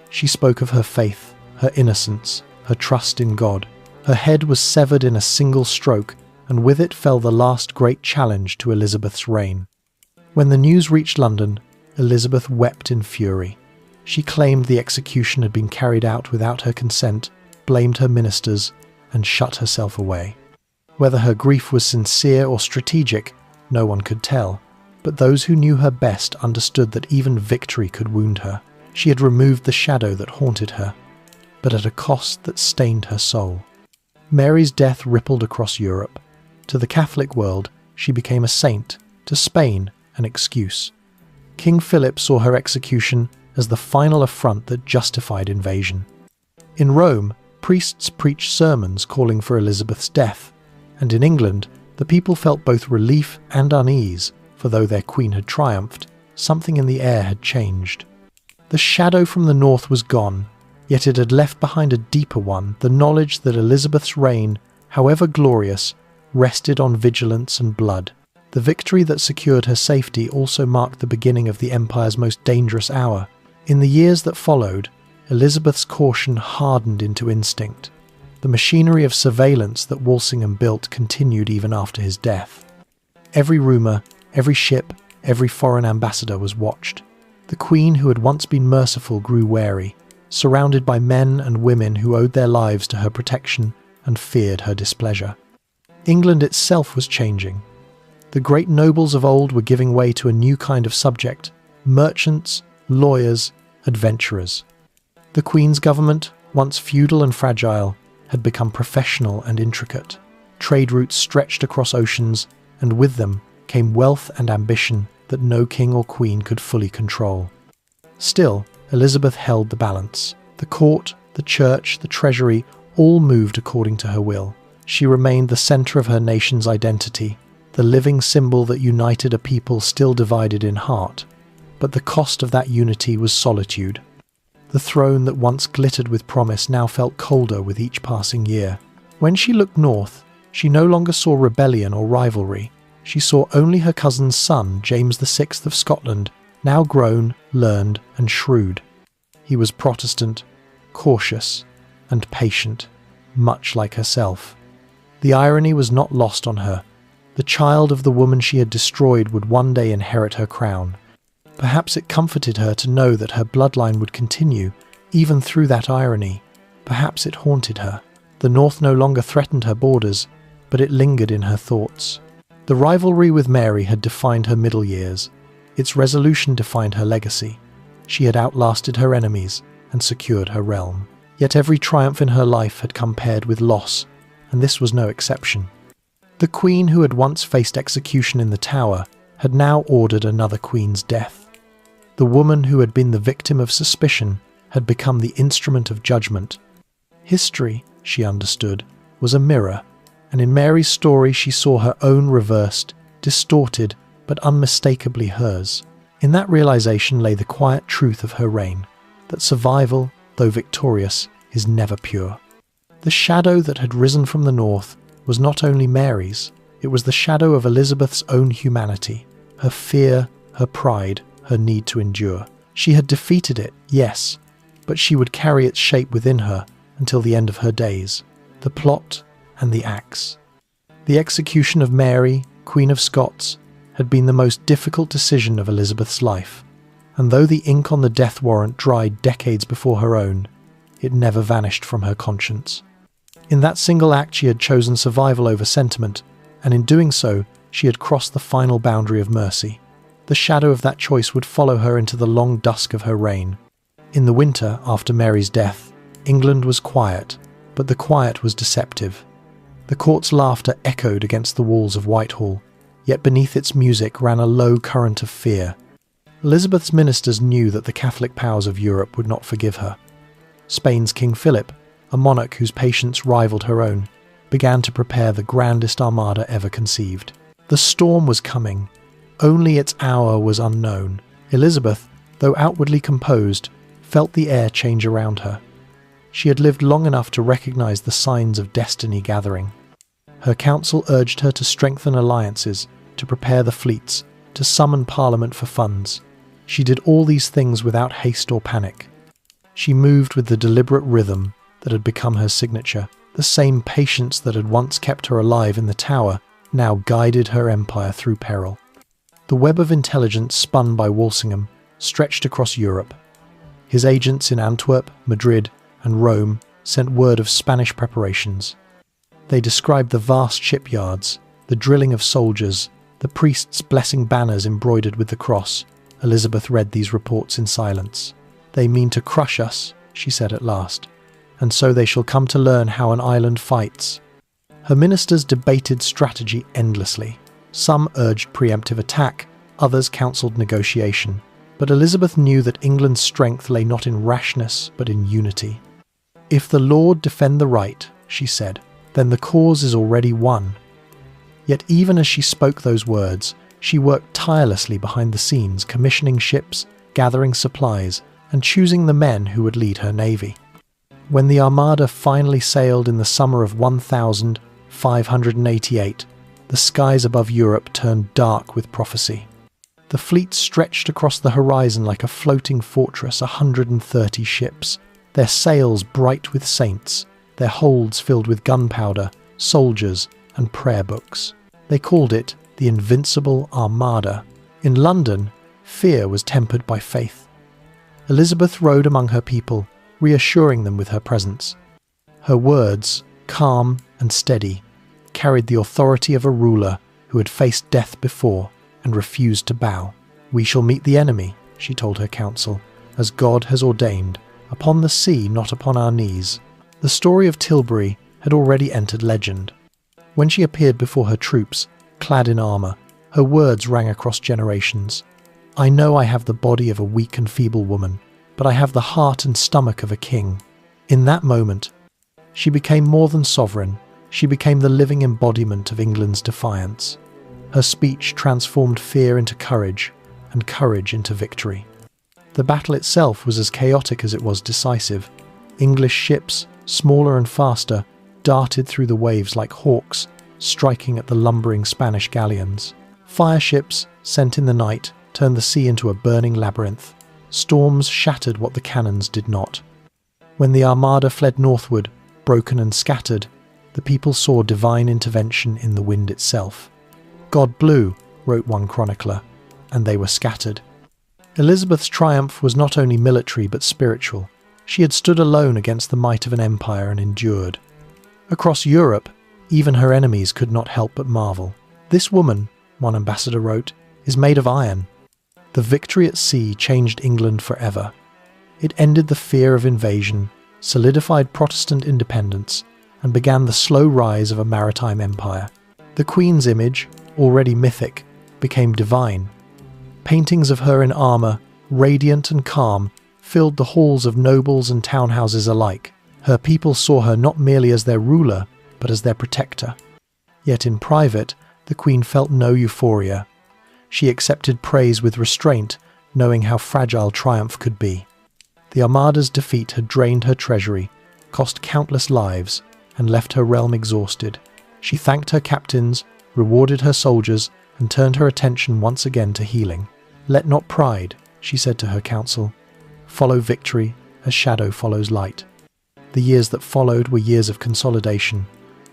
She spoke of her faith, her innocence, her trust in God. Her head was severed in a single stroke, and with it fell the last great challenge to Elizabeth's reign. When the news reached London, Elizabeth wept in fury. She claimed the execution had been carried out without her consent, blamed her ministers, and shut herself away. Whether her grief was sincere or strategic, no one could tell, but those who knew her best understood that even victory could wound her. She had removed the shadow that haunted her, but at a cost that stained her soul. Mary's death rippled across Europe. To the Catholic world, she became a saint, to Spain, an excuse. King Philip saw her execution as the final affront that justified invasion. In Rome, priests preached sermons calling for Elizabeth's death, and in England, the people felt both relief and unease, for though their queen had triumphed, something in the air had changed. The shadow from the north was gone, yet it had left behind a deeper one, the knowledge that Elizabeth's reign, however glorious, rested on vigilance and blood. The victory that secured her safety also marked the beginning of the empire's most dangerous hour. In the years that followed, Elizabeth's caution hardened into instinct. The machinery of surveillance that Walsingham built continued even after his death. Every rumour, every ship, every foreign ambassador was watched. The Queen, who had once been merciful, grew wary. surrounded by men and women who owed their lives to her protection and feared her displeasure. England itself was changing. The great nobles of old were giving way to a new kind of subject: merchants, lawyers, adventurers. The Queen's government, once feudal and fragile, had become professional and intricate. Trade routes stretched across oceans, and with them came wealth and ambition that no king or queen could fully control. Still, Elizabeth held the balance. The court, the church, the treasury all moved according to her will. She remained the centre of her nation's identity, the living symbol that united a people still divided in heart. But the cost of that unity was solitude. The throne that once glittered with promise now felt colder with each passing year. When she looked north, she no longer saw rebellion or rivalry. She saw only her cousin's son, James VI of Scotland, now grown, learned, and shrewd. He was Protestant, cautious, and patient, much like herself. The irony was not lost on her. The child of the woman she had destroyed would one day inherit her crown. Perhaps it comforted her to know that her bloodline would continue, even through that irony. Perhaps it haunted her. The North no longer threatened her borders, but it lingered in her thoughts. The rivalry with Mary had defined her middle years. Its resolution defined her legacy. She had outlasted her enemies and secured her realm. Yet every triumph in her life had come paired with loss, and this was no exception. The Queen who had once faced execution in the Tower had now ordered another Queen's death. The woman who had been the victim of suspicion had become the instrument of judgment. History, she understood, was a mirror, and in Mary's story she saw her own reversed, distorted, but unmistakably hers. In that realization lay the quiet truth of her reign, that survival, though victorious, is never pure. The shadow that had risen from the north was not only Mary's, it was the shadow of Elizabeth's own humanity, her fear, her pride, her need to endure. She had defeated it, yes, but she would carry its shape within her until the end of her days. The plot and the axe. The execution of Mary, Queen of Scots, had been the most difficult decision of Elizabeth's life, and though the ink on the death warrant dried decades before her own, it never vanished from her conscience. In that single act she had chosen survival over sentiment, and in doing so she had crossed the final boundary of mercy. The shadow of that choice would follow her into the long dusk of her reign. In the winter after Mary's death, England was quiet, but the quiet was deceptive. The court's laughter echoed against the walls of Whitehall, yet beneath its music ran a low current of fear. Elizabeth's ministers knew that the Catholic powers of Europe would not forgive her. Spain's King Philip, a monarch whose patience rivaled her own, began to prepare the grandest armada ever conceived. The storm was coming. Only its hour was unknown. Elizabeth, though outwardly composed, felt the air change around her. She had lived long enough to recognize the signs of destiny gathering. Her council urged her to strengthen alliances, to prepare the fleets, to summon Parliament for funds. She did all these things without haste or panic. She moved with the deliberate rhythm that had become her signature. The same patience that had once kept her alive in the Tower now guided her empire through peril. The web of intelligence spun by Walsingham stretched across Europe. His agents in Antwerp, Madrid, and Rome sent word of Spanish preparations. They described the vast shipyards, the drilling of soldiers, the priests blessing banners embroidered with the cross. Elizabeth read these reports in silence. "They mean to crush us," she said at last, "and so they shall come to learn how an island fights." Her ministers debated strategy endlessly. Some urged preemptive attack, others counselled negotiation. But Elizabeth knew that England's strength lay not in rashness, but in unity. "If the Lord defend the right," she said, "then the cause is already won." Yet even as she spoke those words, she worked tirelessly behind the scenes, commissioning ships, gathering supplies, and choosing the men who would lead her navy. When the Armada finally sailed in the summer of 1588, the skies above Europe turned dark with prophecy. The fleet stretched across the horizon like a floating fortress, 130 ships, their sails bright with saints, their holds filled with gunpowder, soldiers, and prayer books. They called it the Invincible Armada. In London, fear was tempered by faith. Elizabeth rode among her people, reassuring them with her presence. Her words, calm and steady, carried the authority of a ruler who had faced death before and refused to bow. "We shall meet the enemy," she told her council, "as God has ordained, upon the sea, not upon our knees." The story of Tilbury had already entered legend. When she appeared before her troops, clad in armour, her words rang across generations. "I know I have the body of a weak and feeble woman, but I have the heart and stomach of a king." In that moment, she became more than sovereign. She became the living embodiment of England's defiance. Her speech transformed fear into courage, and courage into victory. The battle itself was as chaotic as it was decisive. English ships, smaller and faster, darted through the waves like hawks, striking at the lumbering Spanish galleons. Fire ships, sent in the night, turned the sea into a burning labyrinth. Storms shattered what the cannons did not. When the Armada fled northward, broken and scattered, the people saw divine intervention in the wind itself. "God blew," wrote one chronicler, "and they were scattered." Elizabeth's triumph was not only military but spiritual. She had stood alone against the might of an empire and endured. Across Europe, even her enemies could not help but marvel. "This woman," one ambassador wrote, "is made of iron." The victory at sea changed England forever. It ended the fear of invasion, solidified Protestant independence, and began the slow rise of a maritime empire. The Queen's image, already mythic, became divine. Paintings of her in armour, radiant and calm, filled the halls of nobles and townhouses alike. Her people saw her not merely as their ruler, but as their protector. Yet in private, the Queen felt no euphoria. She accepted praise with restraint, knowing how fragile triumph could be. The Armada's defeat had drained her treasury, cost countless lives, and left her realm exhausted. She thanked her captains, rewarded her soldiers, and turned her attention once again to healing. "Let not pride," she said to her council, "follow victory as shadow follows light." The years that followed were years of consolidation.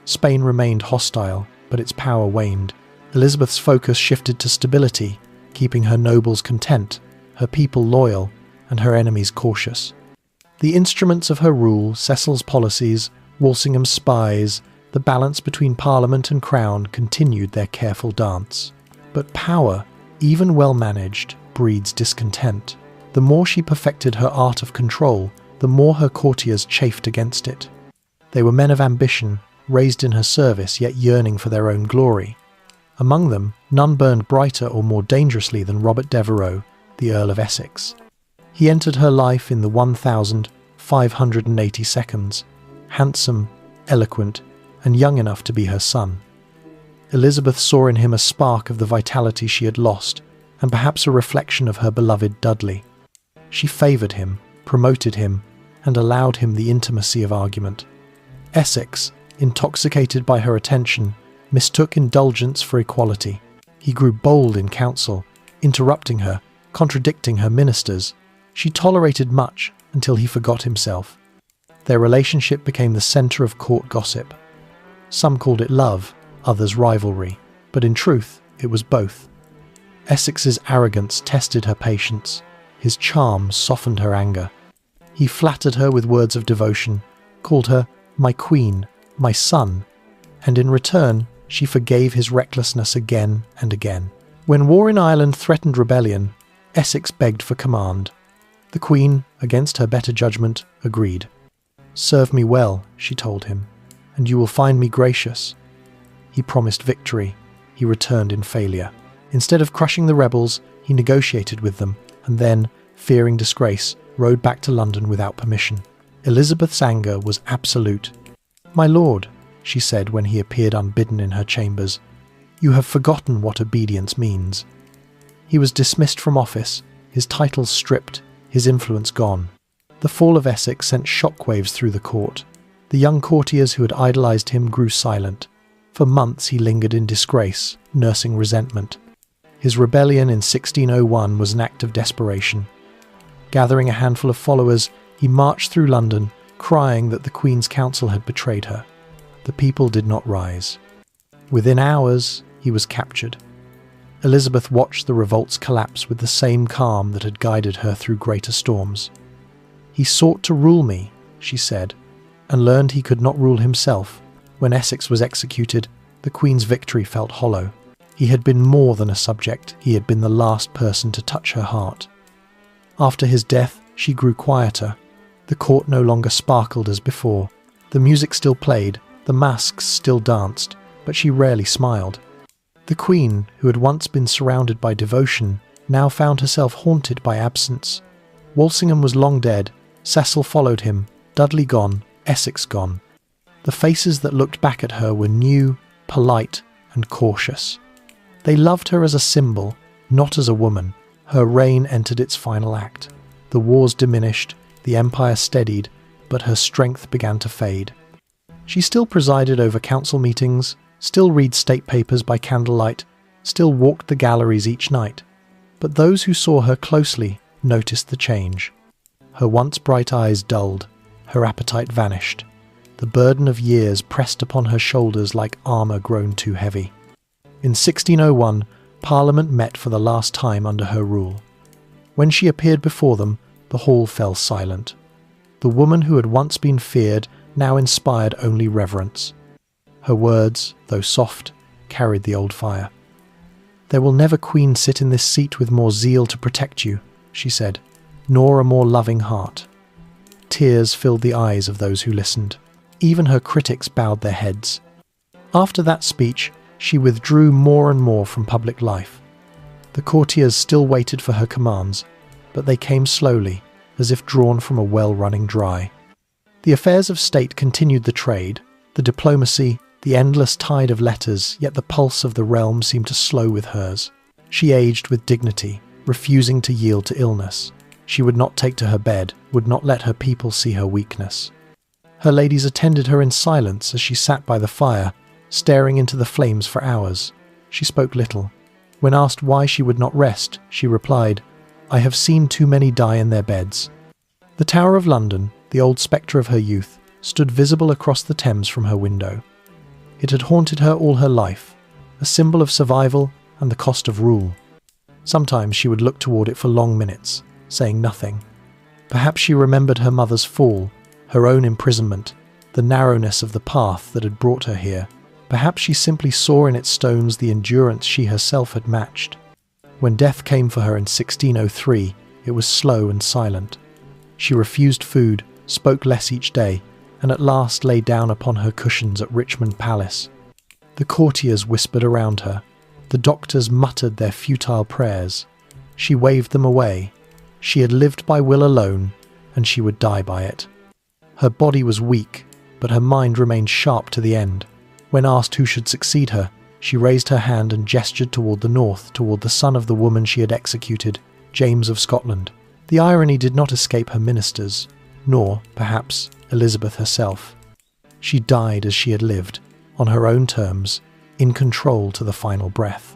Spain remained hostile, but its power waned. Elizabeth's focus shifted to stability, keeping her nobles content, her people loyal, and her enemies cautious. The instruments of her rule, Cecil's policies, Walsingham's spies, the balance between Parliament and Crown continued their careful dance. But power, even well managed, breeds discontent. The more she perfected her art of control, the more her courtiers chafed against it. They were men of ambition, raised in her service yet yearning for their own glory. Among them, none burned brighter or more dangerously than Robert Devereux, the Earl of Essex. He entered her life in the 1,580 seconds, handsome, eloquent, and young enough to be her son. Elizabeth saw in him a spark of the vitality she had lost, and perhaps a reflection of her beloved Dudley. She favoured him, promoted him, and allowed him the intimacy of argument. Essex, intoxicated by her attention, mistook indulgence for equality. He grew bold in council, interrupting her, contradicting her ministers. She tolerated much until he forgot himself. Their relationship became the centre of court gossip. Some called it love, others rivalry, but in truth it was both. Essex's arrogance tested her patience. His charm softened her anger. He flattered her with words of devotion, called her my queen, my son, and in return she forgave his recklessness again and again. When war in Ireland threatened rebellion, Essex begged for command. The Queen, against her better judgment, agreed. "Serve me well," she told him, "and you will find me gracious." He promised victory. He returned in failure. Instead of crushing the rebels, he negotiated with them, and then, fearing disgrace, rode back to London without permission. Elizabeth's anger was absolute. "My lord," she said when he appeared unbidden in her chambers, "you have forgotten what obedience means." He was dismissed from office, his titles stripped, his influence gone. The fall of Essex sent shockwaves through the court. The young courtiers who had idolised him grew silent. For months he lingered in disgrace, nursing resentment. His rebellion in 1601 was an act of desperation. Gathering a handful of followers, he marched through London, crying that the Queen's counsel had betrayed her. The people did not rise. Within hours, he was captured. Elizabeth watched the revolt's collapse with the same calm that had guided her through greater storms. He "He sought to rule me," she said, and learned he could not rule himself. When Essex was executed, the Queen's victory felt hollow. He had been more than a subject, he had been the last person to touch her heart. After his death, she grew quieter. The court no longer sparkled as before. The music still played, the masks still danced, but she rarely smiled. The Queen, who had once been surrounded by devotion, now found herself haunted by absence. Walsingham was long dead, Cecil followed him, Dudley gone, Essex gone. The faces that looked back at her were new, polite, and cautious. They loved her as a symbol, not as a woman. Her reign entered its final act. The wars diminished, the empire steadied, but her strength began to fade. She still presided over council meetings, still read state papers by candlelight, still walked the galleries each night. But those who saw her closely noticed the change. Her once bright eyes dulled, her appetite vanished. The burden of years pressed upon her shoulders like armour grown too heavy. In 1601, Parliament met for the last time under her rule. When she appeared before them, the hall fell silent. The woman who had once been feared now inspired only reverence. Her words, though soft, carried the old fire. "There will never queen sit in this seat with more zeal to protect you," she said, "nor a more loving heart." Tears filled the eyes of those who listened. Even her critics bowed their heads. After that speech, she withdrew more and more from public life. The courtiers still waited for her commands, but they came slowly, as if drawn from a well running dry. The affairs of state continued the trade, the diplomacy, the endless tide of letters, yet the pulse of the realm seemed to slow with hers. She aged with dignity, refusing to yield to illness. She would not take to her bed, would not let her people see her weakness. Her ladies attended her in silence as she sat by the fire, staring into the flames for hours. She spoke little. When asked why she would not rest, she replied, "I have seen too many die in their beds." The Tower of London, the old spectre of her youth, stood visible across the Thames from her window. It had haunted her all her life, a symbol of survival and the cost of rule. Sometimes she would look toward it for long minutes, saying nothing. Perhaps she remembered her mother's fall, her own imprisonment, the narrowness of the path that had brought her here. Perhaps she simply saw in its stones the endurance she herself had matched. When death came for her in 1603, it was slow and silent. She refused food, spoke less each day, and at last lay down upon her cushions at Richmond Palace. The courtiers whispered around her. The doctors muttered their futile prayers. She waved them away. She had lived by will alone, and she would die by it. Her body was weak, but her mind remained sharp to the end. When asked who should succeed her, she raised her hand and gestured toward the north, toward the son of the woman she had executed, James of Scotland. The irony did not escape her ministers, nor, perhaps, Elizabeth herself. She died as she had lived, on her own terms, in control to the final breath.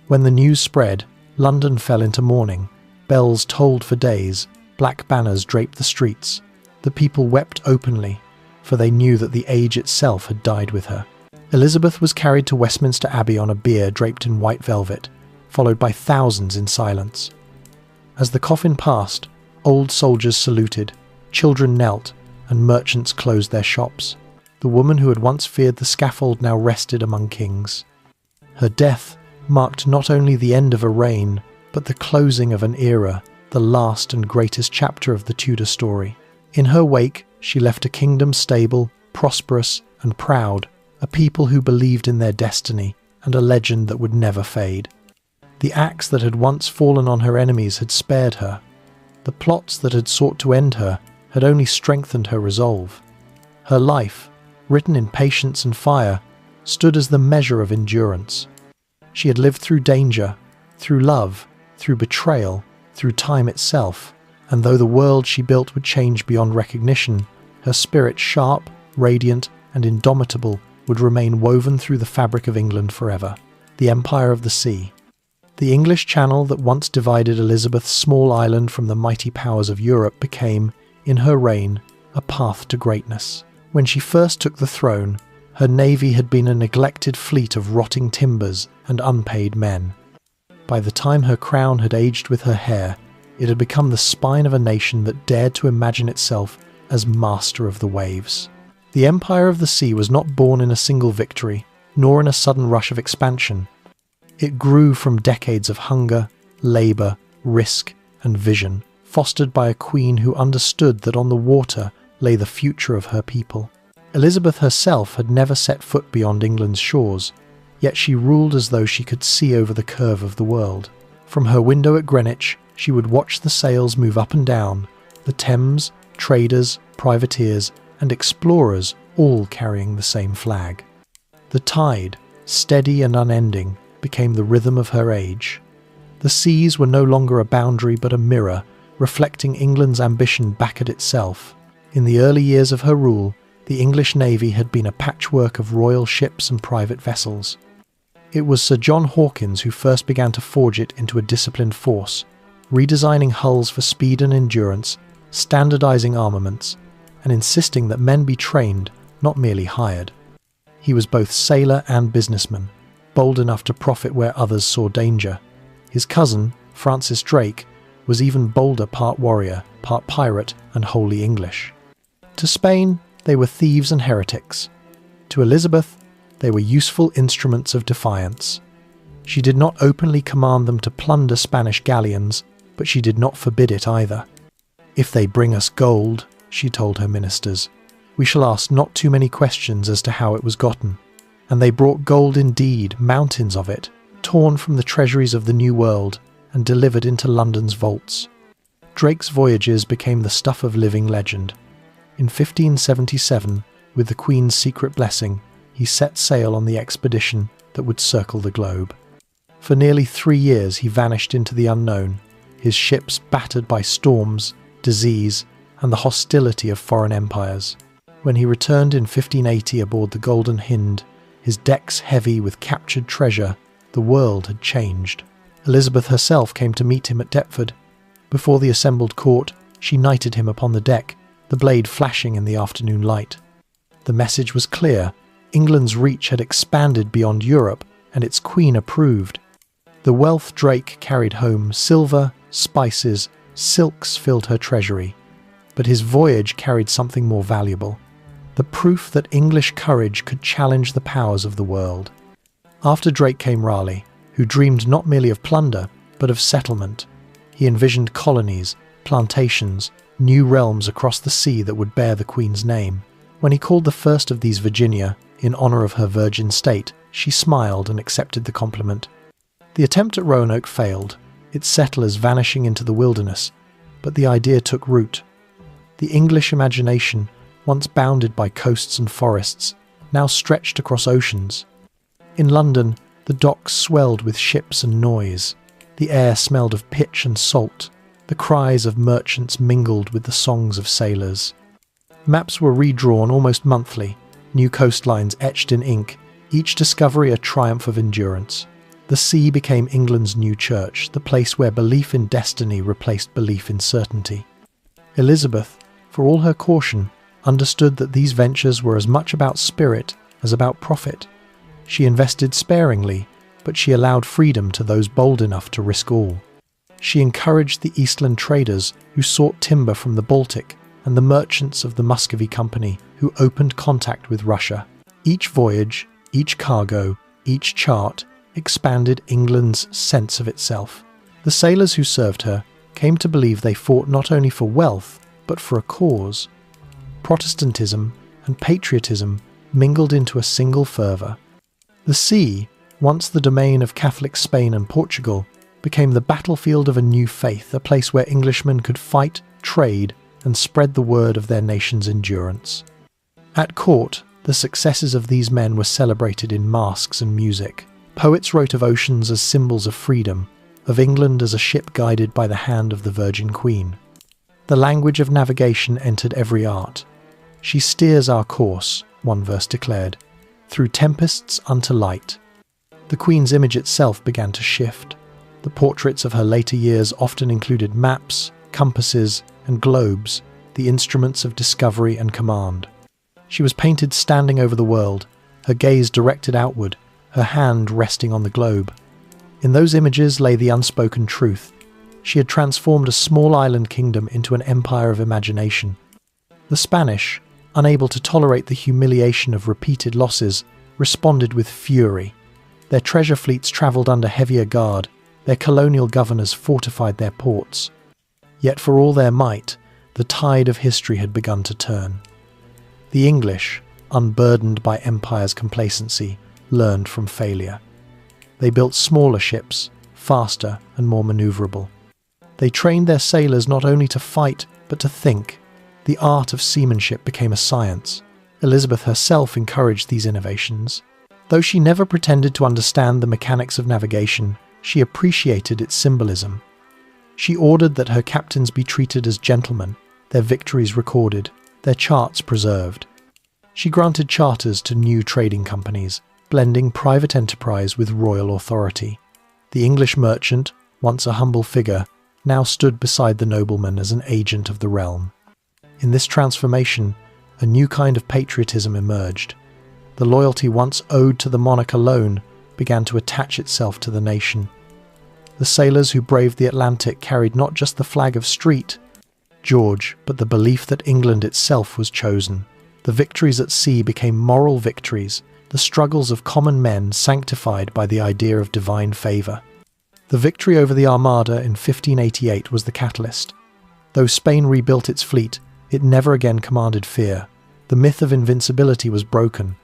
When the news spread, London fell into mourning. Bells tolled for days, black banners draped the streets. The people wept openly, for they knew that the age itself had died with her. Elizabeth was carried to Westminster Abbey on a bier draped in white velvet, followed by thousands in silence. As the coffin passed, old soldiers saluted, children knelt, and merchants closed their shops. The woman who had once feared the scaffold now rested among kings. Her death marked not only the end of a reign, but the closing of an era, the last and greatest chapter of the Tudor story. In her wake, she left a kingdom stable, prosperous, and proud, a people who believed in their destiny, and a legend that would never fade. The axe that had once fallen on her enemies had spared her. The plots that had sought to end her had only strengthened her resolve. Her life, written in patience and fire, stood as the measure of endurance. She had lived through danger, through love, through betrayal, through time itself, and though the world she built would change beyond recognition, her spirit sharp, radiant, and indomitable would remain woven through the fabric of England forever, the Empire of the Sea. The English Channel that once divided Elizabeth's small island from the mighty powers of Europe became, in her reign, a path to greatness. When she first took the throne, her navy had been a neglected fleet of rotting timbers and unpaid men. By the time her crown had aged with her hair, It had become the spine of a nation that dared to imagine itself as master of the waves. The Empire of the Sea was not born in a single victory, nor in a sudden rush of expansion. It grew from decades of hunger, labour, risk, and vision, fostered by a queen who understood that on the water lay the future of her people. Elizabeth herself had never set foot beyond England's shores, yet she ruled as though she could see over the curve of the world. From her window at Greenwich, she would watch the sails move up and down, the Thames, traders, privateers, and explorers all carrying the same flag. The tide, steady and unending, became the rhythm of her age. The seas were no longer a boundary but a mirror, reflecting England's ambition back at itself. In the early years of her rule, the English navy had been a patchwork of royal ships and private vessels. It was Sir John Hawkins who first began to forge it into a disciplined force, redesigning hulls for speed and endurance, standardizing armaments, and insisting that men be trained, not merely hired. He was both sailor and businessman, bold enough to profit where others saw danger. His cousin, Francis Drake, was even bolder, part warrior, part pirate, and wholly English. To Spain, they were thieves and heretics. To Elizabeth, they were useful instruments of defiance. She did not openly command them to plunder Spanish galleons, but she did not forbid it either. "If they bring us gold," she told her ministers, "we shall ask not too many questions as to how it was gotten." And they brought gold indeed, mountains of it, torn from the treasuries of the New World and delivered into London's vaults. Drake's voyages became the stuff of living legend. In 1577, with the Queen's secret blessing, he set sail on the expedition that would circle the globe. For nearly 3 years he vanished into the unknown, his ships battered by storms, disease, and the hostility of foreign empires. When he returned in 1580 aboard the Golden Hind, his decks heavy with captured treasure, the world had changed. Elizabeth herself came to meet him at Deptford. Before the assembled court, she knighted him upon the deck, the blade flashing in the afternoon light. The message was clear. England's reach had expanded beyond Europe, and its queen approved. The wealth Drake carried home, silver, spices, silks filled her treasury. But his voyage carried something more valuable: the proof that English courage could challenge the powers of the world. After Drake came Raleigh, who dreamed not merely of plunder, but of settlement. He envisioned colonies, plantations, new realms across the sea that would bear the Queen's name. When he called the first of these Virginia, in honour of her virgin state, she smiled and accepted the compliment. The attempt at Roanoke failed, its settlers vanishing into the wilderness, but the idea took root. The English imagination, once bounded by coasts and forests, now stretched across oceans. In London, the docks swelled with ships and noise. The air smelled of pitch and salt. The cries of merchants mingled with the songs of sailors. Maps were redrawn almost monthly, new coastlines etched in ink, each discovery a triumph of endurance. The sea became England's new church, the place where belief in destiny replaced belief in certainty. Elizabeth, for all her caution, understood that these ventures were as much about spirit as about profit. She invested sparingly, but she allowed freedom to those bold enough to risk all. She encouraged the Eastland traders who sought timber from the Baltic and the merchants of the Muscovy Company who opened contact with Russia. Each voyage, each cargo, each chart expanded England's sense of itself. The sailors who served her came to believe they fought not only for wealth, but for a cause. Protestantism and patriotism mingled into a single fervour. The sea, once the domain of Catholic Spain and Portugal, became the battlefield of a new faith, a place where Englishmen could fight, trade, and spread the word of their nation's endurance. At court, the successes of these men were celebrated in masques and music. Poets wrote of oceans as symbols of freedom, of England as a ship guided by the hand of the Virgin Queen. The language of navigation entered every art. "She steers our course," one verse declared, "through tempests unto light." The Queen's image itself began to shift. The portraits of her later years often included maps, compasses, and globes, the instruments of discovery and command. She was painted standing over the world, her gaze directed outward, her hand resting on the globe. In those images lay the unspoken truth. She had transformed a small island kingdom into an empire of imagination. The Spanish, unable to tolerate the humiliation of repeated losses, responded with fury. Their treasure fleets travelled under heavier guard, their colonial governors fortified their ports. Yet for all their might, the tide of history had begun to turn. The English, unburdened by empire's complacency, learned from failure. They built smaller ships, faster and more maneuverable. They trained their sailors not only to fight, but to think. The art of seamanship became a science. Elizabeth herself encouraged these innovations. Though she never pretended to understand the mechanics of navigation, she appreciated its symbolism. She ordered that her captains be treated as gentlemen, their victories recorded, their charts preserved. She granted charters to new trading companies, blending private enterprise with royal authority. The English merchant, once a humble figure, now stood beside the nobleman as an agent of the realm. In this transformation, a new kind of patriotism emerged. The loyalty once owed to the monarch alone began to attach itself to the nation. The sailors who braved the Atlantic carried not just the flag of George, but the belief that England itself was chosen. The victories at sea became moral victories, the struggles of common men sanctified by the idea of divine favour. The victory over the Armada in 1588 was the catalyst. Though Spain rebuilt its fleet, it never again commanded fear. The myth of invincibility was broken.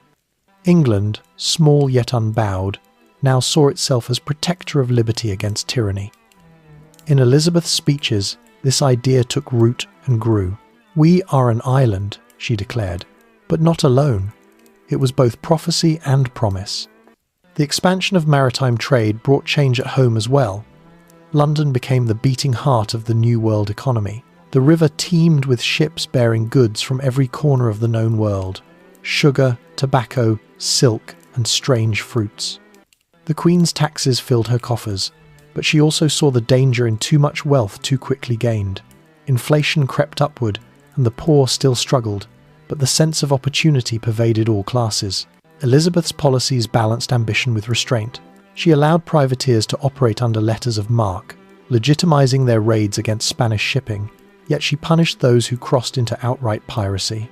England, small yet unbowed, now saw itself as protector of liberty against tyranny. In Elizabeth's speeches, this idea took root and grew. "We are an island," she declared, "but not alone." It was both prophecy and promise. The expansion of maritime trade brought change at home as well. London became the beating heart of the New World economy. The river teemed with ships bearing goods from every corner of the known world: sugar, tobacco, silk, and strange fruits. The Queen's taxes filled her coffers, but she also saw the danger in too much wealth too quickly gained. Inflation crept upward, and the poor still struggled, but the sense of opportunity pervaded all classes. Elizabeth's policies balanced ambition with restraint. She allowed privateers to operate under letters of marque, legitimizing their raids against Spanish shipping, yet she punished those who crossed into outright piracy.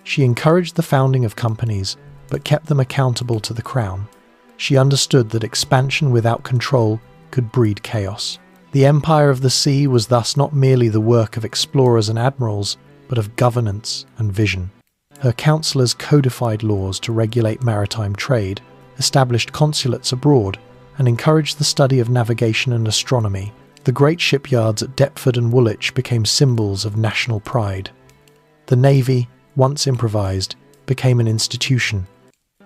She encouraged the founding of companies, but kept them accountable to the crown. She understood that expansion without control could breed chaos. The empire of the sea was thus not merely the work of explorers and admirals, but of governance and vision. Her councillors codified laws to regulate maritime trade, established consulates abroad, and encouraged the study of navigation and astronomy. The great shipyards at Deptford and Woolwich became symbols of national pride. The navy, once improvised, became an institution.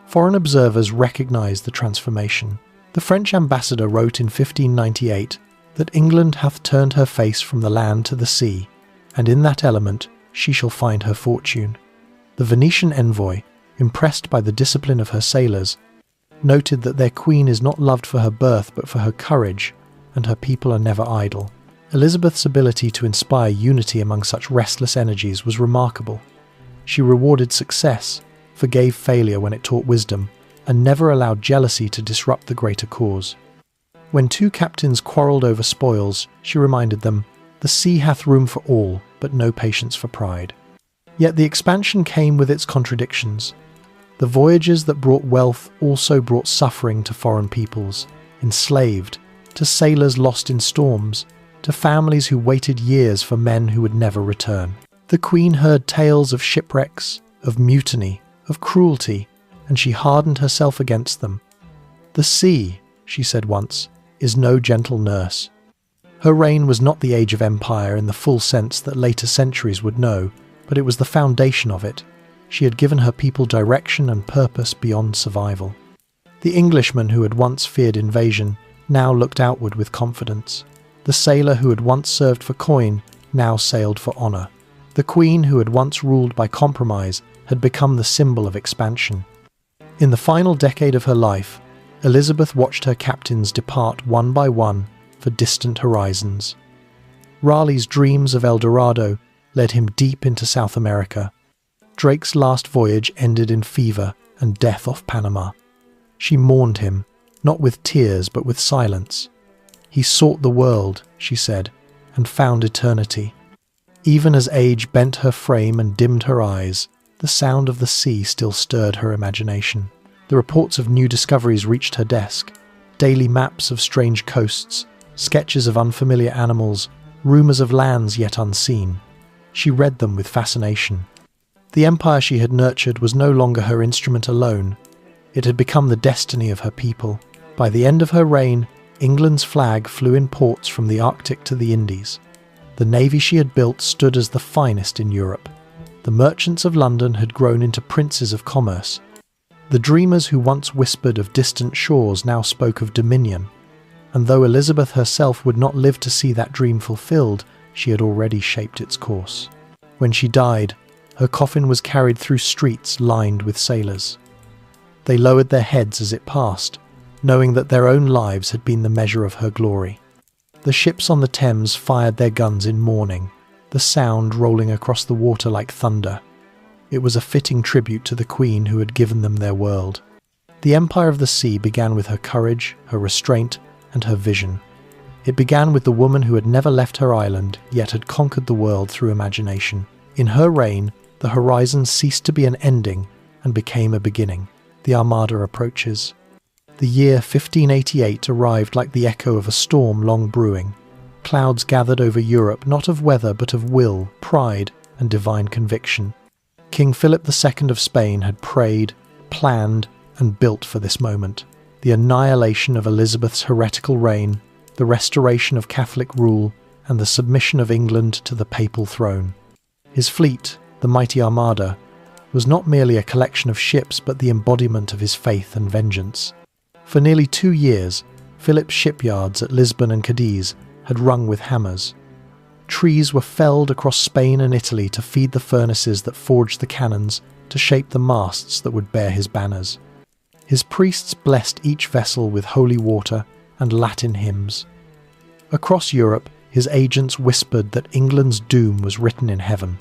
Foreign observers recognized the transformation. The French ambassador wrote in 1598 that England hath turned her face from the land to the sea, and in that element she shall find her fortune. The Venetian envoy, impressed by the discipline of her sailors, noted that their queen is not loved for her birth but for her courage, and her people are never idle. Elizabeth's ability to inspire unity among such restless energies was remarkable. She rewarded success, forgave failure when it taught wisdom, and never allowed jealousy to disrupt the greater cause. When two captains quarrelled over spoils, she reminded them, "The sea hath room for all, but no patience for pride." Yet the expansion came with its contradictions. The voyages that brought wealth also brought suffering to foreign peoples, enslaved, to sailors lost in storms, to families who waited years for men who would never return. The Queen heard tales of shipwrecks, of mutiny, of cruelty, and she hardened herself against them. "The sea," she said once, "is no gentle nurse." Her reign was not the age of empire in the full sense that later centuries would know, but it was the foundation of it. She had given her people direction and purpose beyond survival. The Englishman who had once feared invasion now looked outward with confidence. The sailor who had once served for coin now sailed for honour. The Queen who had once ruled by compromise had become the symbol of expansion. In the final decade of her life, Elizabeth watched her captains depart one by one for distant horizons. Raleigh's dreams of El Dorado led him deep into South America. Drake's last voyage ended in fever and death off Panama. She mourned him, not with tears but with silence. "He sought the world," she said, and found eternity. Even as age bent her frame and dimmed her eyes, the sound of the sea still stirred her imagination. The reports of new discoveries reached her desk. Daily maps of strange coasts, sketches of unfamiliar animals, rumours of lands yet unseen. She read them with fascination. The empire she had nurtured was no longer her instrument alone. It had become the destiny of her people. By the end of her reign, England's flag flew in ports from the Arctic to the Indies. The navy she had built stood as the finest in Europe. The merchants of London had grown into princes of commerce. The dreamers who once whispered of distant shores now spoke of dominion. And though Elizabeth herself would not live to see that dream fulfilled, she had already shaped its course. When she died, her coffin was carried through streets lined with sailors. They lowered their heads as it passed, knowing that their own lives had been the measure of her glory. The ships on the Thames fired their guns in mourning, the sound rolling across the water like thunder. It was a fitting tribute to the Queen who had given them their world. The Empire of the Sea began with her courage, her restraint, and her vision. It began with the woman who had never left her island, yet had conquered the world through imagination. In her reign, the horizon ceased to be an ending and became a beginning. The Armada approaches. The year 1588 arrived like the echo of a storm long brewing. Clouds gathered over Europe, not of weather but of will, pride, and divine conviction. King Philip II of Spain had prayed, planned, and built for this moment. The annihilation of Elizabeth's heretical reign, the restoration of Catholic rule, and the submission of England to the papal throne. His fleet, the mighty Armada, was not merely a collection of ships but the embodiment of his faith and vengeance. For nearly 2 years, Philip's shipyards at Lisbon and Cadiz had rung with hammers. Trees were felled across Spain and Italy to feed the furnaces that forged the cannons, to shape the masts that would bear his banners. His priests blessed each vessel with holy water and Latin hymns. Across Europe, his agents whispered that England's doom was written in heaven.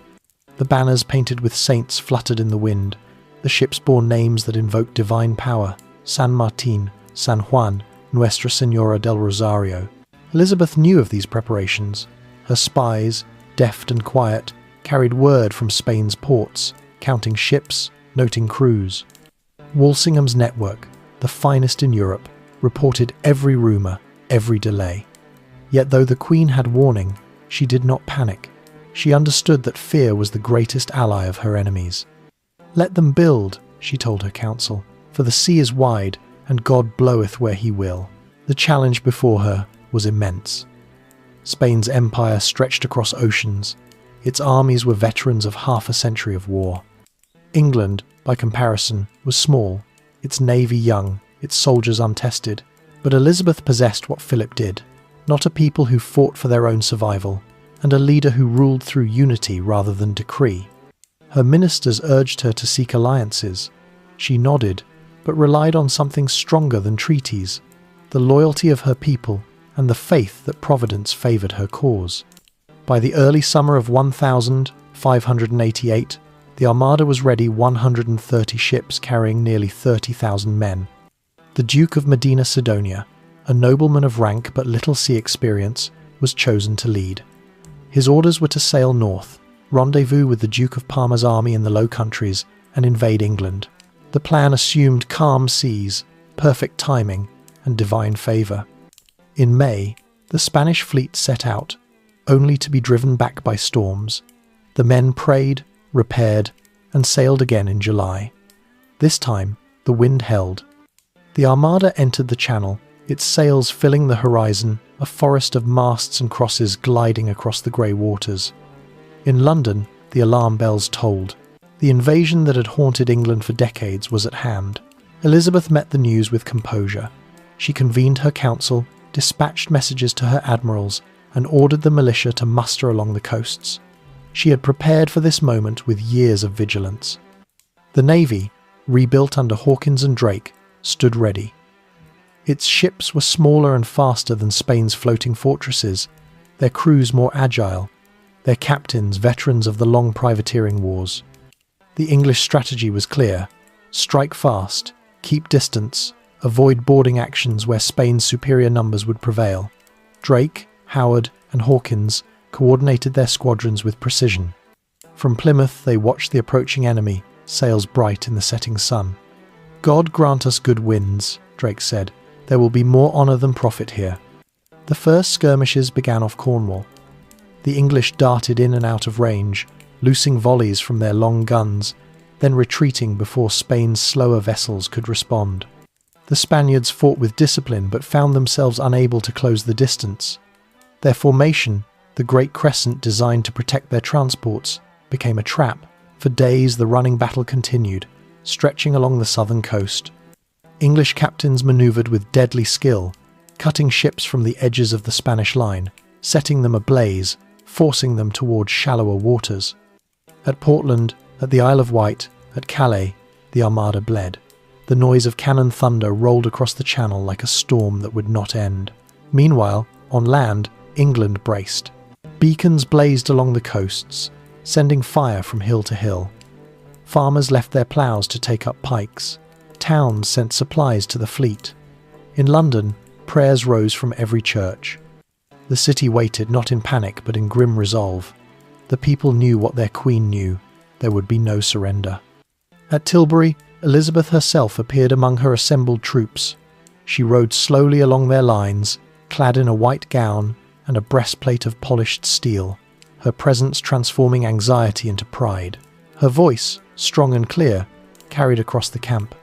The banners painted with saints fluttered in the wind. The ships bore names that invoked divine power: San Martin, San Juan, Nuestra Señora del Rosario. Elizabeth knew of these preparations. Her spies, deft and quiet, carried word from Spain's ports, counting ships, noting crews. Walsingham's network, the finest in Europe, reported every rumour, every delay. Yet though the Queen had warning, she did not panic. She understood that fear was the greatest ally of her enemies. "Let them build," she told her council, "for the sea is wide, and God bloweth where he will." The challenge before her was immense. Spain's empire stretched across oceans. Its armies were veterans of half a century of war. England, by comparison, was small, its navy young, its soldiers untested. But Elizabeth possessed what Philip did: not a people who fought for their own survival, and a leader who ruled through unity rather than decree. Her ministers urged her to seek alliances. She nodded, but relied on something stronger than treaties: the loyalty of her people and the faith that Providence favoured her cause. By the early summer of 1588, the Armada was ready, 130 ships carrying nearly 30,000 men. The Duke of Medina Sidonia, a nobleman of rank but little sea experience, was chosen to lead. His orders were to sail north, rendezvous with the Duke of Parma's army in the Low Countries, and invade England. The plan assumed calm seas, perfect timing, and divine favour. In May, the Spanish fleet set out, only to be driven back by storms. The men prayed, repaired, and sailed again in July. This time, the wind held. The Armada entered the Channel, its sails filling the horizon, a forest of masts and crosses gliding across the grey waters. In London, the alarm bells tolled. The invasion that had haunted England for decades was at hand. Elizabeth met the news with composure. She convened her council, dispatched messages to her admirals, and ordered the militia to muster along the coasts. She had prepared for this moment with years of vigilance. The navy, rebuilt under Hawkins and Drake, stood ready. Its ships were smaller and faster than Spain's floating fortresses, their crews more agile, their captains veterans of the long privateering wars. The English strategy was clear: strike fast, keep distance, avoid boarding actions where Spain's superior numbers would prevail. Drake, Howard, and Hawkins coordinated their squadrons with precision. From Plymouth, they watched the approaching enemy, sails bright in the setting sun. "God grant us good winds," Drake said. "There will be more honour than profit here." The first skirmishes began off Cornwall. The English darted in and out of range, loosing volleys from their long guns, then retreating before Spain's slower vessels could respond. The Spaniards fought with discipline but found themselves unable to close the distance. Their formation, the Great Crescent designed to protect their transports, became a trap. For days the running battle continued, stretching along the southern coast. English captains manoeuvred with deadly skill, cutting ships from the edges of the Spanish line, setting them ablaze, forcing them towards shallower waters. At Portland, at the Isle of Wight, at Calais, the Armada bled. The noise of cannon thunder rolled across the channel like a storm that would not end. Meanwhile, on land, England braced. Beacons blazed along the coasts, sending fire from hill to hill. Farmers left their ploughs to take up pikes. Towns sent supplies to the fleet. In London, prayers rose from every church. The city waited not in panic but in grim resolve. The people knew what their queen knew. There would be no surrender. At Tilbury, Elizabeth herself appeared among her assembled troops. She rode slowly along their lines, clad in a white gown and a breastplate of polished steel, her presence transforming anxiety into pride. Her voice, strong and clear, carried across the camp.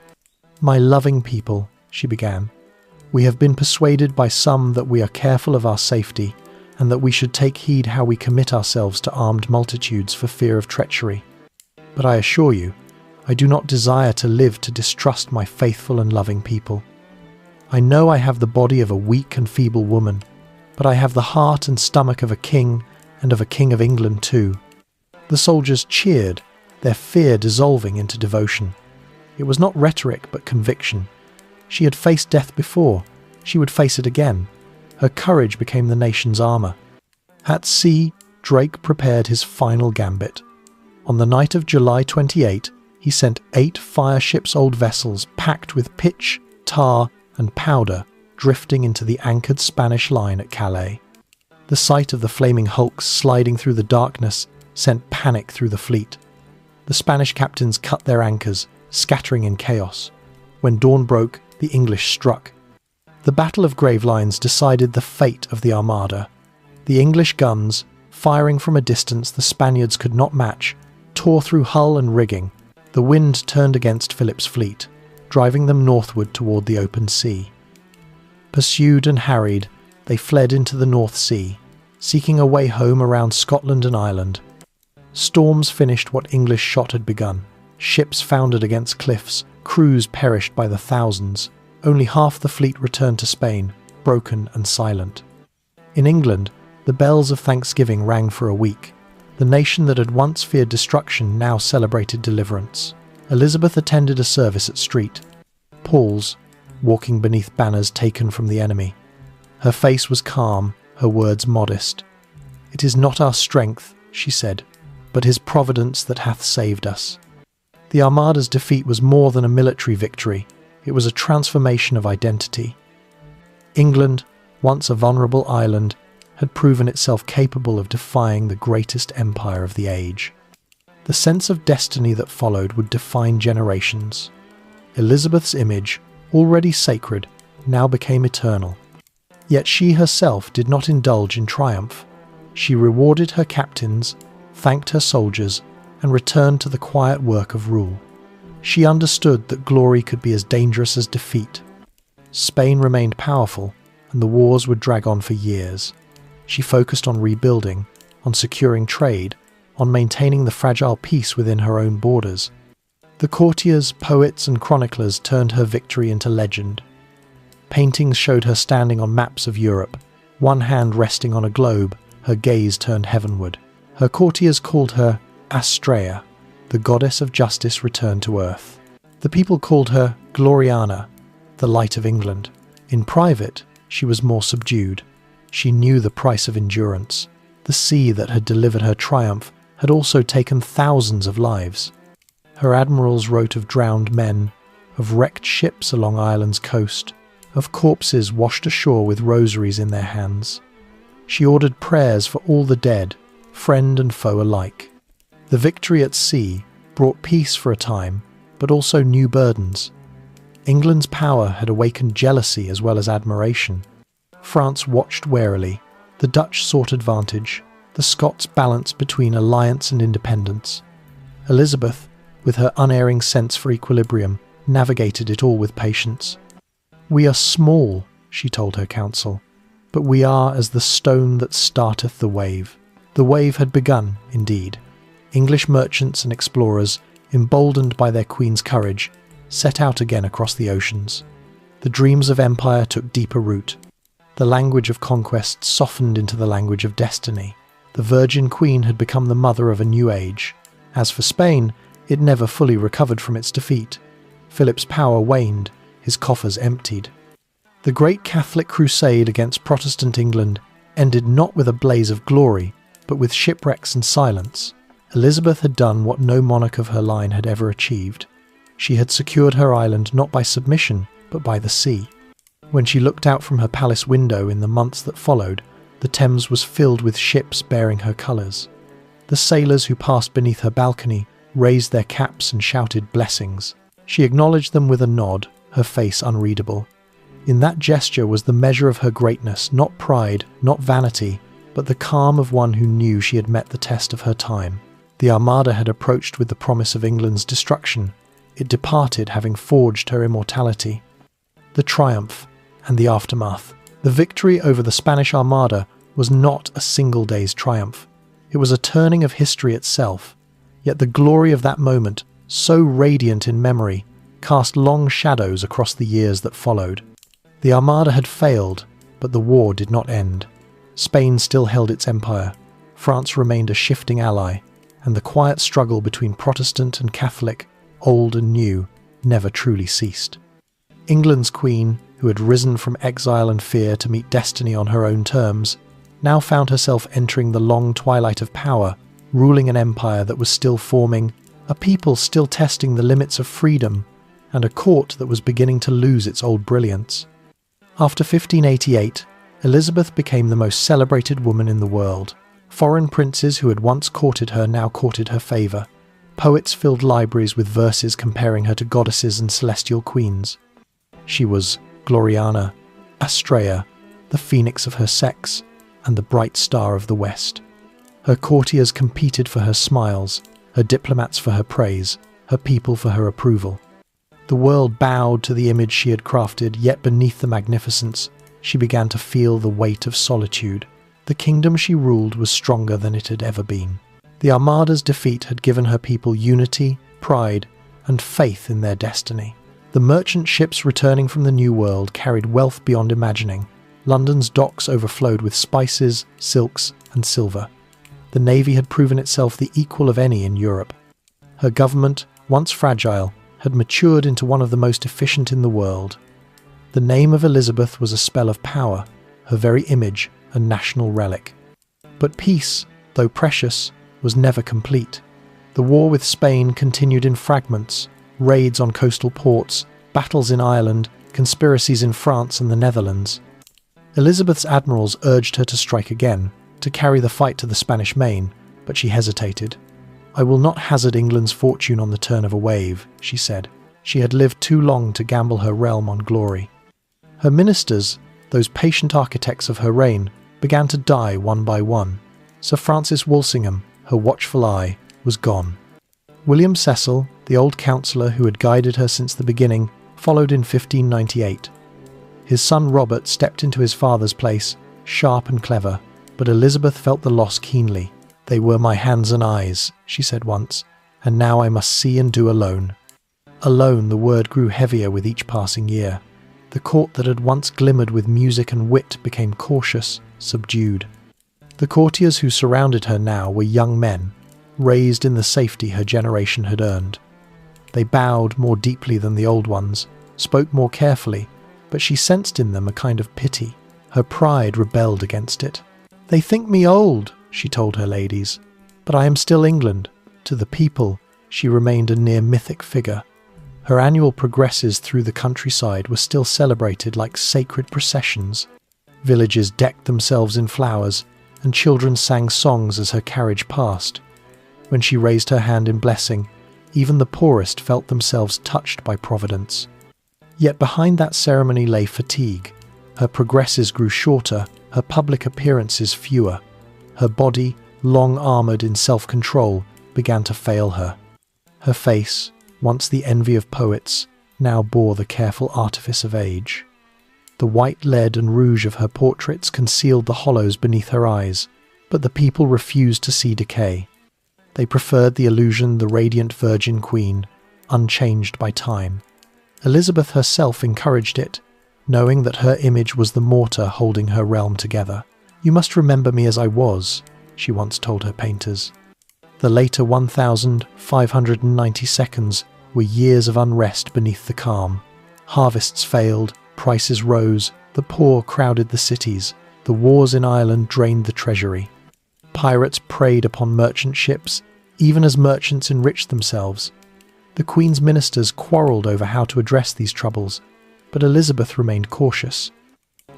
"My loving people," she began, "we have been persuaded by some that we are careful of our safety, and that we should take heed how we commit ourselves to armed multitudes for fear of treachery. But I assure you, I do not desire to live to distrust my faithful and loving people. I know I have the body of a weak and feeble woman, but I have the heart and stomach of a king, and of a king of England too." The soldiers cheered, their fear dissolving into devotion. It was not rhetoric but conviction. She had faced death before. She would face it again. Her courage became the nation's armour. At sea, Drake prepared his final gambit. On the night of July 28, he sent 8 fire-ships-old vessels packed with pitch, tar, and powder drifting into the anchored Spanish line at Calais. The sight of the flaming hulks sliding through the darkness sent panic through the fleet. The Spanish captains cut their anchors, scattering in chaos. When dawn broke, the English struck. The Battle of Gravelines decided the fate of the Armada. The English guns, firing from a distance the Spaniards could not match, tore through hull and rigging. The wind turned against Philip's fleet, driving them northward toward the open sea. Pursued and harried, they fled into the North Sea, seeking a way home around Scotland and Ireland. Storms finished what English shot had begun. Ships foundered against cliffs, crews perished by the thousands. Only half the fleet returned to Spain, broken and silent. In England, the bells of Thanksgiving rang for a week. The nation that had once feared destruction now celebrated deliverance. Elizabeth attended a service at Street Paul's, walking beneath banners taken from the enemy. Her face was calm, her words modest. "It is not our strength," she said, "but his providence that hath saved us." The Armada's defeat was more than a military victory. It was a transformation of identity. England, once a vulnerable island, had proven itself capable of defying the greatest empire of the age. The sense of destiny that followed would define generations. Elizabeth's image, already sacred, now became eternal. Yet she herself did not indulge in triumph. She rewarded her captains, thanked her soldiers, and returned to the quiet work of rule. She understood that glory could be as dangerous as defeat. Spain remained powerful, and the wars would drag on for years. She focused on rebuilding, on securing trade, on maintaining the fragile peace within her own borders. The courtiers, poets, and chroniclers turned her victory into legend. Paintings showed her standing on maps of Europe, one hand resting on a globe, her gaze turned heavenward. Her courtiers called her Astrea, the goddess of justice returned to earth. The people called her Gloriana, the light of England. In private, she was more subdued. She knew the price of endurance. The sea that had delivered her triumph had also taken thousands of lives. Her admirals wrote of drowned men, of wrecked ships along Ireland's coast, of corpses washed ashore with rosaries in their hands. She ordered prayers for all the dead, friend and foe alike. The victory at sea brought peace for a time, but also new burdens. England's power had awakened jealousy as well as admiration. France watched warily. The Dutch sought advantage. The Scots balanced between alliance and independence. Elizabeth, with her unerring sense for equilibrium, navigated it all with patience. "We are small," she told her council, "but we are as the stone that starteth the wave." The wave had begun, indeed. English merchants and explorers, emboldened by their queen's courage, set out again across the oceans. The dreams of empire took deeper root. The language of conquest softened into the language of destiny. The Virgin Queen had become the mother of a new age. As for Spain, it never fully recovered from its defeat. Philip's power waned, his coffers emptied. The great Catholic crusade against Protestant England ended not with a blaze of glory, but with shipwrecks and silence. Elizabeth had done what no monarch of her line had ever achieved. She had secured her island not by submission, but by the sea. When she looked out from her palace window in the months that followed, the Thames was filled with ships bearing her colours. The sailors who passed beneath her balcony raised their caps and shouted blessings. She acknowledged them with a nod, her face unreadable. In that gesture was the measure of her greatness, not pride, not vanity, but the calm of one who knew she had met the test of her time. The Armada had approached with the promise of England's destruction. It departed having forged her immortality. The triumph and the aftermath. The victory over the Spanish Armada was not a single day's triumph. It was a turning of history itself. Yet the glory of that moment, so radiant in memory, cast long shadows across the years that followed. The Armada had failed, but the war did not end. Spain still held its empire. France remained a shifting ally, and the quiet struggle between Protestant and Catholic, old and new, never truly ceased. England's queen, who had risen from exile and fear to meet destiny on her own terms, now found herself entering the long twilight of power, ruling an empire that was still forming, a people still testing the limits of freedom, and a court that was beginning to lose its old brilliance. After 1588, Elizabeth became the most celebrated woman in the world. Foreign princes who had once courted her now courted her favour. Poets filled libraries with verses comparing her to goddesses and celestial queens. She was Gloriana, Astrea, the phoenix of her sex, and the bright star of the West. Her courtiers competed for her smiles, her diplomats for her praise, her people for her approval. The world bowed to the image she had crafted, yet beneath the magnificence, she began to feel the weight of solitude. The kingdom she ruled was stronger than it had ever been. The Armada's defeat had given her people unity, pride, and faith in their destiny. The merchant ships returning from the New World carried wealth beyond imagining. London's docks overflowed with spices, silks, and silver. The navy had proven itself the equal of any in Europe. Her government, once fragile, had matured into one of the most efficient in the world. The name of Elizabeth was a spell of power, her very image a national relic. But peace, though precious, was never complete. The war with Spain continued in fragments, raids on coastal ports, battles in Ireland, conspiracies in France and the Netherlands. Elizabeth's admirals urged her to strike again, to carry the fight to the Spanish Main, but she hesitated. "I will not hazard England's fortune on the turn of a wave," she said. She had lived too long to gamble her realm on glory. Her ministers, those patient architects of her reign, began to die one by one. Sir Francis Walsingham, her watchful eye, was gone. William Cecil, the old counsellor who had guided her since the beginning, followed in 1598. His son Robert stepped into his father's place, sharp and clever, but Elizabeth felt the loss keenly. "They were my hands and eyes," she said once, "and now I must see and do alone." Alone, the word grew heavier with each passing year. The court that had once glimmered with music and wit became cautious, subdued. The courtiers who surrounded her now were young men, raised in the safety her generation had earned. They bowed more deeply than the old ones, spoke more carefully, but she sensed in them a kind of pity. Her pride rebelled against it. "They think me old," she told her ladies, "but I am still England." To the people, she remained a near mythic figure. Her annual progresses through the countryside were still celebrated like sacred processions. Villages decked themselves in flowers, and children sang songs as her carriage passed. When she raised her hand in blessing, even the poorest felt themselves touched by Providence. Yet behind that ceremony lay fatigue. Her progresses grew shorter, her public appearances fewer. Her body, long armoured in self-control, began to fail her. Her face, once the envy of poets, now bore the careful artifice of age. The white lead and rouge of her portraits concealed the hollows beneath her eyes, but the people refused to see decay. They preferred the illusion the radiant Virgin Queen, unchanged by time. Elizabeth herself encouraged it, knowing that her image was the mortar holding her realm together. "You must remember me as I was," she once told her painters. The later 1,590 seconds were years of unrest beneath the calm. Harvests failed, prices rose, the poor crowded the cities, the wars in Ireland drained the treasury. Pirates preyed upon merchant ships, even as merchants enriched themselves. The Queen's ministers quarrelled over how to address these troubles, but Elizabeth remained cautious.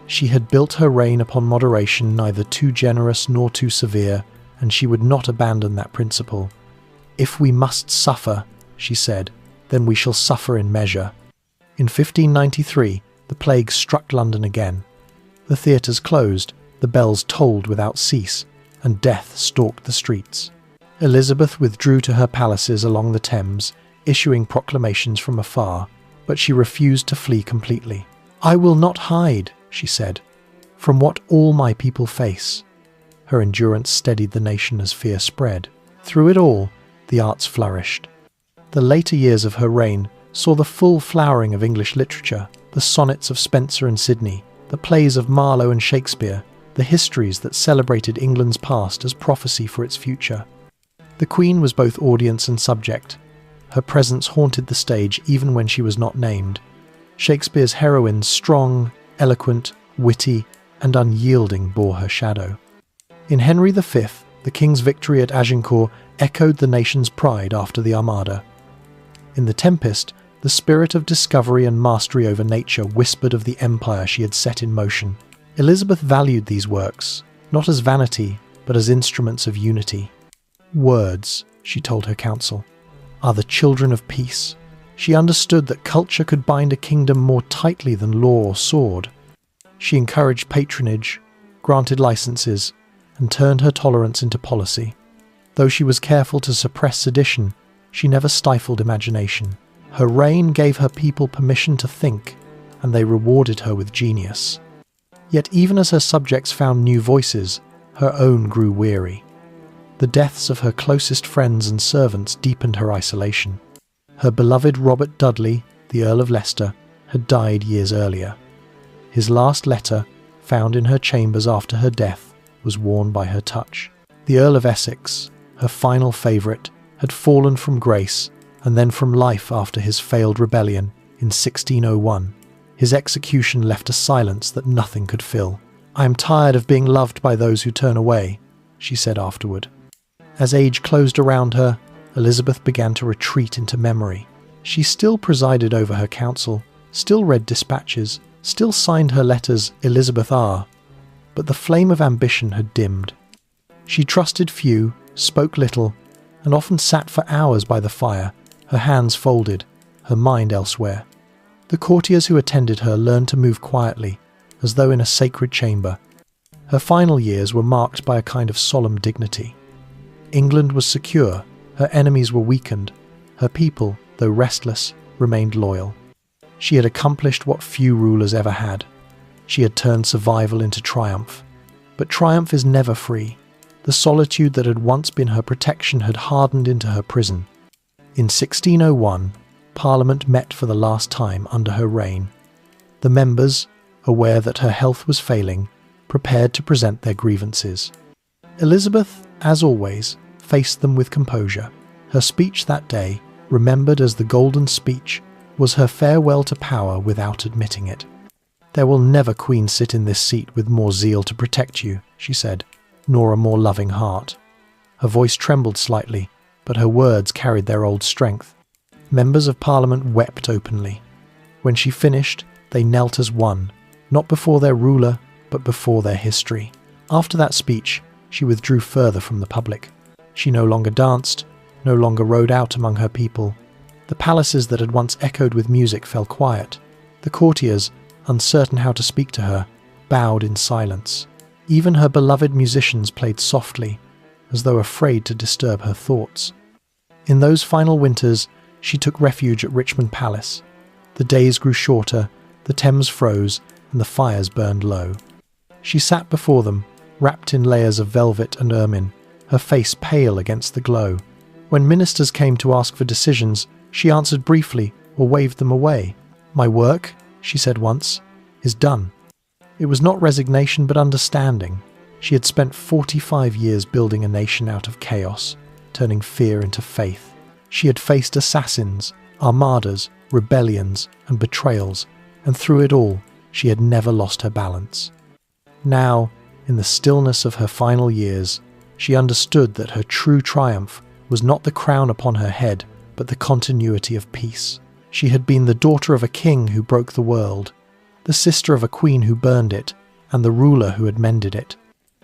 She had built her reign upon moderation, neither too generous nor too severe, and she would not abandon that principle. "If we must suffer," she said, "then we shall suffer in measure." In 1593, the plague struck London again. The theatres closed, the bells tolled without cease, and death stalked the streets. Elizabeth withdrew to her palaces along the Thames, issuing proclamations from afar, but she refused to flee completely. "I will not hide," she said, "from what all my people face." Her endurance steadied the nation as fear spread. Through it all, the arts flourished. The later years of her reign saw the full flowering of English literature, the sonnets of Spenser and Sidney, the plays of Marlowe and Shakespeare, the histories that celebrated England's past as prophecy for its future. The Queen was both audience and subject. Her presence haunted the stage even when she was not named. Shakespeare's heroines, strong, eloquent, witty, and unyielding, bore her shadow. In Henry V, the King's victory at Agincourt echoed the nation's pride after the Armada. In The Tempest, the spirit of discovery and mastery over nature whispered of the empire she had set in motion. Elizabeth valued these works, not as vanity, but as instruments of unity. "Words," she told her council, "are the children of peace." She understood that culture could bind a kingdom more tightly than law or sword. She encouraged patronage, granted licenses, and turned her tolerance into policy. Though she was careful to suppress sedition, she never stifled imagination. Her reign gave her people permission to think, and they rewarded her with genius. Yet even as her subjects found new voices, her own grew weary. The deaths of her closest friends and servants deepened her isolation. Her beloved Robert Dudley, the Earl of Leicester, had died years earlier. His last letter, found in her chambers after her death, was worn by her touch. The Earl of Essex, her final favourite, had fallen from grace and then from life after his failed rebellion in 1601. His execution left a silence that nothing could fill. "I am tired of being loved by those who turn away," she said afterward. As age closed around her, Elizabeth began to retreat into memory. She still presided over her council, still read dispatches, still signed her letters Elizabeth R., but the flame of ambition had dimmed. She trusted few, spoke little, and often sat for hours by the fire, her hands folded, her mind elsewhere. The courtiers who attended her learned to move quietly, as though in a sacred chamber. Her final years were marked by a kind of solemn dignity. England was secure, her enemies were weakened, her people, though restless, remained loyal. She had accomplished what few rulers ever had. She had turned survival into triumph. But triumph is never free. The solitude that had once been her protection had hardened into her prison. In 1601, Parliament met for the last time under her reign. The members, aware that her health was failing, prepared to present their grievances. Elizabeth, as always, faced them with composure. Her speech that day, remembered as the Golden Speech, was her farewell to power without admitting it. "There will never queen sit in this seat with more zeal to protect you," she said, "nor a more loving heart." Her voice trembled slightly, but her words carried their old strength. Members of Parliament wept openly. When she finished, they knelt as one, not before their ruler, but before their history. After that speech, she withdrew further from the public. She no longer danced, no longer rode out among her people. The palaces that had once echoed with music fell quiet. The courtiers, uncertain how to speak to her, bowed in silence. Even her beloved musicians played softly, as though afraid to disturb her thoughts. In those final winters, she took refuge at Richmond Palace. The days grew shorter, the Thames froze, and the fires burned low. She sat before them, wrapped in layers of velvet and ermine, her face pale against the glow. When ministers came to ask for decisions, she answered briefly or waved them away. "My work," she said once, "is done." It was not resignation but understanding. She had spent 45 years building a nation out of chaos, turning fear into faith. She had faced assassins, armadas, rebellions, and betrayals, and through it all, she had never lost her balance. Now, in the stillness of her final years, she understood that her true triumph was not the crown upon her head, but the continuity of peace. She had been the daughter of a king who broke the world, the sister of a queen who burned it, and the ruler who had mended it.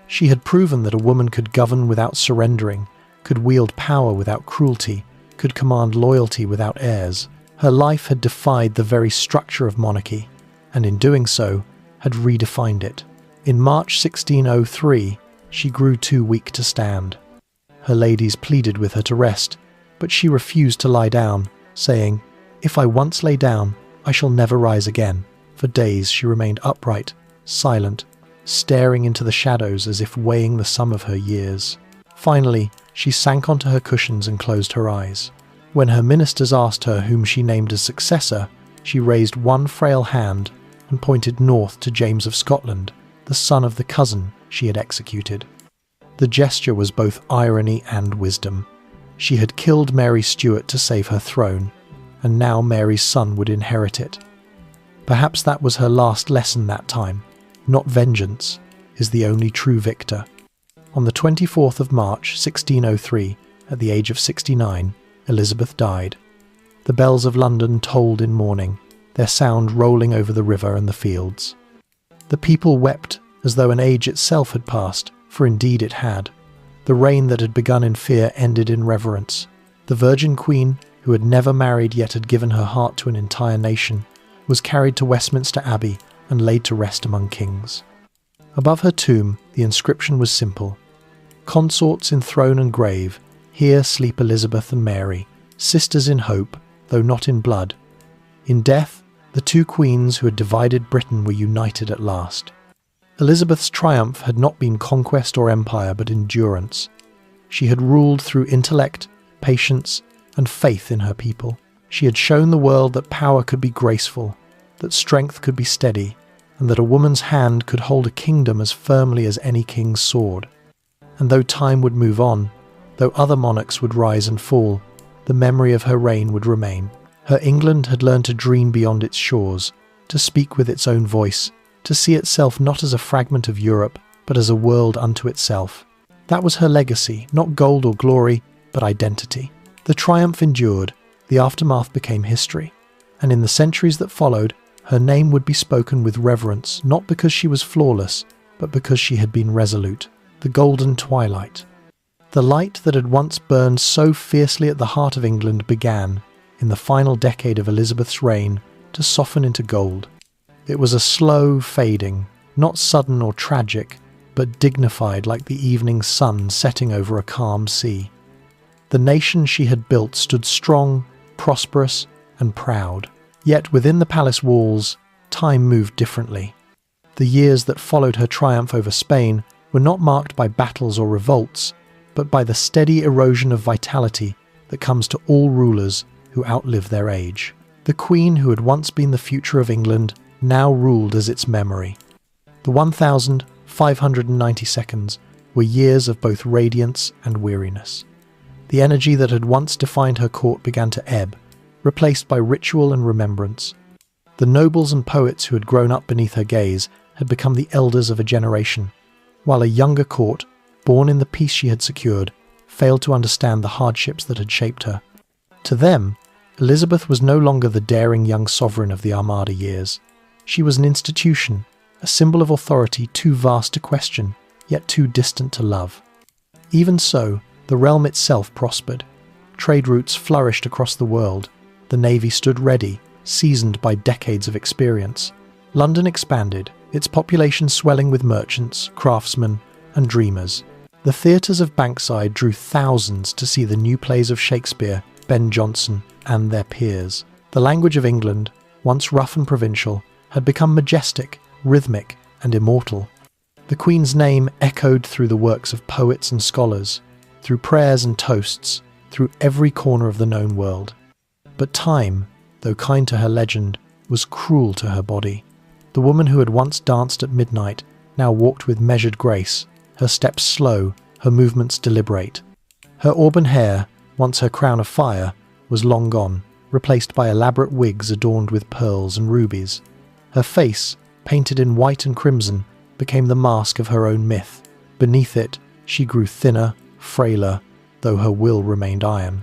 She had proven that a woman could govern without surrendering, could wield power without cruelty, could command loyalty without heirs. Her life had defied the very structure of monarchy, and in doing so, had redefined it. In March 1603, she grew too weak to stand. Her ladies pleaded with her to rest, but she refused to lie down, saying, "If I once lay down, I shall never rise again." For days she remained upright, silent, staring into the shadows as if weighing the sum of her years. Finally, she sank onto her cushions and closed her eyes. When her ministers asked her whom she named as successor, she raised one frail hand and pointed north to James of Scotland, the son of the cousin she had executed. The gesture was both irony and wisdom. She had killed Mary Stuart to save her throne, and now Mary's son would inherit it. Perhaps that was her last lesson that time. Not vengeance is the only true victor. On the 24th of March 1603, at the age of 69, Elizabeth died. The bells of London tolled in mourning, their sound rolling over the river and the fields. The people wept as though an age itself had passed, for indeed it had. The reign that had begun in fear ended in reverence. The Virgin Queen, who had never married yet had given her heart to an entire nation, was carried to Westminster Abbey and laid to rest among kings. Above her tomb, the inscription was simple: "Consorts in throne and grave, here sleep Elizabeth and Mary, sisters in hope, though not in blood. In death, the two queens who had divided Britain were united at last." Elizabeth's triumph had not been conquest or empire, but endurance. She had ruled through intellect, patience, and faith in her people. She had shown the world that power could be graceful, that strength could be steady, and that a woman's hand could hold a kingdom as firmly as any king's sword. And though time would move on, though other monarchs would rise and fall, the memory of her reign would remain. Her England had learned to dream beyond its shores, to speak with its own voice, to see itself not as a fragment of Europe, but as a world unto itself. That was her legacy, not gold or glory, but identity. The triumph endured, the aftermath became history, and in the centuries that followed, her name would be spoken with reverence, not because she was flawless, but because she had been resolute. The golden twilight. The light that had once burned so fiercely at the heart of England began, in the final decade of Elizabeth's reign, to soften into gold. It was a slow fading, not sudden or tragic, but dignified like the evening sun setting over a calm sea. The nation she had built stood strong, prosperous, and proud. Yet within the palace walls, time moved differently. The years that followed her triumph over Spain were not marked by battles or revolts, but by the steady erosion of vitality that comes to all rulers who outlive their age. The Queen, who had once been the future of England, now ruled as its memory. The 1,590 seconds were years of both radiance and weariness. The energy that had once defined her court began to ebb, replaced by ritual and remembrance. The nobles and poets who had grown up beneath her gaze had become the elders of a generation, while a younger court, born in the peace she had secured, failed to understand the hardships that had shaped her. To them, Elizabeth was no longer the daring young sovereign of the Armada years. She was an institution, a symbol of authority too vast to question, yet too distant to love. Even so, the realm itself prospered. Trade routes flourished across the world. The navy stood ready, seasoned by decades of experience. London expanded, its population swelling with merchants, craftsmen, and dreamers. The theatres of Bankside drew thousands to see the new plays of Shakespeare, Ben Jonson, and their peers. The language of England, once rough and provincial, had become majestic, rhythmic, and immortal. The Queen's name echoed through the works of poets and scholars, through prayers and toasts, through every corner of the known world. But time, though kind to her legend, was cruel to her body. The woman who had once danced at midnight now walked with measured grace, her steps slow, her movements deliberate. Her auburn hair, once her crown of fire, was long gone, replaced by elaborate wigs adorned with pearls and rubies. Her face, painted in white and crimson, became the mask of her own myth. Beneath it, she grew thinner, frailer, though her will remained iron.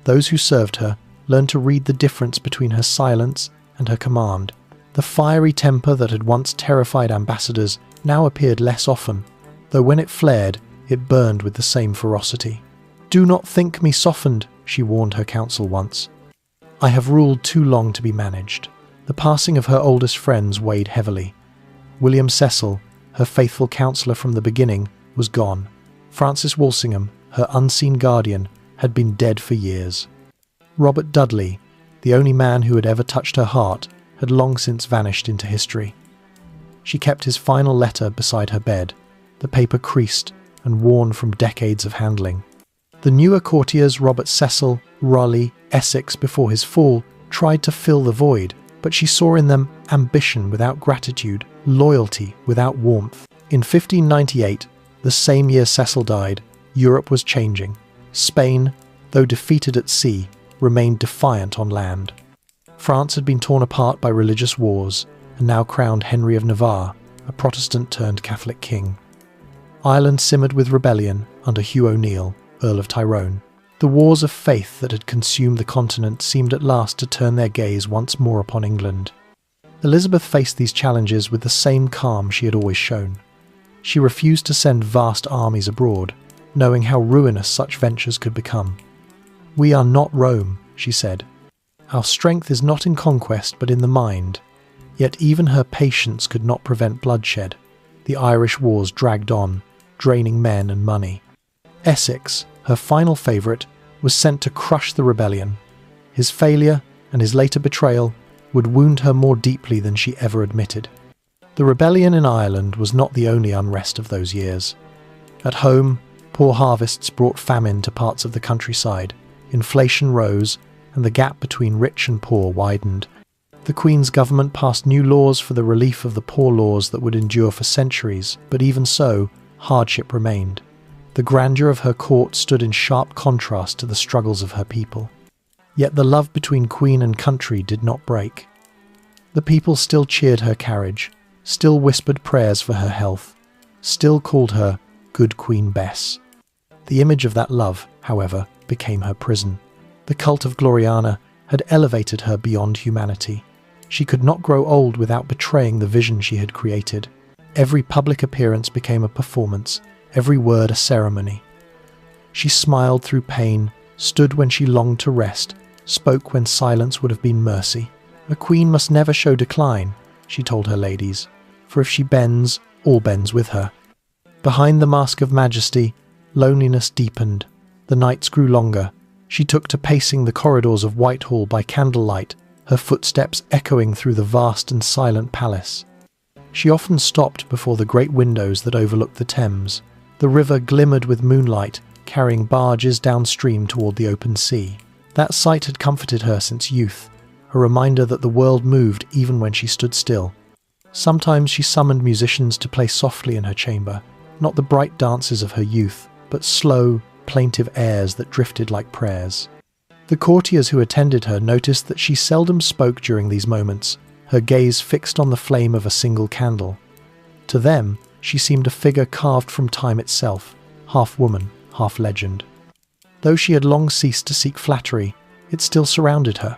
Those who served her learned to read the difference between her silence and her command. The fiery temper that had once terrified ambassadors now appeared less often, though when it flared, it burned with the same ferocity. "Do not think me softened," she warned her council once. "I have ruled too long to be managed." The passing of her oldest friends weighed heavily. William Cecil, her faithful counsellor from the beginning, was gone. Francis Walsingham, her unseen guardian, had been dead for years. Robert Dudley, the only man who had ever touched her heart, had long since vanished into history. She kept his final letter beside her bed, the paper creased and worn from decades of handling. The newer courtiers Robert Cecil, Raleigh, Essex before his fall tried to fill the void, but she saw in them ambition without gratitude, loyalty without warmth. In 1598, the same year Cecil died, Europe was changing. Spain, though defeated at sea, remained defiant on land. France had been torn apart by religious wars, and now crowned Henry of Navarre, a Protestant-turned-Catholic king. Ireland simmered with rebellion under Hugh O'Neill, Earl of Tyrone. The wars of faith that had consumed the continent seemed at last to turn their gaze once more upon England. Elizabeth faced these challenges with the same calm she had always shown. She refused to send vast armies abroad, knowing how ruinous such ventures could become. "We are not Rome," she said. "Our strength is not in conquest but in the mind." Yet even her patience could not prevent bloodshed. The Irish wars dragged on, draining men and money. Essex, her final favourite, was sent to crush the rebellion. His failure and his later betrayal would wound her more deeply than she ever admitted. The rebellion in Ireland was not the only unrest of those years. At home, poor harvests brought famine to parts of the countryside. Inflation rose, and the gap between rich and poor widened. The Queen's government passed new laws for the relief of the poor, laws that would endure for centuries, but even so, hardship remained. The grandeur of her court stood in sharp contrast to the struggles of her people. Yet the love between Queen and country did not break. The people still cheered her carriage, still whispered prayers for her health, still called her Good Queen Bess. The image of that love, however, became her prison. The cult of Gloriana had elevated her beyond humanity. She could not grow old without betraying the vision she had created. Every public appearance became a performance, every word a ceremony. She smiled through pain, stood when she longed to rest, spoke when silence would have been mercy. A queen must never show decline, she told her ladies, for if she bends, all bends with her. Behind the mask of majesty, loneliness deepened. The nights grew longer. She took to pacing the corridors of Whitehall by candlelight, her footsteps echoing through the vast and silent palace. She often stopped before the great windows that overlooked the Thames. The river glimmered with moonlight, carrying barges downstream toward the open sea. That sight had comforted her since youth, a reminder that the world moved even when she stood still. Sometimes she summoned musicians to play softly in her chamber, not the bright dances of her youth, but slow, plaintive airs that drifted like prayers. The courtiers who attended her noticed that she seldom spoke during these moments, her gaze fixed on the flame of a single candle. To them, she seemed a figure carved from time itself, half woman, half legend. Though she had long ceased to seek flattery, it still surrounded her.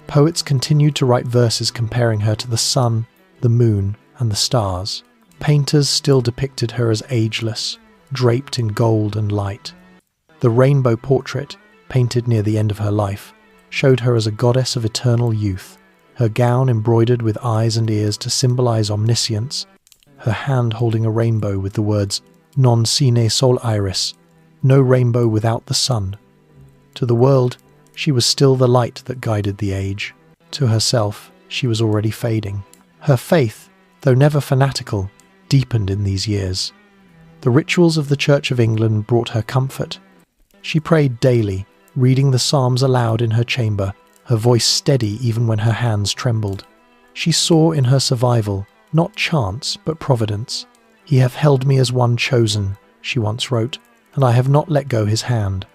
Poets continued to write verses comparing her to the sun, the moon, and the stars. Painters still depicted her as ageless, draped in gold and light. The rainbow portrait, painted near the end of her life, showed her as a goddess of eternal youth, her gown embroidered with eyes and ears to symbolize omniscience, her hand holding a rainbow with the words "Non sine sol iris," no rainbow without the sun. To the world, she was still the light that guided the age. To herself, she was already fading. Her faith, though never fanatical, deepened in these years. The rituals of the Church of England brought her comfort. She prayed daily, reading the Psalms aloud in her chamber, her voice steady even when her hands trembled. She saw in her survival not chance but providence. "He hath held me as one chosen," she once wrote, "and I have not let go his hand."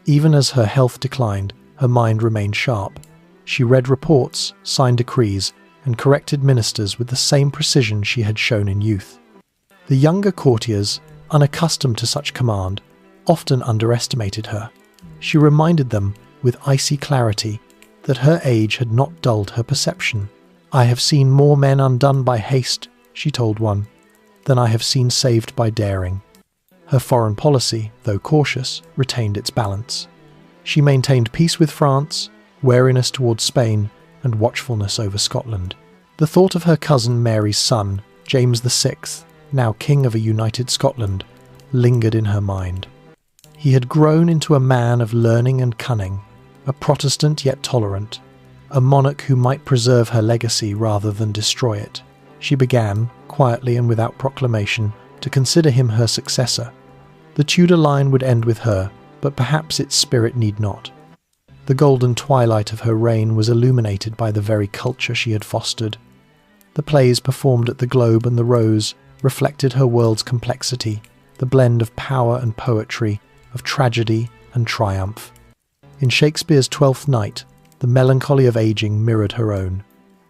Even as her health declined, her mind remained sharp. She read reports, signed decrees, and corrected ministers with the same precision she had shown in youth. The younger courtiers, unaccustomed to such command, often underestimated her. She reminded them, with icy clarity, that her age had not dulled her perception. "I have seen more men undone by haste," she told one, "than I have seen saved by daring." Her foreign policy, though cautious, retained its balance. She maintained peace with France, wariness towards Spain, and watchfulness over Scotland. The thought of her cousin Mary's son, James VI, now King of a united Scotland, lingered in her mind. He had grown into a man of learning and cunning, a Protestant yet tolerant, a monarch who might preserve her legacy rather than destroy it. She began, quietly and without proclamation, to consider him her successor. The Tudor line would end with her, but perhaps its spirit need not. The golden twilight of her reign was illuminated by the very culture she had fostered. The plays performed at the Globe and the Rose reflected her world's complexity, the blend of power and poetry, of tragedy and triumph. In Shakespeare's Twelfth Night, the melancholy of aging mirrored her own.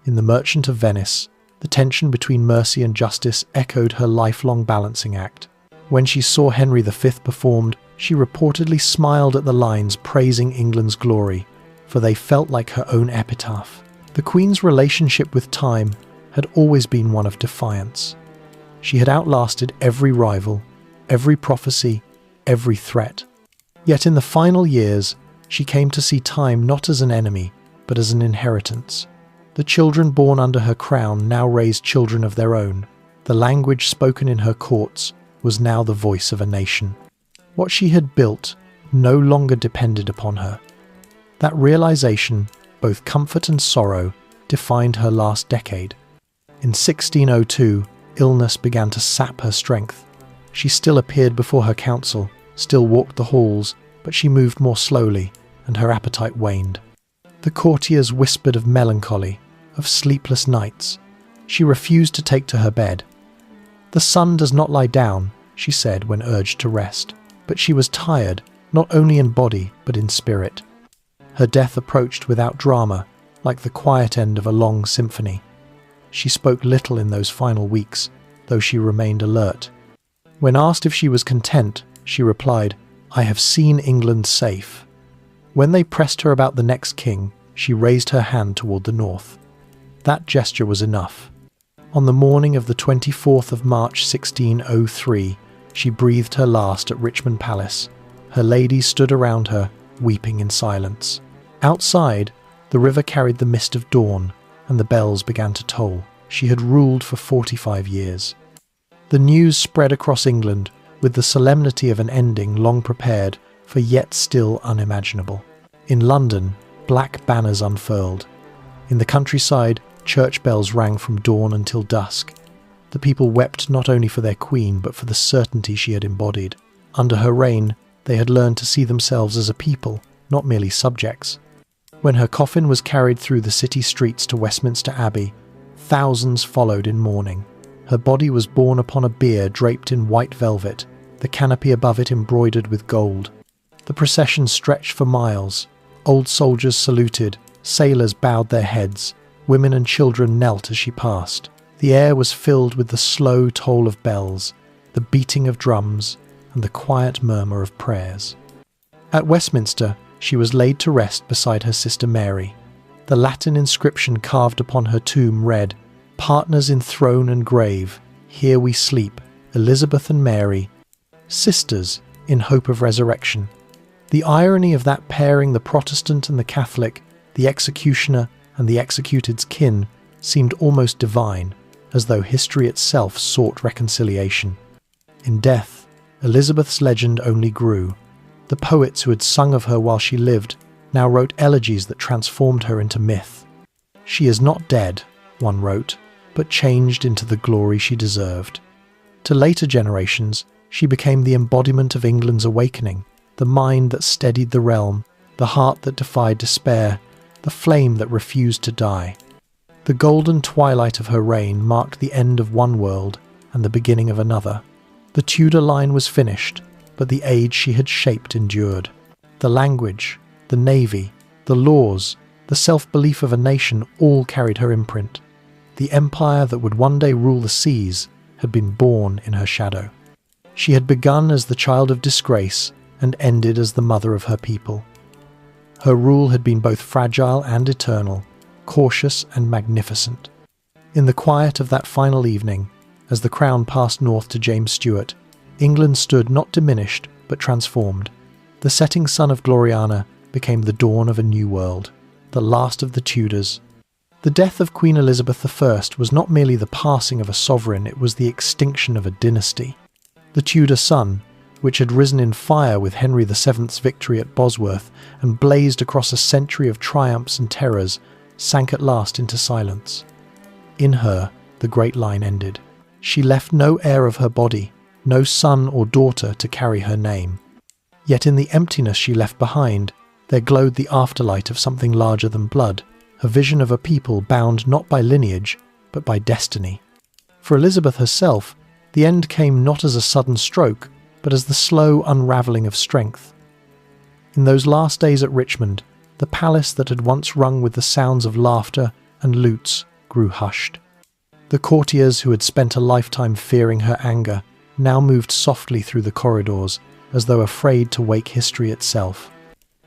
In The Merchant of Venice, the tension between mercy and justice echoed her lifelong balancing act. When she saw Henry V performed, she reportedly smiled at the lines praising England's glory, for they felt like her own epitaph. The Queen's relationship with time had always been one of defiance. She had outlasted every rival, every prophecy, every threat. Yet in the final years, she came to see time not as an enemy, but as an inheritance. The children born under her crown now raised children of their own. The language spoken in her courts was now the voice of a nation. What she had built no longer depended upon her. That realization, both comfort and sorrow, defined her last decade. In 1602, illness began to sap her strength. She still appeared before her council, still walked the halls, but she moved more slowly, and her appetite waned. The courtiers whispered of melancholy, of sleepless nights. She refused to take to her bed. "The sun does not lie down," she said when urged to rest. But she was tired, not only in body, but in spirit. Her death approached without drama, like the quiet end of a long symphony. She spoke little in those final weeks, though she remained alert. When asked if she was content, she replied, "I have seen England safe." When they pressed her about the next king, she raised her hand toward the north. That gesture was enough. On the morning of the 24th of March 1603, she breathed her last at Richmond Palace. Her ladies stood around her, weeping in silence. Outside, the river carried the mist of dawn, and the bells began to toll. She had ruled for 45 years. The news spread across England with the solemnity of an ending long prepared for yet still unimaginable. In London, black banners unfurled. In the countryside, church bells rang from dawn until dusk. The people wept not only for their queen, but for the certainty she had embodied. Under her reign, they had learned to see themselves as a people, not merely subjects. When her coffin was carried through the city streets to Westminster Abbey, thousands followed in mourning. Her body was borne upon a bier draped in white velvet, the canopy above it embroidered with gold. The procession stretched for miles. Old soldiers saluted, sailors bowed their heads, women and children knelt as she passed. The air was filled with the slow toll of bells, the beating of drums, and the quiet murmur of prayers. At Westminster, she was laid to rest beside her sister Mary. The Latin inscription carved upon her tomb read, Partners in throne and grave, here we sleep, Elizabeth and Mary, sisters in hope of resurrection. The irony of that pairing, the Protestant and the Catholic, the executioner and the executed's kin, seemed almost divine, as though history itself sought reconciliation. In death, Elizabeth's legend only grew. The poets who had sung of her while she lived now wrote elegies that transformed her into myth. She is not dead, one wrote, but changed into the glory she deserved. To later generations, she became the embodiment of England's awakening, the mind that steadied the realm, the heart that defied despair, the flame that refused to die. The golden twilight of her reign marked the end of one world and the beginning of another. The Tudor line was finished, but the age she had shaped endured. The language, the navy, the laws, the self-belief of a nation all carried her imprint. The empire that would one day rule the seas had been born in her shadow. She had begun as the child of disgrace and ended as the mother of her people. Her rule had been both fragile and eternal, cautious and magnificent. In the quiet of that final evening, as the crown passed north to James Stuart, England stood not diminished but transformed. The setting sun of Gloriana became the dawn of a new world, the last of the Tudors. The death of Queen Elizabeth I was not merely the passing of a sovereign, it was the extinction of a dynasty. The Tudor sun, which had risen in fire with Henry VII's victory at Bosworth and blazed across a century of triumphs and terrors, sank at last into silence. In her, the great line ended. She left no heir of her body, no son or daughter to carry her name. Yet in the emptiness she left behind, there glowed the afterlight of something larger than blood, a vision of a people bound not by lineage, but by destiny. For Elizabeth herself, the end came not as a sudden stroke, but as the slow unravelling of strength. In those last days at Richmond, the palace that had once rung with the sounds of laughter and lutes grew hushed. The courtiers who had spent a lifetime fearing her anger now moved softly through the corridors, as though afraid to wake history itself.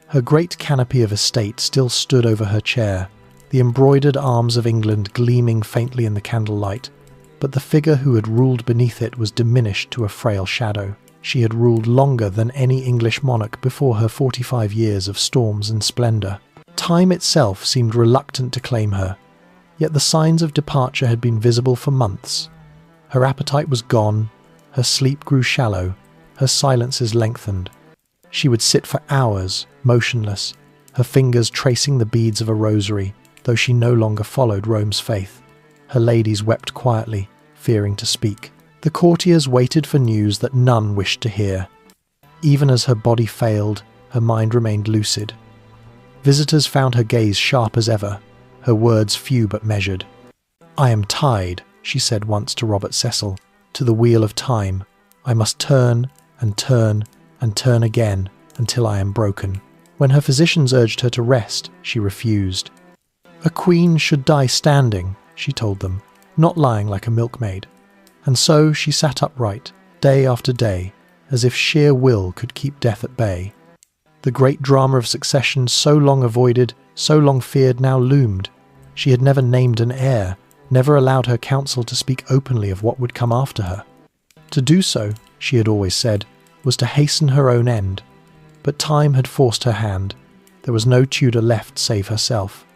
Her great canopy of estate still stood over her chair, the embroidered arms of England gleaming faintly in the candlelight, but the figure who had ruled beneath it was diminished to a frail shadow. She had ruled longer than any English monarch before her 45 years of storms and splendour. Time itself seemed reluctant to claim her, yet the signs of departure had been visible for months. Her appetite was gone, her sleep grew shallow, her silences lengthened. She would sit for hours, motionless, her fingers tracing the beads of a rosary, though she no longer followed Rome's faith. Her ladies wept quietly, fearing to speak. The courtiers waited for news that none wished to hear. Even as her body failed, her mind remained lucid. Visitors found her gaze sharp as ever, her words few but measured. "I am tied," she said once to Robert Cecil, "to the wheel of time. I must turn and turn and turn again until I am broken." When her physicians urged her to rest, she refused. "A queen should die standing," she told them, "not lying like a milkmaid." And so she sat upright, day after day, as if sheer will could keep death at bay. The great drama of succession, so long avoided, so long feared, now loomed. She had never named an heir, never allowed her council to speak openly of what would come after her. To do so, she had always said, was to hasten her own end. But time had forced her hand. There was no Tudor left save herself.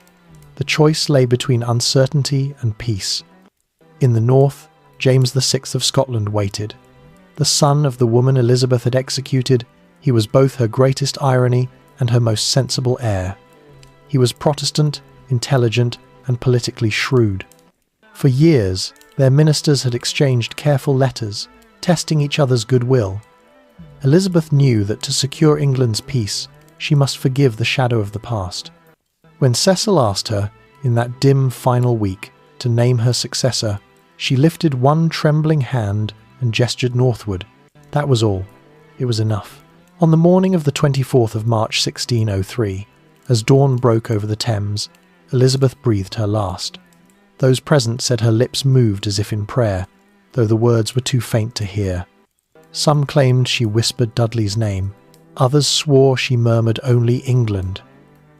The choice lay between uncertainty and peace. In the north, James VI of Scotland waited. The son of the woman Elizabeth had executed, he was both her greatest irony and her most sensible heir. He was Protestant, intelligent, and politically shrewd. For years, their ministers had exchanged careful letters, testing each other's goodwill. Elizabeth knew that to secure England's peace, she must forgive the shadow of the past. When Cecil asked her, in that dim final week, to name her successor, she lifted one trembling hand and gestured northward. That was all. It was enough. On the morning of the 24th of March 1603, as dawn broke over the Thames, Elizabeth breathed her last. Those present said her lips moved as if in prayer, though the words were too faint to hear. Some claimed she whispered Dudley's name. Others swore she murmured only England.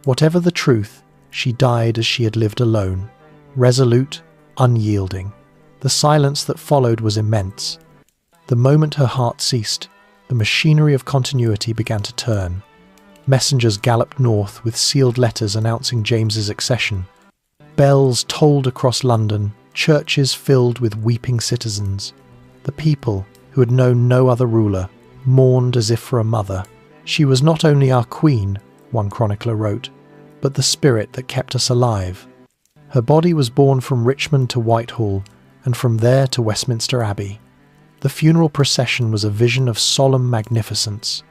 Whatever the truth, she died as she had lived alone, resolute, unyielding. The silence that followed was immense. The moment her heart ceased, the machinery of continuity began to turn. Messengers galloped north with sealed letters announcing James's accession. Bells tolled across London, churches filled with weeping citizens. The people, who had known no other ruler, mourned as if for a mother. "She was not only our queen," one chronicler wrote, "but the spirit that kept us alive." Her body was borne from Richmond to Whitehall, and from there to Westminster Abbey. The funeral procession was a vision of solemn magnificence.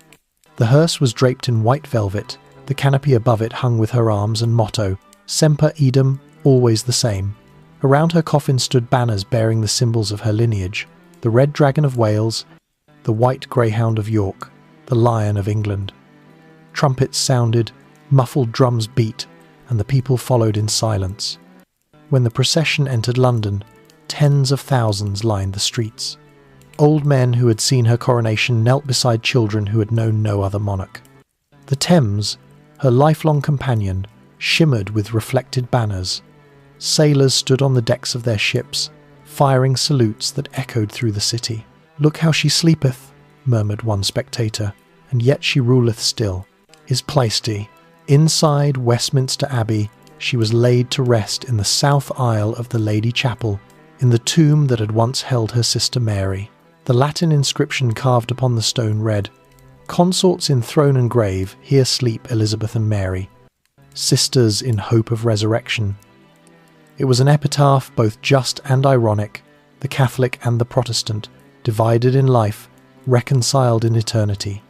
The hearse was draped in white velvet, the canopy above it hung with her arms and motto, "Semper Idem, always the same." Around her coffin stood banners bearing the symbols of her lineage, the Red Dragon of Wales, the White Greyhound of York, the Lion of England. Trumpets sounded, muffled drums beat, and the people followed in silence. When the procession entered London, tens of thousands lined the streets. Old men who had seen her coronation knelt beside children who had known no other monarch. The Thames, her lifelong companion, shimmered with reflected banners. Sailors stood on the decks of their ships, firing salutes that echoed through the city. "Look how she sleepeth," murmured one spectator, "and yet she ruleth still." Is Pleisty. Inside Westminster Abbey, she was laid to rest in the south aisle of the Lady Chapel, in the tomb that had once held her sister Mary. The Latin inscription carved upon the stone read, "Consorts in throne and grave, here sleep Elizabeth and Mary, sisters in hope of resurrection." It was an epitaph both just and ironic, the Catholic and the Protestant, divided in life, reconciled in eternity.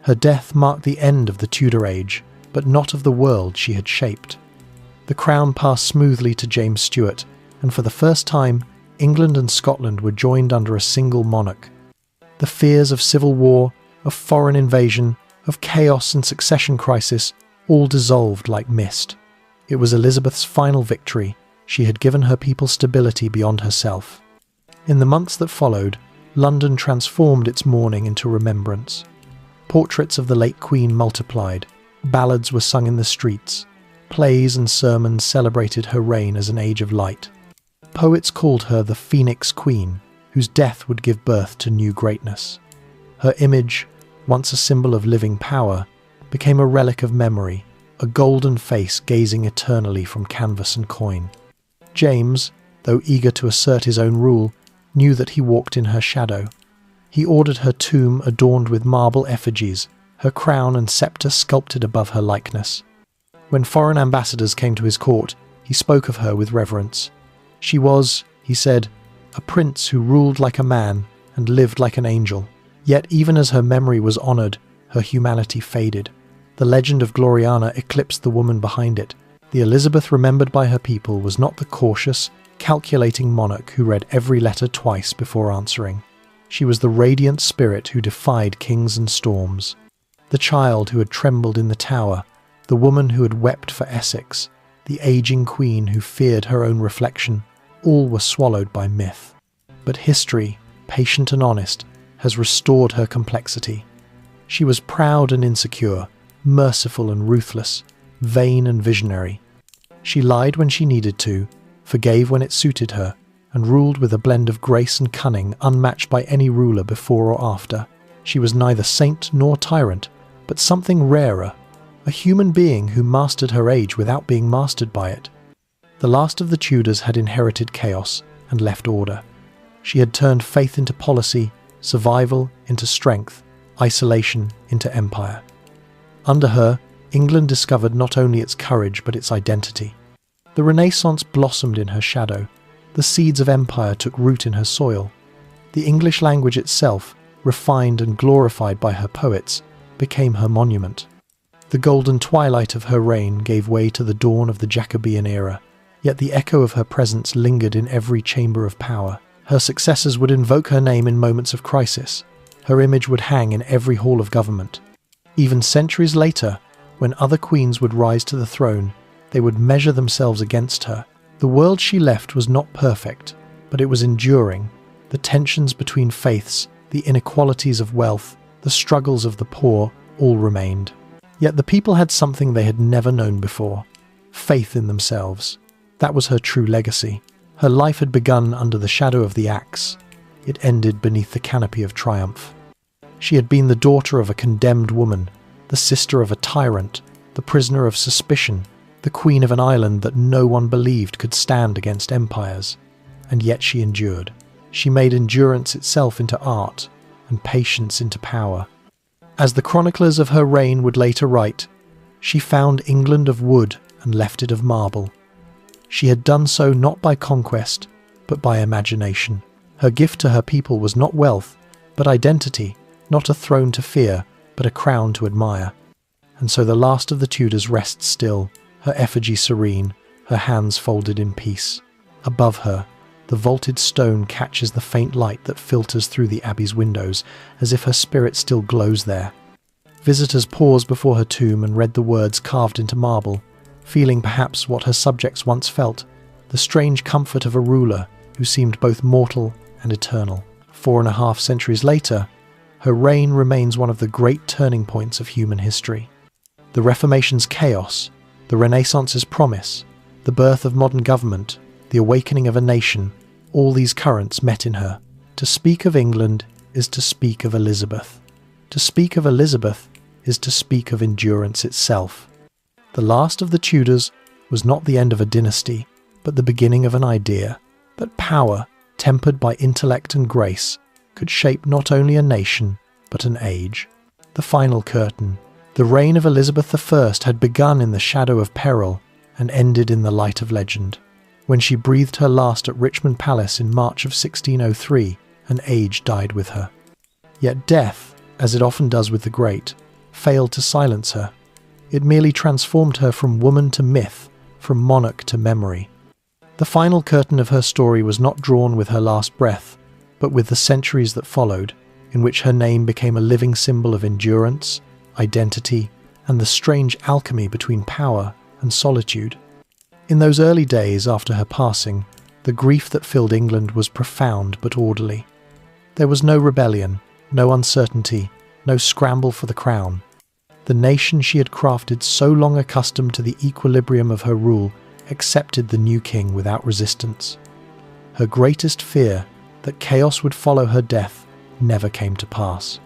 Her death marked the end of the Tudor age, but not of the world she had shaped. The crown passed smoothly to James Stuart, and for the first time, England and Scotland were joined under a single monarch. The fears of civil war, of foreign invasion, of chaos and succession crisis all dissolved like mist. It was Elizabeth's final victory. She had given her people stability beyond herself. In the months that followed, London transformed its mourning into remembrance. Portraits of the late Queen multiplied. Ballads were sung in the streets. Plays and sermons celebrated her reign as an age of light. Poets called her the Phoenix Queen, whose death would give birth to new greatness. Her image, once a symbol of living power, became a relic of memory, a golden face gazing eternally from canvas and coin. James, though eager to assert his own rule, knew that he walked in her shadow. He ordered her tomb adorned with marble effigies, her crown and sceptre sculpted above her likeness. When foreign ambassadors came to his court, he spoke of her with reverence. She was, he said, a prince who ruled like a man and lived like an angel. Yet even as her memory was honoured, her humanity faded. The legend of Gloriana eclipsed the woman behind it. The Elizabeth remembered by her people was not the cautious, calculating monarch who read every letter twice before answering. She was the radiant spirit who defied kings and storms. The child who had trembled in the Tower, the woman who had wept for Essex, the aging queen who feared her own reflection, all were swallowed by myth. But history, patient and honest, has restored her complexity. She was proud and insecure, merciful and ruthless, vain and visionary. She lied when she needed to, forgave when it suited her, and ruled with a blend of grace and cunning unmatched by any ruler before or after. She was neither saint nor tyrant, but something rarer, a human being who mastered her age without being mastered by it. The last of the Tudors had inherited chaos and left order. She had turned faith into policy, survival into strength, isolation into empire. Under her, England discovered not only its courage but its identity. The Renaissance blossomed in her shadow. The seeds of empire took root in her soil. The English language itself, refined and glorified by her poets, became her monument. The golden twilight of her reign gave way to the dawn of the Jacobean era, yet the echo of her presence lingered in every chamber of power. Her successors would invoke her name in moments of crisis. Her image would hang in every hall of government. Even centuries later, when other queens would rise to the throne, they would measure themselves against her. The world she left was not perfect, but it was enduring. The tensions between faiths, the inequalities of wealth, the struggles of the poor, all remained. Yet the people had something they had never known before: faith in themselves. That was her true legacy. Her life had begun under the shadow of the axe. It ended beneath the canopy of triumph. She had been the daughter of a condemned woman, the sister of a tyrant, the prisoner of suspicion, the queen of an island that no one believed could stand against empires. And yet she endured. She made endurance itself into art, and patience into power. As the chroniclers of her reign would later write, she found England of wood and left it of marble. She had done so not by conquest, but by imagination. Her gift to her people was not wealth, but identity, not a throne to fear, but a crown to admire. And so the last of the Tudors rests still, her effigy serene, her hands folded in peace. Above her, the vaulted stone catches the faint light that filters through the abbey's windows, as if her spirit still glows there. Visitors paused before her tomb and read the words carved into marble, feeling perhaps what her subjects once felt, the strange comfort of a ruler who seemed both mortal and eternal. 4.5 centuries later, her reign remains one of the great turning points of human history. The Reformation's chaos, the Renaissance's promise, the birth of modern government, the awakening of a nation, all these currents met in her. To speak of England is to speak of Elizabeth. To speak of Elizabeth is to speak of endurance itself. The last of the Tudors was not the end of a dynasty, but the beginning of an idea that power, tempered by intellect and grace, could shape not only a nation, but an age. The final curtain. The reign of Elizabeth I had begun in the shadow of peril and ended in the light of legend. When she breathed her last at Richmond Palace in March of 1603, an age died with her. Yet death, as it often does with the great, failed to silence her. It merely transformed her from woman to myth, from monarch to memory. The final curtain of her story was not drawn with her last breath, but with the centuries that followed, in which her name became a living symbol of endurance, identity, and the strange alchemy between power and solitude. In those early days after her passing, the grief that filled England was profound but orderly. There was no rebellion, no uncertainty, no scramble for the crown. The nation she had crafted, so long accustomed to the equilibrium of her rule, accepted the new king without resistance. Her greatest fear, that chaos would follow her death, never came to pass.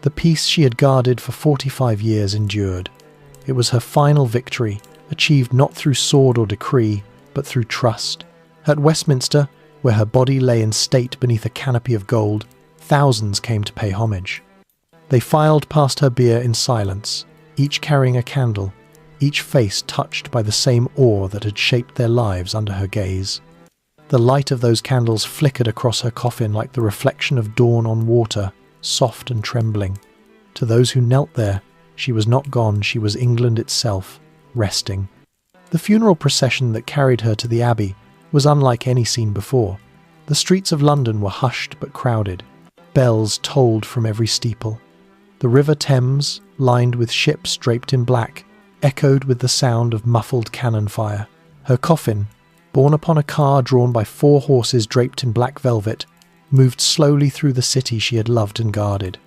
The peace she had guarded for 45 years endured. It was her final victory, achieved not through sword or decree, but through trust. At Westminster, where her body lay in state beneath a canopy of gold, thousands came to pay homage. They filed past her bier in silence, each carrying a candle, each face touched by the same awe that had shaped their lives under her gaze. The light of those candles flickered across her coffin like the reflection of dawn on water, soft and trembling. To those who knelt there, she was not gone, she was England itself, resting. The funeral procession that carried her to the Abbey was unlike any seen before. The streets of London were hushed but crowded. Bells tolled from every steeple. The River Thames, lined with ships draped in black, echoed with the sound of muffled cannon fire. Her coffin, borne upon a car drawn by 4 horses draped in black velvet, moved slowly through the city she had loved and guarded.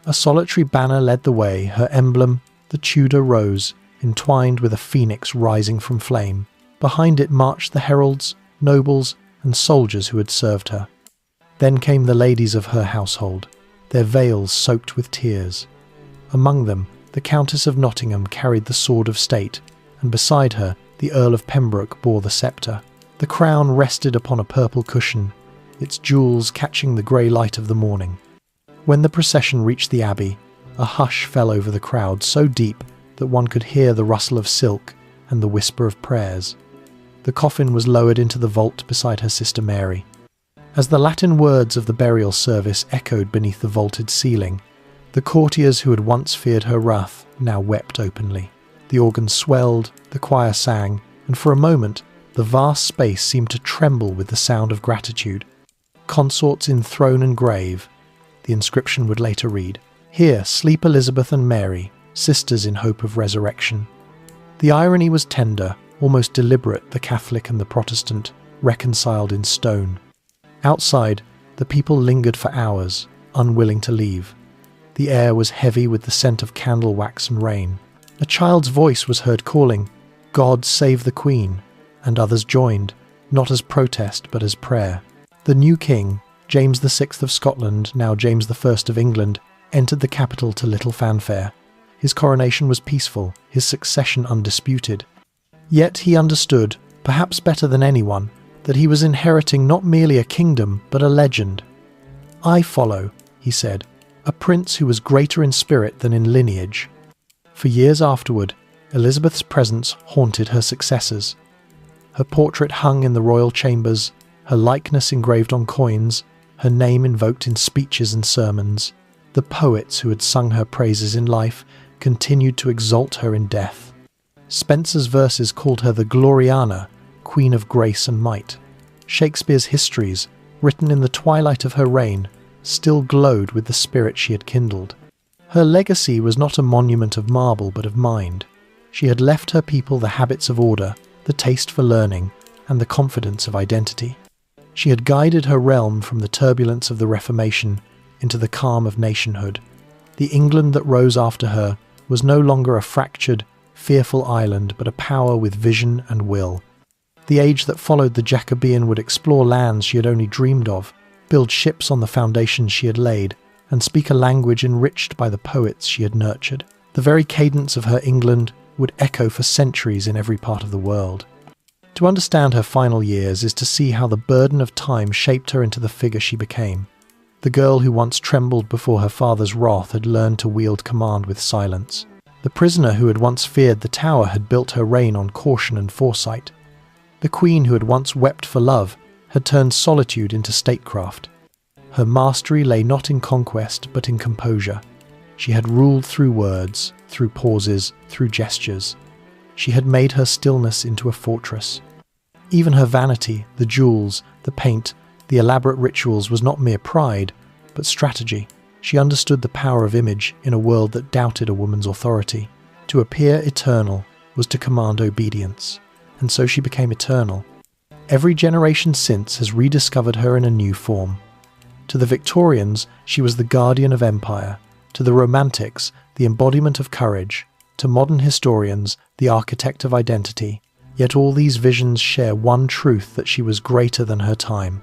A solitary banner led the way, her emblem, the Tudor rose, entwined with a phoenix rising from flame. Behind it marched the heralds, nobles, and soldiers who had served her. Then came the ladies of her household, their veils soaked with tears. Among them, the Countess of Nottingham carried the sword of state, and beside her, the Earl of Pembroke bore the sceptre. The crown rested upon a purple cushion, its jewels catching the grey light of the morning. When the procession reached the Abbey, a hush fell over the crowd so deep that one could hear the rustle of silk and the whisper of prayers. The coffin was lowered into the vault beside her sister Mary. As the Latin words of the burial service echoed beneath the vaulted ceiling, the courtiers who had once feared her wrath now wept openly. The organ swelled, the choir sang, and for a moment the vast space seemed to tremble with the sound of gratitude. Consorts in throne and grave, the inscription would later read, "Here sleep Elizabeth and Mary, sisters in hope of resurrection." The irony was tender, almost deliberate, the Catholic and the Protestant, reconciled in stone. Outside, the people lingered for hours, unwilling to leave. The air was heavy with the scent of candle wax and rain. A child's voice was heard calling, "God save the Queen," and others joined, not as protest but as prayer. The new king, James VI of Scotland, now James I of England, entered the capital to little fanfare. His coronation was peaceful, his succession undisputed. Yet he understood, perhaps better than anyone, that he was inheriting not merely a kingdom but a legend. "I follow," he said, "a prince who was greater in spirit than in lineage." For years afterward, Elizabeth's presence haunted her successors. Her portrait hung in the royal chambers, her likeness engraved on coins, her name invoked in speeches and sermons. The poets who had sung her praises in life continued to exalt her in death. Spenser's verses called her the Gloriana, Queen of Grace and Might. Shakespeare's histories, written in the twilight of her reign, still glowed with the spirit she had kindled. Her legacy was not a monument of marble but of mind. She had left her people the habits of order, the taste for learning, and the confidence of identity. She had guided her realm from the turbulence of the Reformation into the calm of nationhood. The England that rose after her was no longer a fractured, fearful island, but a power with vision and will. The age that followed the Jacobean would explore lands she had only dreamed of, build ships on the foundations she had laid, and speak a language enriched by the poets she had nurtured. The very cadence of her England would echo for centuries in every part of the world. To understand her final years is to see how the burden of time shaped her into the figure she became. The girl who once trembled before her father's wrath had learned to wield command with silence. The prisoner who had once feared the tower had built her reign on caution and foresight. The queen who had once wept for love had turned solitude into statecraft. Her mastery lay not in conquest but in composure. She had ruled through words, through pauses, through gestures. She had made her stillness into a fortress. Even her vanity, the jewels, the paint, the elaborate rituals was not mere pride, but strategy. She understood the power of image in a world that doubted a woman's authority. To appear eternal was to command obedience, and so she became eternal. Every generation since has rediscovered her in a new form. To the Victorians, she was the guardian of empire. To the Romantics, the embodiment of courage. To modern historians, the architect of identity. Yet all these visions share one truth, that she was greater than her time.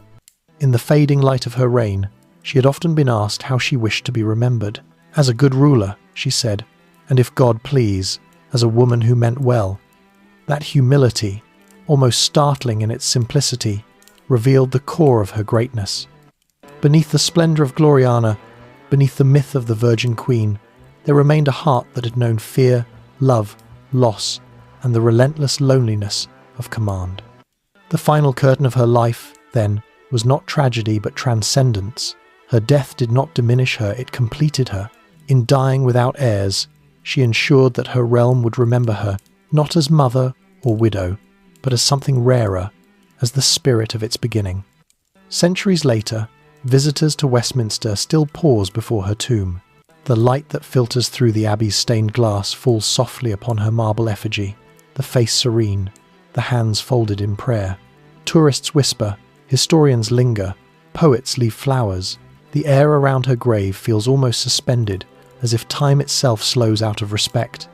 In the fading light of her reign, she had often been asked how she wished to be remembered. As a good ruler, she said, and if God please, as a woman who meant well. That humility, almost startling in its simplicity, revealed the core of her greatness. Beneath the splendour of Gloriana, beneath the myth of the Virgin Queen, there remained a heart that had known fear, love, loss, and the relentless loneliness of command. The final curtain of her life, then, was not tragedy but transcendence. Her death did not diminish her, it completed her. In dying without heirs, she ensured that her realm would remember her not as mother or widow, but as something rarer, as the spirit of its beginning. Centuries later, visitors to Westminster still pause before her tomb. The light that filters through the abbey's stained glass falls softly upon her marble effigy, the face serene, the hands folded in prayer. Tourists whisper, historians linger, poets leave flowers. The air around her grave feels almost suspended, as if time itself slows out of respect.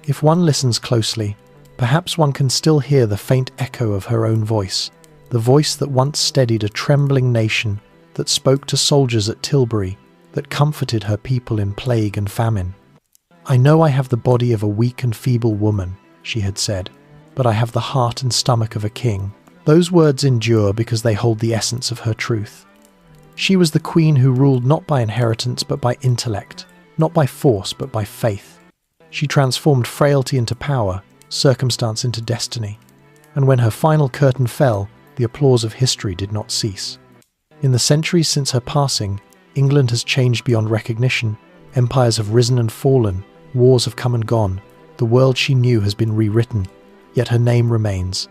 If one listens closely, perhaps one can still hear the faint echo of her own voice, the voice that once steadied a trembling nation, that spoke to soldiers at Tilbury, that comforted her people in plague and famine. "I know I have the body of a weak and feeble woman," she had said, "but I have the heart and stomach of a king." Those words endure because they hold the essence of her truth. She was the queen who ruled not by inheritance but by intellect, not by force but by faith. She transformed frailty into power, circumstance into destiny, and when her final curtain fell, the applause of history did not cease. In the centuries since her passing, England has changed beyond recognition. Empires have risen and fallen, wars have come and gone. The world she knew has been rewritten, yet her name remains.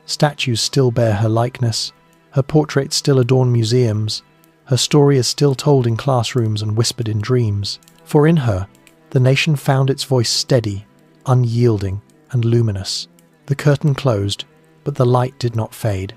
Statues still bear her likeness, her portraits still adorn museums, her story is still told in classrooms and whispered in dreams. For in her, the nation found its voice steady, unyielding, and luminous. The curtain closed, but the light did not fade.